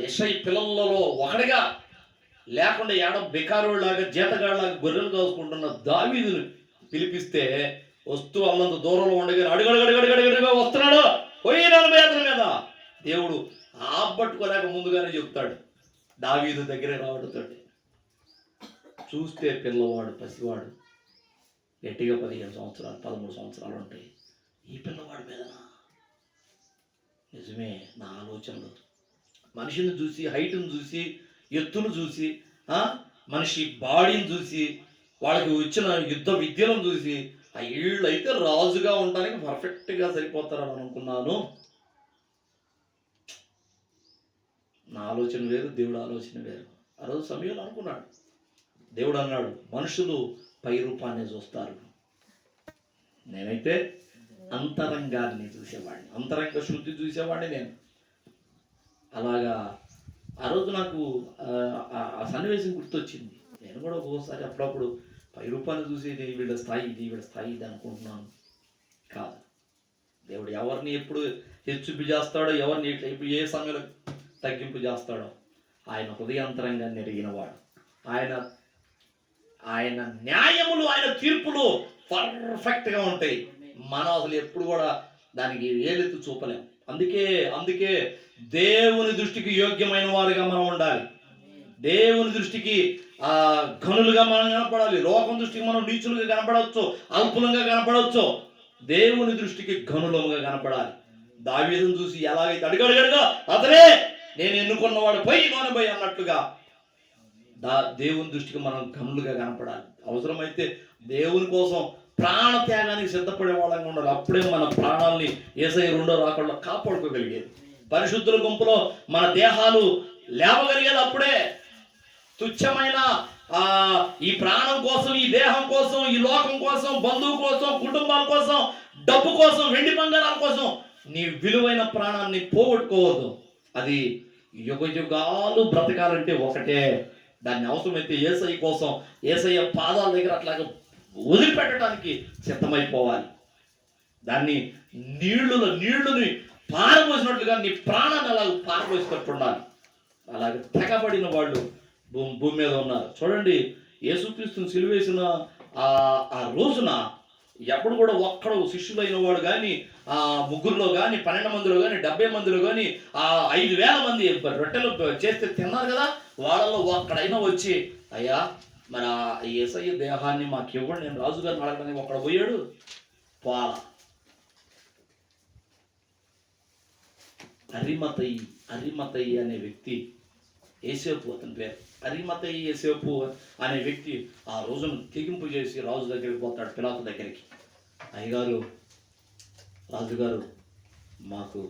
యెషయా పిల్లలలో ఒకడిగా లేకుండా ఏడ బెకారోళ్ళలాగా జీతగాళ్ళలాగా గొర్రెలు కాసుకుంటున్న దావీదుని పిలిపిస్తే వస్తూ అల్లంత దూరంలో ఉండగానే అడుగడుగడుగడుగడుగడుగా వస్తున్నాడు పోయి 40 అతని మీద. దేవుడు ఆపట్టుకోలేక ముందుగానే చెప్తాడు దావీదు దగ్గరే రావడంతో. చూస్తే పిల్లవాడు పసివాడు, గట్టిగా 15 సంవత్సరాలు 13 సంవత్సరాలు ఉంటాయి. ఈ పిల్లవాడి మీదనా? నిజమే. నా ఆలోచనలు మనిషిని చూసి, హైట్ను చూసి, ఎత్తును చూసి, మనిషి బాడీని చూసి, వాళ్ళకి వచ్చిన యుద్ధ విద్యలను చూసి వీళ్ళైతే రాజుగా ఉండడానికి పర్ఫెక్ట్గా సరిపోతారని అనుకున్నాను. నా ఆలోచన వేరు, దేవుడు ఆలోచన వేరు. ఆ రోజు సమయంలో అనుకున్నాడు. దేవుడు అన్నాడు, మనుషులు పై రూపాన్ని చూస్తారు, నేనైతే అంతరంగాన్ని చూసేవాడిని, అంతరంగ శుద్ధి చూసేవాడిని నేను. అలాగా ఆ రోజు నాకు ఆ సన్నివేశం గుర్తొచ్చింది. నేను కూడా ఒక్కోసారి అప్పుడప్పుడు పై రూపాన్ని చూసి వీళ్ళ స్థాయి ఇది, వీళ్ళ స్థాయి ఇది అనుకుంటున్నాను. కాదు, దేవుడు ఎవరిని ఎప్పుడు హెచ్చుపి చేస్తాడో, ఎవరిని ఇప్పుడు ఏ సమయంలో తగ్గింపు చేస్తాడో ఆయన హృదయాంతరంగాన్ని ఎరిగినవాడు. ఆయన న్యాయములు, ఆయన తీర్పులు పర్ఫెక్ట్గా ఉంటాయి. మనం అసలు ఎప్పుడు కూడా దానికి ఏలెత్తు చూపలేం. అందుకే దేవుని దృష్టికి యోగ్యమైన వారుగా మనం ఉండాలి. దేవుని దృష్టికి ఘనులుగా మనం కనపడాలి. లోకం దృష్టికి మనం నీచులుగా కనపడవచ్చు, అల్పులంగా కనపడవచ్చు. దేవుని దృష్టికి ఘనులుగా కనపడాలి. దావీదును చూసి ఎలాగైతే అడుగడుగడుగా అతనే నేను ఎన్నుకున్నవాడు పోయి మానబోయి అన్నట్లుగా దేవుని దృష్టికి మనం ఘనులుగా కనపడాలి. అవసరమైతే దేవుని కోసం ప్రాణ త్యాగానికి సిద్ధపడే వాళ్ళంగా ఉండాలి. అప్పుడే మన ప్రాణాలని యేసయ్య రెండో రాకడలో కాపాడుకోగలిగేది. పరిశుద్ధుల గుంపులో మన దేహాలు లేవగలిగేది అప్పుడే. తుచ్చమైన ఈ ప్రాణం కోసం, ఈ దేహం కోసం, ఈ లోకం కోసం, బంధువు కోసం, కుటుంబాల కోసం, డబ్బు కోసం, వెండి బంగారాల కోసం నీ విలువైన ప్రాణాన్ని పోగొట్టుకోవద్దు. అది యుగ యుగాలు బ్రతకాలంటే ఒకటే. దాన్ని అవసరమైతే యేసయ్య కోసం, యేసయ్య పాదాల దగ్గర అట్లాగా వదిలిపెట్టడానికి సిద్ధమైపోవాలి. దాన్ని నీళ్లుని పారబోసినట్లుగా నీ ప్రాణాన్ని అలా పారబోసినట్టు ఉండాలి. అలాగే తెగబడిన వాళ్ళు భూమి మీద ఉన్నారు. చూడండి, యేసుక్రీస్తుని సిలువేసిన ఆ రోజున ఎప్పుడు కూడా ఒక్కడు శిష్యులైన వాడు కానీ, 3 కానీ, 12 మందిలో కానీ, 70 మందిలో కానీ, 5,000 మంది రొట్టెలు చేస్తే తిన్నారు కదా, వాళ్ళలో ఒక్కడైనా వచ్చి అయ్యా మరి యేసయ్య దేహాన్ని మాకు ఇవ్వండి, నేను రాజుగారిని అడగడానికి ఒక్కడ పోయాడు. అరిమతయి అనే వ్యక్తి, యేసేపు అతని పేరు, అరిమతయి యేసేపు అనే వ్యక్తి ఆ రోజును తెగింపు చేసి రాజు దగ్గరికి పోతాడు, పిలాతు దగ్గరికి. అయ్యగారు, రాజుగారు, మాకు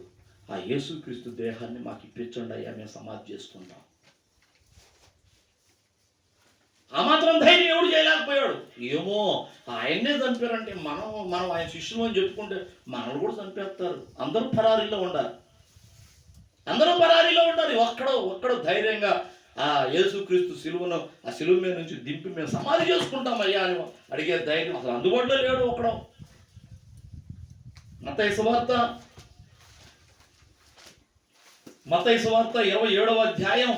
ఆ యేసుక్రీస్తు దేహాన్ని మాకు ఇప్పించండి అయ్యా, మేము సమాధి చేసుకుంటాం. ఆ మాత్రం ధైర్యం ఎవడు చేయలేకపోయాడు. ఏమో ఆయన్నే చంపారంటే మనం ఆయన శిష్యులు అని చెప్పుకుంటే మనల్ని కూడా చంపేస్తారు. అందరూ పరారీలో ఉండాలి. ఒక్కడో ధైర్యంగా ఆ యేసుక్రీస్తు సిలువను, ఆ సిలువ మీద నుంచి దింపి మేము సమాధి చేసుకుంటామయ్యా అని అడిగే ధైర్యం అసలు అందుబాటులో లేడు ఒక్కడో. మత్తయి సువార్త 27వ అధ్యాయం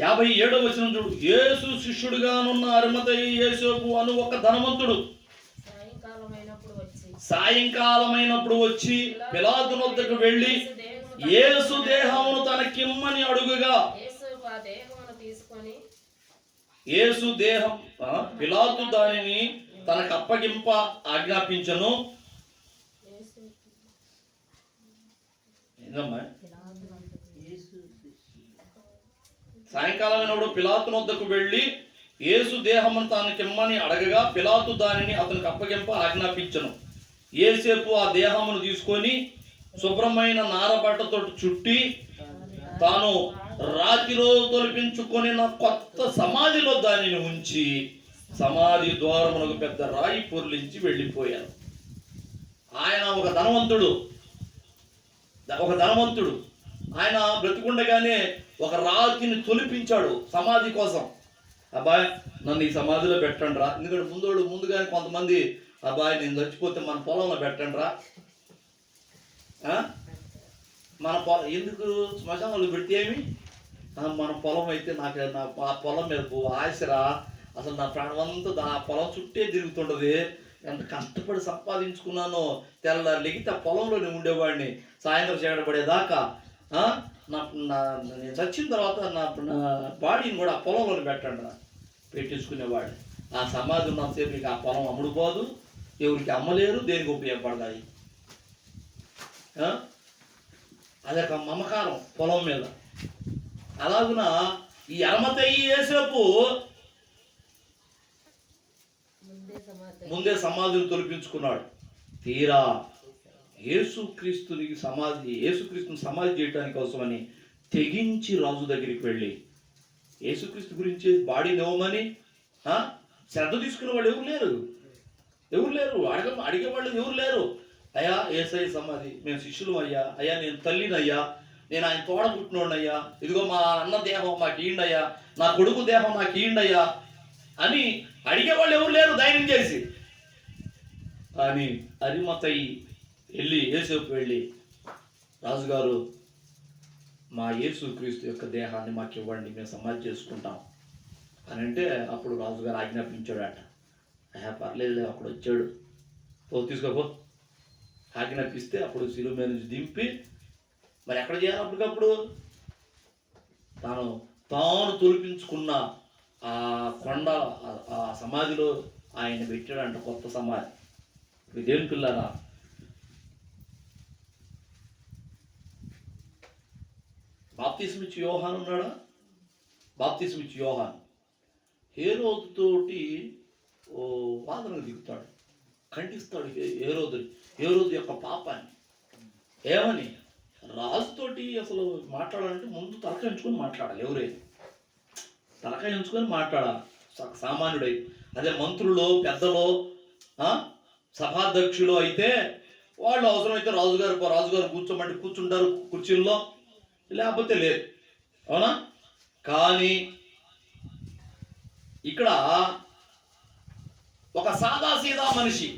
57వ వచనం చూడు. యేసు శిష్యుడుగానున్న అరిమతయి యేసేపు అను ఒక ధనవంతుడు సాయంకాలమైనప్పుడు వచ్చి పిలాతు వద్దకు వెళ్ళి యేసు దేహమును తనకిమ్మని అడుగుగా, యేసు దేహం పిలాతు దానిని తనకు అప్పగింప ఆజ్ఞాపించను. ఏందమ్మా? సాయంకాలమైనప్పుడు పిలాతు వద్దకు వెళ్ళి యేసు దేహమును తనకిమ్మని అడగగా పిలాతు దానిని అతనికి అప్పగింప ఆజ్ఞాపించను. యేసేపు ఆ దేహమును తీసుకొని శుభ్రమైన నారబట్టతో చుట్టి తాను రాతిలో తొలిపించుకొని కొత్త సమాధిలో దానిని ఉంచి సమాధి ద్వారమునకు పెద్ద రాయి పొర్లించి వెళ్ళిపోయారు. ఆయన ఒక ధనవంతుడు. ఆయన బ్రతికుండగానే ఒక రాతిని తొలిపించాడు సమాధి కోసం. అబ్బాయి, నన్ను ఈ సమాధిలో పెట్టండి రా. ఎందుకంటే ముందుగానే కొంతమంది అబ్బాయి నేను చచ్చిపోతే మన పొలంలో పెట్టండి రా, మన పొలం ఎందుకు శ్మశానంలో పెడితే ఏమి, మన పొలం అయితే నాకు ఆ పొలం మీద ఆశరా, అసలు నా ప్రాణం అంతా ఆ పొలం చుట్టే తిరుగుతుండదు, ఎంత కష్టపడి సంపాదించుకున్నానో, తెల్లారి లెగితే ఆ పొలంలోనే ఉండేవాడిని సాయంత్రం చేయబడేదాకా. నేను చచ్చిన తర్వాత నా బాడీని కూడా ఆ పొలంలోనే పెట్టండి రా పెట్టించుకునేవాడిని. ఆ సమాధి ఉన్నంతసేపు మీకు ఆ పొలం అమ్ముడుపోదు, ఎవరికి అమ్మలేరు, దేనికి ఉపయోగపడతాయి. అదొక మమకారం పొలం మీద. అలాగున ఈ అరమతయ్యి యేసేపు ముందే సమాధిని తొలిపించుకున్నాడు. తీరా యేసుక్రీస్తుని సమాధి చేయడానికి కోసమని తెగించి రాజు దగ్గరికి వెళ్ళి యేసుక్రీస్తు గురించి బాడీని ఇవ్వమని శ్రద్ధ తీసుకునే వాళ్ళు ఎవరు లేరు, అడిగేవాళ్ళు ఎవరు లేరు. అయ్యా యేసయ్య సమాధి, మేము శిష్యులు అయ్యా, అయ్యా నేను తల్లినయ్యా, నేను ఆయన తోడ పుట్టినోడయ్యా, ఇదిగో మా అన్న దేహం మాకు ఈండయ్యా, నా కొడుకు దేహం నాకు ఈండయ్యా అని అడిగేవాళ్ళు ఎవరు లేరు ధైర్యం చేసి. కానీ అరిమతయి యేసేపు వెళ్ళి, రాజుగారు మా యేసుక్రీస్తు యొక్క దేహాన్ని మాకు ఇవ్వండి, మేము సమాధి చేసుకుంటాం అని అంటే, అప్పుడు రాజుగారు ఆజ్ఞాపించాడట. పర్లేదు అప్పుడు వచ్చాడు, తీసుకోపో ఆజ్ఞాపిస్తే అప్పుడు శిలువ మీద నుంచి దింపి మరి ఎక్కడ చేయాలి, అప్పటికప్పుడు తాను తొలిపించుకున్న ఆ కొండ ఆ సమాధిలో ఆయన పెట్టాడంట, కొత్త సమాధి. దేవుని పిల్లరా, బాప్తిస్మ ఇచ్చి యోహాను ఉన్నాడా? బాప్తిస్మ ఇచ్చి యోహాను హేరోదుతోటి వాదనకు దిగుతాడు, ఖండిస్తాడు హేరోదు యొక్క పాపాన్ని. ఏమని? రాజుతోటి అసలు మాట్లాడాలంటే ముందు తలకాయ ఎంచుకొని మాట్లాడాలి. ఎవరైనా తలకాయ ఎంచుకొని మాట్లాడాలి సామాన్యుడై. అదే మంత్రులు, పెద్దలు, సభాధ్యక్షులు అయితే వాళ్ళు అవసరమైతే రాజుగారు కూర్చోమంటే కూర్చుంటారు కుర్చీల్లో, లేకపోతే లేదు. అవునా? కానీ ఇక్కడ ఒక సాదాసీదా మనిషి,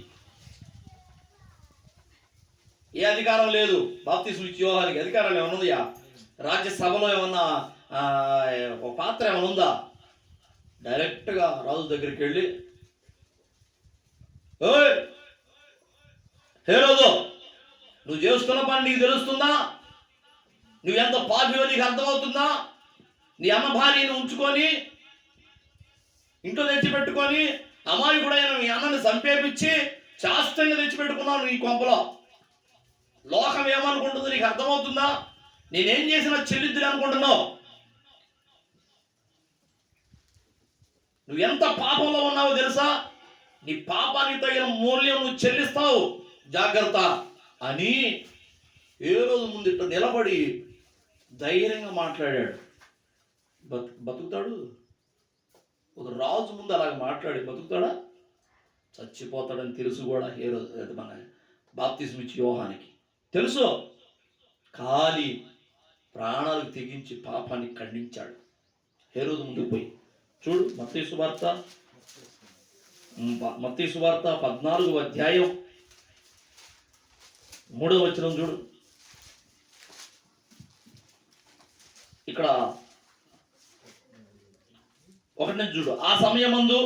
ఏ అధికారం లేదు. బాప్తిస్మ ఇచ్చే యోహానికి అధికారం ఏమైనా ఉందా? రాజ్యసభలో ఏమన్నా ఒక పాత్ర ఏమైనా ఉందా? డైరెక్ట్గా రాజు దగ్గరికి వెళ్ళి, ఓయ్ హేరోదు, నువ్వు చేస్తున్న పని నీకు తెలుస్తుందా? నువ్వెంత పాపివో నీకు అర్థమవుతుందా? నీ అమ్మ భార్యను ఉంచుకొని ఇంట్లో తెచ్చిపెట్టుకొని అమాయకుడైన మీ అన్నని సంపేపించి శాస్త్రంగా తెచ్చిపెట్టుకున్నావు నీ కొంపలో. లోకం ఏమనుకుంటుందో నీకు అర్థమవుతుందా? నేనేం చేసినా చెల్లిద్దులు అనుకుంటున్నావు. నువ్వు ఎంత పాపంలో ఉన్నావో తెలుసా? నీ పాపానికి తగిన మూల్యం నువ్వు చెల్లిస్తావు, జాగ్రత్త అని ఏ రోజు ముందు నిలబడి ధైర్యంగా మాట్లాడాడు. బతుకుతాడు? ఒక రాజు ముందు అలాగ మాట్లాడి బతుకుతాడా? చచ్చిపోతాడని తెలుసు కూడా మన బాప్తిస్మ ఇచ్చే యోహానికి తెలుసు. కానీ ప్రాణాలకు తెగించి పాపాన్ని ఖండించాడు. హేరోదు ముందుకు పోయి చూడు, మత్తయి సువార్త 14వ అధ్యాయం 3వ వచనం చూడు. ఇక్కడ ఒకటి చూడు. ఆ సమయమందు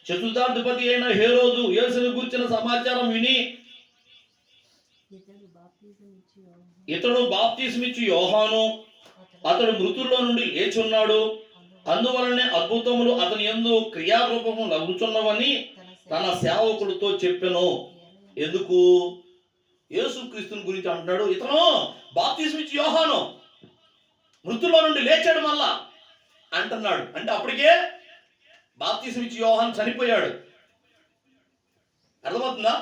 చతుర్థాధిపతి అయిన హేరోదు యేసుని గురించిన సమాచారం విని, ఇతడు బాప్తిస్మ ఇచ్చు యోహాను, అతడు మృతుల్లో నుండి లేచున్నాడు, అందువలనే అద్భుతములు అతని యందు క్రియారూపము లభించున్నవని తన సేవకుడితో చెప్పెను. ఎందుకు? యేసుక్రీస్తుని గురించి అంటున్నాడు. ఇతను బాప్తిస్మ ఇచ్చు యోహాను, మృతుల్లో నుండి లేచాడు మళ్ళా అంటున్నాడు. అంటే అప్పటికే బాప్తిస్మ ఇచ్చి యోహాను చనిపోయాడు. అర్థమవుతుందా?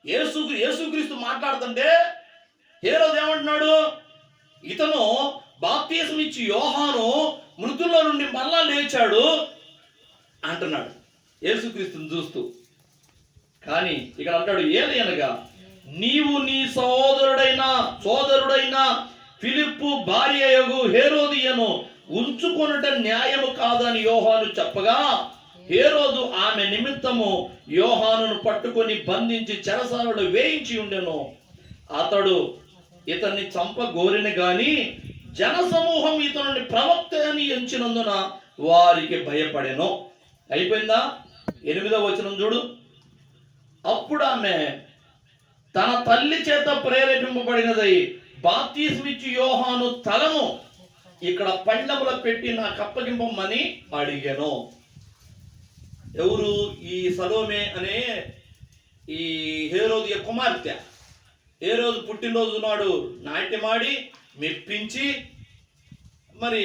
యేసుక్రీస్తు మాట్లాడుతుంటే హేరోదు ఏమంటున్నాడు? ఇతను బాప్తిస్మ ఇచ్చి యోహాను మృతుల్లో నుండి మళ్ళా లేచాడు అంటున్నాడు యేసుక్రీస్తుని చూస్తూ. కానీ ఇక్కడ అంటాడు, ఏది అనగా నీవు నీ సోదరుడైన ఫిలిప్పు భార్యయగు హేరోదియను ఉంచుకొనుట న్యాయము కాదని యోహాను చెప్పగా హేరోదు ఆమె నిమిత్తము యోహానును పట్టుకొని బంధించి చెరసాలలో వేయించి ఉండెను. అతడు ఇతన్ని చంపగోరిన గాని జనసమూహం ఇతనుని ప్రవక్త అని ఎంచినందున వారికి భయపడెను. అయిపోయిందా? 8వ వచనం చూడు. అప్పుడు ఆమె తన తల్లి చేత ప్రేరేపింపబడినదై బాప్తిస్మిచ్చి యోహాను తలను ఇక్కడ పళ్ళెములో పెట్టి నాకు అప్పగింపమని అడిగాను. ఎవరు? ఈ సలోమే అనే ఈ హేరోదు కుమార్తె. హేరోదు పుట్టినరోజు నాడు నాట్యమాడి మెప్పించి, మరి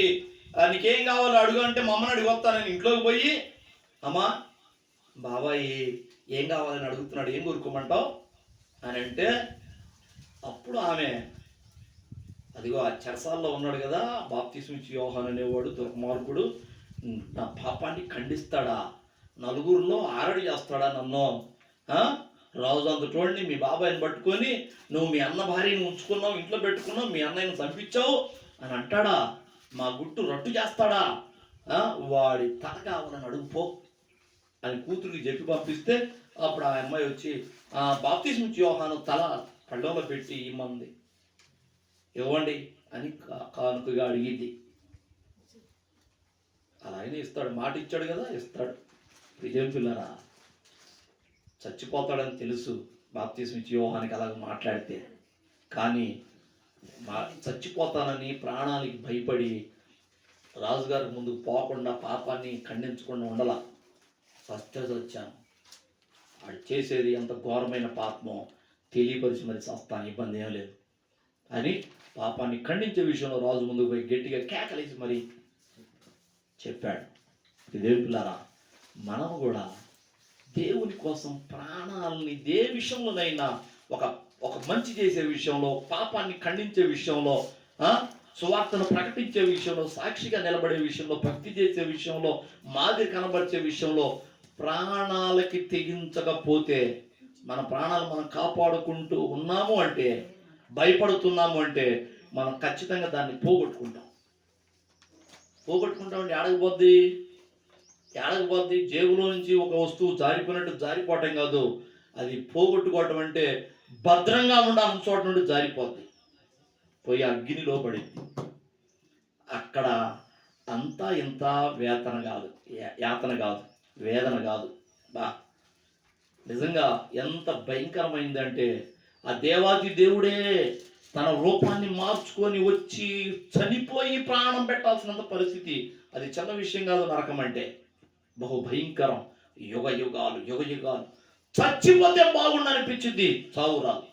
నీకేం కావాలో అడుగు అంటే మా అమ్మని అడిగి వస్తానని ఇంట్లోకి పోయి, అమ్మా బాబాయ్ ఏం కావాలని అడుగుతున్నాడు, ఏం కోరుకోమంటావు అని అంటే, అప్పుడు ఆమె అదిగో ఆ చెరసాల్లో ఉన్నాడు కదా బాప్తిస్మిచ్చి యోహాను అనేవాడు దుర్మార్గుడు, నా పాపాన్ని ఖండిస్తాడా, నలుగురిలో ఆరడి చేస్తాడా నన్ను? రాజు అంతటోడిని మీ బాబాయిని పట్టుకొని నువ్వు మీ అన్న భార్యని ఉంచుకున్నావు, ఇంట్లో పెట్టుకున్నావు, మీ అన్నయ్యను చంపించావు అని అంటాడా? మా గుట్టు రట్టు చేస్తాడా? వాడి తల కావాలని అడుగుపో అని కూతురికి చెప్పి పంపిస్తే అప్పుడు ఆ అమ్మాయి వచ్చి బాప్తిస్మిచ్చి యోహాను తల పళ్ళెంలో పెట్టి ఇమ్మంది. ఇవ్వండి అని కానుకగా అడిగింది. అలా ఆయన ఇస్తాడు, మాట ఇచ్చాడు కదా, ఇస్తాడు. విజయం పిల్లరా, చచ్చిపోతాడని తెలుసు బాప్తిస్మిచ్చి యోహానికి అలాగ మాట్లాడితే, కానీ చచ్చిపోతానని ప్రాణానికి భయపడి రాజుగారి ముందుకు పోకుండా పాపాన్ని ఖండించకుండా ఉండలా. వచ్చాను, వాడు చేసేది ఎంత ఘోరమైన పాపమో తెలియపరిచి మరి చస్తాను, ఇబ్బంది ఏం లేదు అని పాపాన్ని ఖండించే విషయంలో రాజు ముందుకు పోయి గట్టిగా కేకలేసి మరి చెప్పాడు. ఇదేం పిల్లారా, మనము కూడా దేవుని కోసం ప్రాణాలని ఏ విషయంలోనైనా ఒక మంచి చేసే విషయంలో, పాపాన్ని ఖండించే విషయంలో, సువార్తను ప్రకటించే విషయంలో, సాక్షిగా నిలబడే విషయంలో, భక్తి చేసే విషయంలో, మాదిరి కనబరిచే విషయంలో ప్రాణాలకి తెగించకపోతే, మన ప్రాణాలు మనం కాపాడుకుంటూ ఉన్నాము అంటే, భయపడుతున్నాము అంటే మనం ఖచ్చితంగా దాన్ని పోగొట్టుకుంటాం. అంటే ఏడకపోద్ది జేబులో నుంచి ఒక వస్తువు జారిపోయినట్టు జారిపోవటం కాదు, అది పోగొట్టుకోవటం అంటే భద్రంగా ఉండాల్సిన చోట నుండి జారిపోద్ది, పోయి అగ్నిలో పడింది. అక్కడ అంతా ఇంత యాతన కాదు, వేదన కాదు. నిజంగా ఎంత భయంకరమైందంటే, ఆ దేవాది దేవుడే తన రూపాన్ని మార్చుకొని వచ్చి చనిపోయి ప్రాణం పెట్టాల్సినంత పరిస్థితి. అది చిన్న విషయం కాదు. నరకం అంటే బహు భయంకరం. యుగ యుగాలు చచ్చిపోతే బాగుండు అనిపించింది, చావు రాదు.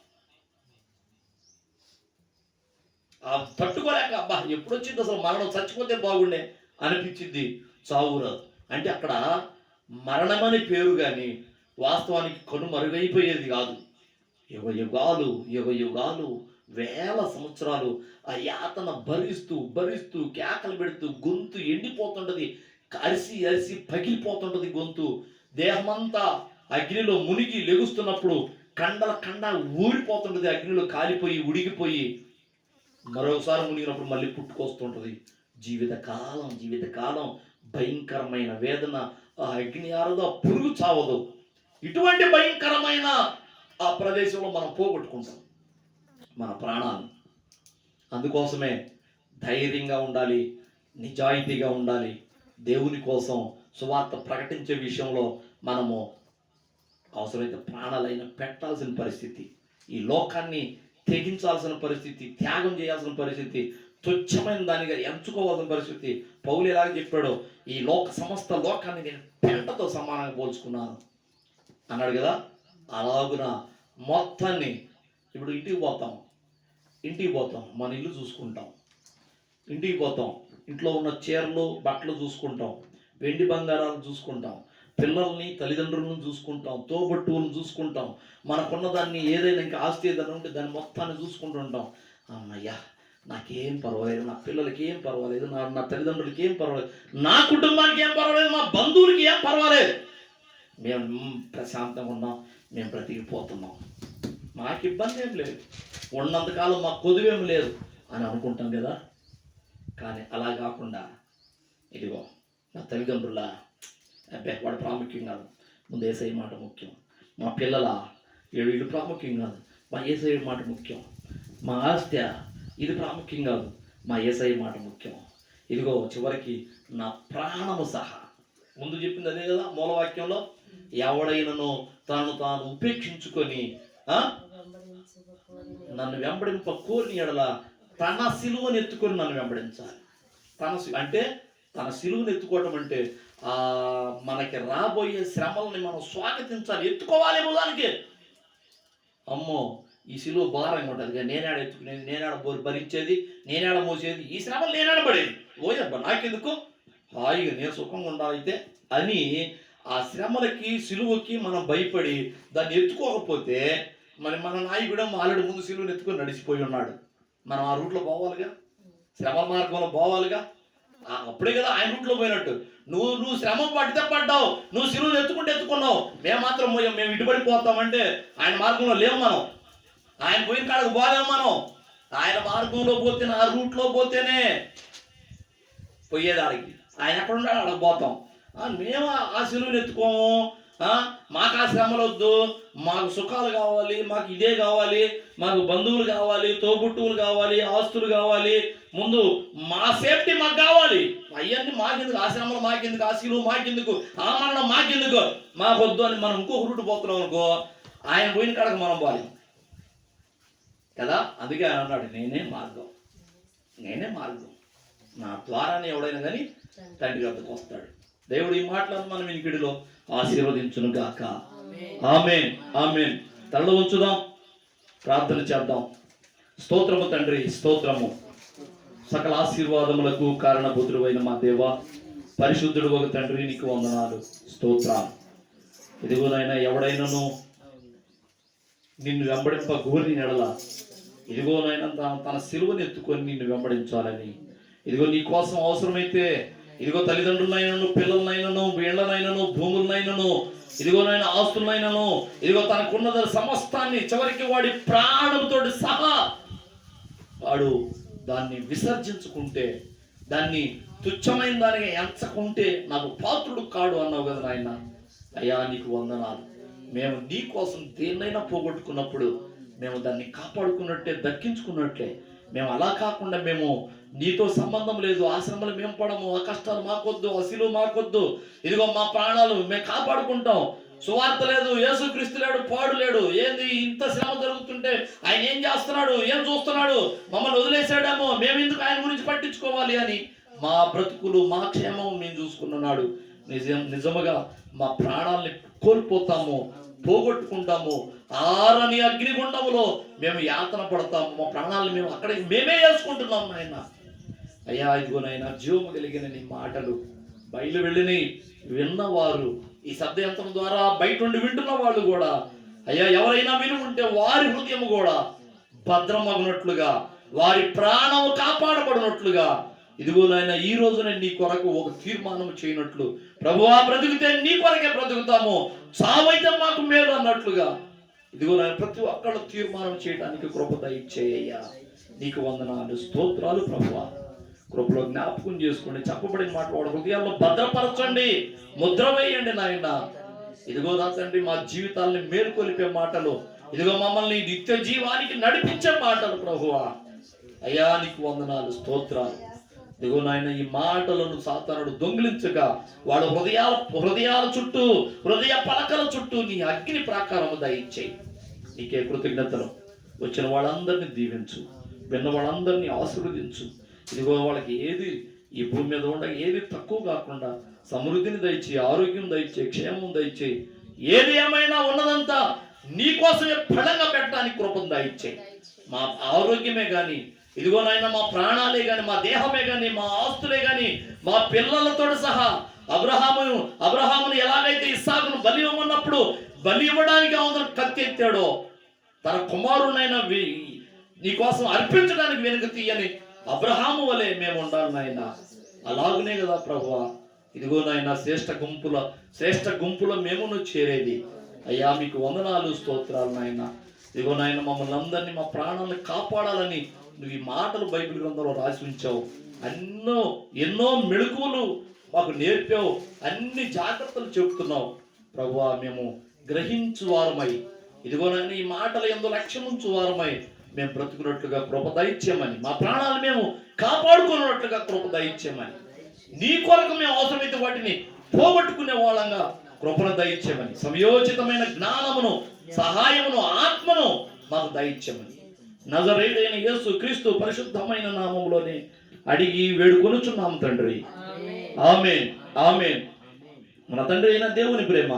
తట్టుకోలేక ఎప్పుడు వచ్చింది అసలు మరణం, చచ్చిపోతే బాగుండే అనిపించింది, చావు రాదు. అంటే అక్కడ మరణమని పేరు కానీ వాస్తవానికి కనుమరుగైపోయేది కాదు. యుగ యుగాలు వేల సంవత్సరాలు ఆ యాతన భరిస్తూ కేకలు పెడుతూ గొంతు ఎండిపోతుంటది, అరిసి పగిలిపోతుంటది గొంతు. దేహమంతా అగ్నిలో మునిగి లెగుస్తున్నప్పుడు కండ ఊరిపోతుంటది, అగ్నిలో కాలిపోయి ఉడిగిపోయి మరోసారి మునిగినప్పుడు మళ్ళీ పుట్టుకొస్తుంటది. జీవితకాలం భయంకరమైన వేదన. ఆ అగ్ని ఆరదు, ఆ పురుగు చావదు. ఇటువంటి భయంకరమైన ఆ ప్రదేశంలో మనం పోగొట్టుకుంటాం మన ప్రాణాలు. అందుకోసమే ధైర్యంగా ఉండాలి, నిజాయితీగా ఉండాలి. దేవుని కోసం సువార్త ప్రకటించే విషయంలో మనము అవసరమైతే ప్రాణాలైనా పెట్టాల్సిన పరిస్థితి, ఈ లోకాన్ని తెగించాల్సిన పరిస్థితి, త్యాగం చేయాల్సిన పరిస్థితి, తుచ్చమైన దానిగా ఎంచుకోవాల్సిన పరిస్థితి. పౌలు ఎలాగ చెప్పాడో, ఈ సమస్త లోకాన్ని నేను పెంటతో సమానంగా పోల్చుకున్నాను అన్నాడు కదా. అలాగున మొత్తాన్ని ఇప్పుడు ఇంటికి పోతాం, మన ఇల్లు చూసుకుంటాం, ఇంటికి పోతాం, ఇంట్లో ఉన్న చీరలు బట్టలు చూసుకుంటాం, వెండి బంగారాలు చూసుకుంటాం, పిల్లల్ని తల్లిదండ్రులను చూసుకుంటాం, తోబట్టువులను చూసుకుంటాం, మనకున్న దాన్ని ఏదైనా ఇంకా ఆస్తి ఏదైనా ఉంటే దాన్ని మొత్తాన్ని చూసుకుంటుంటాం. అమ్మయ్యా నాకేం పర్వాలేదు, నా పిల్లలకి ఏం పర్వాలేదు, నా తల్లిదండ్రులకి ఏం పర్వాలేదు, నా కుటుంబానికి ఏం పర్వాలేదు, మా బంధువులకి ఏం పర్వాలేదు, మేము ప్రశాంతంగా ఉన్నాం, మేము బ్రతికిపోతున్నాం, మాకు ఇబ్బంది ఏం లేదు, ఉన్నంతకాలం మాకు కొదువేం లేదు అని అనుకుంటాం కదా. కానీ అలా కాకుండా, ఇదిగో నా తల్లిదండ్రుల అబ్బే వాడు ప్రాముఖ్యం కాదు, ముందు యేసయ్య మాట ముఖ్యం. మా పిల్లల వీళ్ళు ప్రాముఖ్యం కాదు, మా యేసయ్య మాట ముఖ్యం. మా ఆస్తి ఇది ప్రాముఖ్యం కాదు, మా యేసయ్య మాట ముఖ్యం. ఇదిగో చివరికి నా ప్రాణము సహా, ముందు చెప్పింది అదే కదా మూలవాక్యంలో, ఎవడైనను తాను తాను ఉపేక్షించుకొని నన్ను వెంబడింప కోరిన ఎడల తన సిలువను ఎత్తుకొని నన్ను వెంబడించాలి. అంటే తన సిలువను ఎత్తుకోవటం అంటే మనకి రాబోయే శ్రమల్ని మనం స్వాగతించాలి, ఎత్తుకోవాలేమో దానికి. అమ్మో ఈ సిలువ భారంగా ఉంటుంది, నేనాడ ఎత్తుకునేది, నేనాడ భరించేది, నేనాడ మోసేది, ఈ శ్రమలు నేనాడ పడేది, ఓయబ్బా నాకెందుకు, హాయిగా నేను సుఖంగా ఉండాలైతే అని ఆ శ్రమలకి సిలువకి మనం భయపడి దాన్ని ఎత్తుకోకపోతే మరి మన నాయకుడు ఆల్రెడీ ముందు సిలువను ఎత్తుకొని నడిచిపోయి ఉన్నాడు. మనం ఆ రూట్లో పోవాలిగా, శ్రమ మార్గంలో పోవాలిగా. అప్పుడే కదా ఆయన రూట్లో పోయినట్టు. నువ్వు శ్రమ పడితే పడ్డావు, నువ్వు సిలువను ఎత్తుకున్నావు, మేము మాత్రం పోయాం, మేము ఇటుబడిపోతామంటే ఆయన మార్గంలో లేవు మనం. ఆయన పోయిన కాడకు పోలేము మనం. ఆయన మార్గంలో పోతేనే, ఆ రూట్లో పోతేనే పోయేదానికి. ఆయన ఎక్కడ ఉన్నాడు అక్కడ పోతాం. మేము ఆ సిలువను ఎత్తుకోము, మాకు ఆ శ్రమలు వద్దు, మాకు సుఖాలు కావాలి, మాకు ఇదే కావాలి, మాకు బంధువులు కావాలి, తోబుట్టువులు కావాలి, ఆస్తులు కావాలి, ముందు మా సేఫ్టీ మాకు కావాలి. అవన్నీ మాకెందుకు, ఆ శ్రమలు మాకెందుకు, ఆ సిలువ మాకెందుకు, ఆ మరణం మాకెందుకు, మాకొద్దు అని మనం ఇంకొక రూటు పోతున్నాం అనుకో, ఆయన పోయిన కాడకు మనం పోలేం కదా. అందుకే ఆయన అన్నాడు, నేనే మార్గం, నా ద్వారానే ఎవడైనా కానీ తండ్రి వద్దకు వస్తాడు. దేవుడు ఈ మాటలను మనం వినికిడిలో ఆశీర్వదించును గాక. ఆమేన్, ఆమేన్. తలలో ఉంచుదాం, ప్రార్థన చేద్దాం. స్తోత్రము తండ్రి, స్తోత్రము. సకల ఆశీర్వాదములకు కారణభూతుడైన మా దేవ, పరిశుద్ధుడు ఒక తండ్రి, నీకు వందనాలు, స్తోత్రాలు. ఇదిగోనైనా ఎవడైనాను నిన్ను వెంబడింప గోరిని ఎడల, ఇదిగోనైనా తన సిలువను ఎత్తుకొని నిన్ను వెంబడించాలని, ఇదిగో నీ కోసం అవసరమైతే ఇదిగో తల్లిదండ్రులైనను, పిల్లలనైనను, వీళ్ళనైనను, భూములనైనను, ఇదిగోనైనా ఆస్తులనైనను, ఇదిగో తనకున్న సమస్తాన్ని చివరికి వాడి ప్రాణంతో సహా వాడు దాన్ని విసర్జించుకుంటే, దాన్ని తుచ్చమైన దానిగా ఎంచకుంటే నాకు పాత్రుడు కాడు అన్నావు కదా నాయన. అయ్యా నీకు వందనాలు. మేము నీ కోసం దేన్నైనా పోగొట్టుకున్నప్పుడు మేము దాన్ని కాపాడుకున్నట్టే, దక్కించుకున్నట్లే. మేము అలా కాకుండా మేము నీతో సంబంధం లేదు, ఆ శ్రమలు మేము పడము, ఆ కష్టాలు మాకొద్దు, ఆ సిలువ మాకొద్దు, ఇదిగో మా ప్రాణాలు మేము కాపాడుకుంటాం. సువార్త లేదు, యేసుక్రీస్తు లేడు, పాడు లేడు, ఏంది ఇంత శ్రమ జరుగుతుంటే ఆయన ఏం చేస్తున్నాడు, ఏం చూస్తున్నాడు, మమ్మల్ని వదిలేసాడేమో, మేము ఎందుకు ఆయన గురించి పట్టించుకోవాలి అని మా బ్రతుకులు, మా క్షేమం మేము చూసుకున్నాడు. నిజముగా మా ప్రాణాలని కోల్పోతాము, పోగొట్టుకుంటాము, ఆరని అగ్నిగుండములో మేము యాతన పడతాము, మా ప్రాణాలను మేము అక్కడ మేమే వేసుకుంటున్నాం నాయన. అయ్యా ఇదిగోనైనా జీవము కలిగిన నీ మాటలు బయలు వెళ్ళిని విన్నవారు, ఈ శబ్దయంత్రం ద్వారా బయట ఉండి వింటున్న వాళ్ళు కూడా అయ్యా ఎవరైనా విని ఉంటే వారి హృదయం కూడా భద్రమగునట్లుగా, వారి ప్రాణము కాపాడబడినట్లుగా, ఇదిగోనైనా ఈ రోజున నీ కొరకు ఒక తీర్మానం చేయనట్లు, ప్రభువా బ్రతికితే నీ కొరకే బ్రతుకుతాము, చావైతే మాకు మేలు అన్నట్లుగా, ఇదిగోనైనా ప్రతి ఒక్కళ్ళు తీర్మానం చేయడానికి కృప దయచేయ్యా. నీకు వందనాలు, స్తోత్రాలు ప్రభువా. కృపలో జ్ఞాపకం చేసుకోండి, చెప్పబడిన మాట వాడు హృదయాల్లో భద్రపరచండి, ముద్ర వేయండి నాయన. ఇదిగో నా తండ్రి మా జీవితాలని మేలుకొలిపే మాటలు, ఇదిగో మమ్మల్ని నిత్య జీవానికి నడిపించే మాటలు ప్రభువా. అయ్యా నీకు వందనాలు, స్తోత్రాలు. ఇదిగో నాయన ఈ మాటలను సాతానుడు దొంగిలించగా వాడు హృదయాల చుట్టూ, హృదయ పలకల చుట్టూ నీ అగ్ని ప్రాకారము దయచేయి. నీకే కృతజ్ఞతలు. వచ్చిన వాళ్ళందరినీ దీవించు, విన్న వాళ్ళందరినీ ఆశీర్వదించు. ఇదిగో వాళ్ళకి ఏది ఈ భూమి మీద ఉండగా ఏది తక్కువ కాకుండా సమృద్ధిని దయచేయి, ఆరోగ్యం దయచేయి, క్షేమం దయచేయి. ఏది ఏమైనా ఉన్నదంతా నీ కోసమే ఫలంగా పెట్టడానికి కృపను దయచేయి. మా ఆరోగ్యమే కానీ, ఇదిగోనైనా మా ప్రాణాలే కానీ, మా దేహమే కానీ, మా ఆస్తులే కానీ, మా పిల్లలతో సహా అబ్రహామును ఎలాగైతే ఇస్సాకును బలి ఇవ్వమన్నప్పుడు బలి ఇవ్వడానికి అవతల కత్తి ఎత్తాడో, తన కుమారునైనా నీ కోసం అర్పించడానికి వెనుక తీయని అబ్రహాము వలె మేము ఉండాలి నాయన. అలాగనే కదా ప్రభువా. ఇదిగో నాయన శ్రేష్ఠ గుంపులో మేమును చేరేది. అయ్యా మీకు వందనాలు, స్తోత్రాలు నాయన. ఇదిగో నాయన మమ్మల్ని అందరినీ, మా ప్రాణాలను కాపాడాలని నువ్వు ఈ మాటలు బైబిల్ గ్రంథంలో రాసి ఉంచావు. ఎన్నో మెళకువలు మాకు నేర్పావు, అన్ని జాగ్రత్తలు చెబుతున్నావు ప్రభువా. మేము గ్రహించు వారమై, ఇదిగోనని ఈ మాటల యందు లక్ష్యం ఉంచు వారమై మేము బ్రతుకున్నట్లుగా కృప దయచేయమని, మా ప్రాణాలు మేము కాపాడుకున్నట్లుగా కృప దయచేయమని, నీ కొరకు మేము అవసరమైతే వాటిని పోగొట్టుకునే వాళ్ళంగా కృపను దయచేయమని, సమయోచితమైన జ్ఞానమును, సహాయమును, ఆత్మను మాకు దయచేయమని నజరేయుడైన యేసు క్రీస్తు పరిశుద్ధమైన నామములోనే అడిగి వేడుకొనుచున్నాము తండ్రి. ఆమేన్, ఆమేన్. మన తండ్రి అయిన దేవుని ప్రేమ,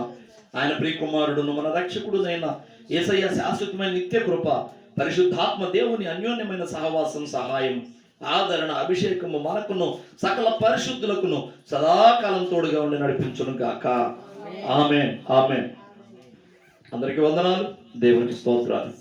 ఆయన ప్రియకుమారుడును మన రక్షకుడునైన యేసయ్య శాశ్వతమైన నిత్య కృప, పరిశుద్ధాత్మ దేవుని అన్యోన్యమైన సహవాసం, సహాయం, ఆదరణ, అభిషేకము మనకును సకల పరిశుద్ధులకును సదాకాలం తోడుగా ఉండి నడిపించును గాక. ఆమేన్, ఆమేన్. అందరికీ వందనాలు, దేవునికి స్తోత్రాలు.